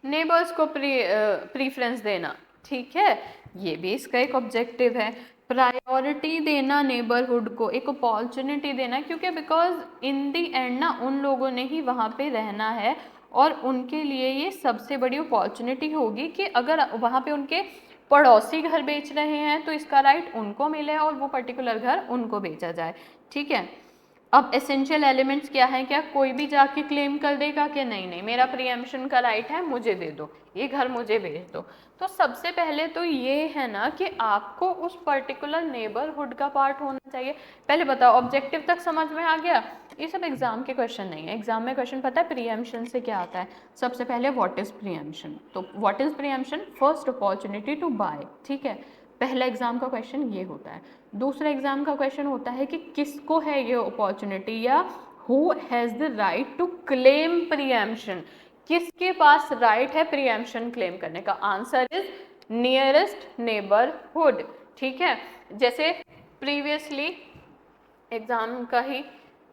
नेबर्स को प्रीफरेंस देना, ठीक है। ये भी इसका एक ऑब्जेक्टिव है। प्रायोरिटी देना नेबरहुड को, एक अपॉर्चुनिटी देना, क्योंकि बिकॉज इन दी एंड ना उन लोगों ने ही वहाँ पे रहना है, और उनके लिए ये सबसे बड़ी अपॉर्चुनिटी होगी कि अगर वहाँ पे उनके पड़ोसी घर बेच रहे हैं तो इसका राइट उनको मिले और वो पर्टिकुलर घर उनको बेचा जाए, ठीक है। अब एसेंशियल एलिमेंट्स क्या है, क्या कोई भी जाके क्लेम कर देगा कि नहीं नहीं मेरा प्रीएम्प्शन का राइट है, मुझे दे दो, ये घर मुझे बेच दो। तो सबसे पहले तो ये है ना कि आपको उस पर्टिकुलर नेबरहुड का पार्ट होना चाहिए। पहले बताओ ऑब्जेक्टिव तक समझ में आ गया। ये सब एग्जाम के क्वेश्चन नहीं है। एग्जाम में क्वेश्चन पता है प्रीएम्प्शन से क्या आता है। सबसे पहले व्हाट इज प्रीएम्प्शन, तो what is preemption, first opportunity to buy, ठीक है। पहला एग्जाम का क्वेश्चन ये होता है। दूसरा एग्जाम का क्वेश्चन होता है कि किसको है ये अपॉर्चुनिटी, या who has the right to claim preemption, किसके पास राइट है प्रीएम्प्शन क्लेम करने का। आंसर इज नियरेस्ट नेबरहुड, ठीक है। जैसे प्रीवियसली एग्जाम का ही,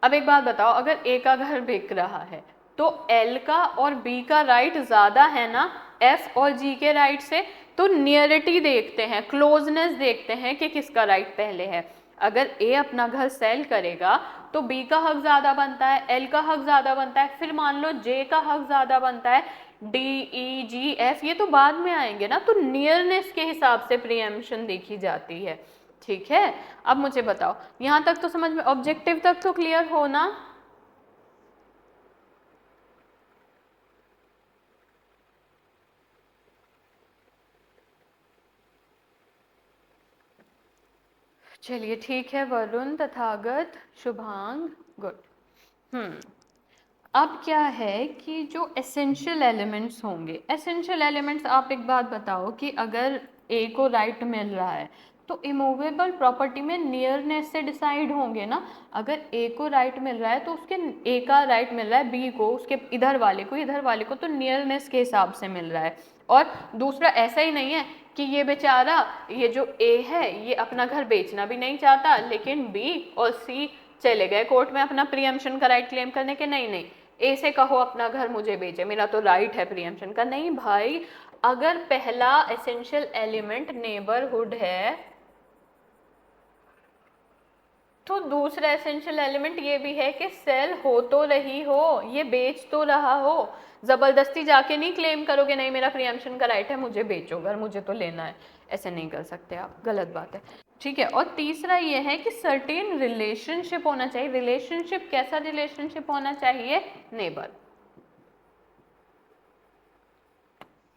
अब एक बात बताओ, अगर ए का घर बिक रहा है तो एल का और बी का राइट ज़्यादा है ना एफ और जी के राइट से, तो नियरिटी देखते हैं, क्लोजनेस देखते हैं कि किसका राइट पहले है। अगर ए अपना घर सेल करेगा तो बी का हक ज्यादा बनता है, एल का हक ज्यादा बनता है, फिर मान लो जे का हक ज्यादा बनता है, डी ई जी एफ ये तो बाद में आएंगे ना, तो नियरनेस के हिसाब से प्रीएम्पशन देखी जाती है। ठीक है, अब मुझे बताओ यहां तक तो समझ में, ऑब्जेक्टिव तक तो क्लियर हो ना? चलिए ठीक है, वरुण, तथागत, शुभांग, गुड। अब क्या है कि जो एसेंशियल एलिमेंट्स होंगे, एसेंशियल एलिमेंट्स, आप एक बात बताओ कि अगर ए को राइट मिल रहा है तो इमूवेबल प्रॉपर्टी में नियरनेस से डिसाइड होंगे ना। अगर ए को राइट मिल रहा है तो उसके ए का राइट मिल रहा है बी को, उसके इधर वाले को तो नियरनेस के हिसाब से मिल रहा है। और दूसरा ऐसा ही नहीं है कि ये बेचारा, ये जो ए है ये अपना घर बेचना भी नहीं चाहता, लेकिन बी और सी चले गए कोर्ट में अपना प्रीएम्पशन का राइट क्लेम करने के। नहीं नहीं, ए से कहो अपना घर मुझे बेचे, मेरा तो राइट है प्रीएम्पशन का। नहीं भाई, अगर पहला एसेंशियल एलिमेंट नेबरहुड है तो दूसरा एसेंशियल एलिमेंट ये भी है कि सेल हो तो रही हो, ये बेच तो रहा हो। जबरदस्ती जाके नहीं क्लेम करोगे नहीं मेरा प्रीएम्पशन का राइट है मुझे बेचो घर, मुझे तो लेना है, ऐसे नहीं कर सकते आप, गलत बात है। ठीक है, और तीसरा ये है कि सर्टेन रिलेशनशिप होना चाहिए। रिलेशनशिप, कैसा रिलेशनशिप होना चाहिए? नेबर,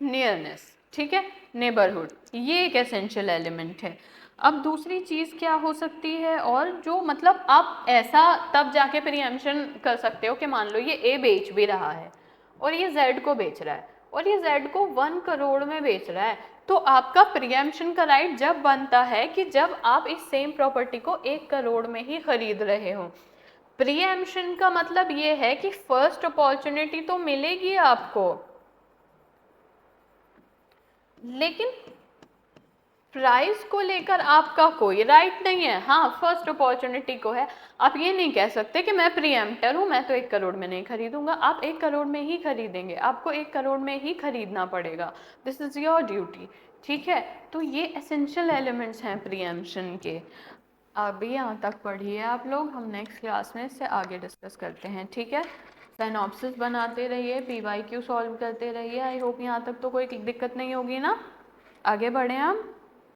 नियरनेस, ठीक है, नेबरहुड, ये एक एसेंशियल एलिमेंट है। अब दूसरी चीज क्या हो सकती है, और जो मतलब आप ऐसा तब जाके प्रीएम्पशन कर सकते हो कि मान लो ये ए बेच भी रहा है और ये जेड को बेच रहा है, और ये जेड को 1 करोड़ में बेच रहा है, तो आपका प्रीएम्पशन का राइट जब बनता है कि जब आप इस सेम प्रॉपर्टी को 1 करोड़ में ही खरीद रहे हो। प्रीएम्पशन का मतलब ये है कि फर्स्ट अपॉर्चुनिटी तो मिलेगी आपको, लेकिन प्राइस को लेकर आपका कोई राइट नहीं है। हाँ, फर्स्ट अपॉर्चुनिटी को है। आप ये नहीं कह सकते कि मैं प्रीएम्प्टर हूँ, मैं तो 1 करोड़ में नहीं खरीदूंगा। आप 1 करोड़ में ही खरीदेंगे, आपको 1 करोड़ में ही खरीदना पड़ेगा, दिस इज योर ड्यूटी। ठीक है, तो ये एसेंशियल एलिमेंट्स हैं प्रीएम्पशन के। अभी यहाँ तक पढ़िए आप लोग, हम नेक्स्ट क्लास में इससे आगे डिस्कस करते हैं। ठीक है, सिनॉप्सिस बनाते रहिए, PYQ सॉल्व करते रहिए। आई होप यहाँ तक तो कोई दिक्कत नहीं होगी ना। आगे बढ़े हम।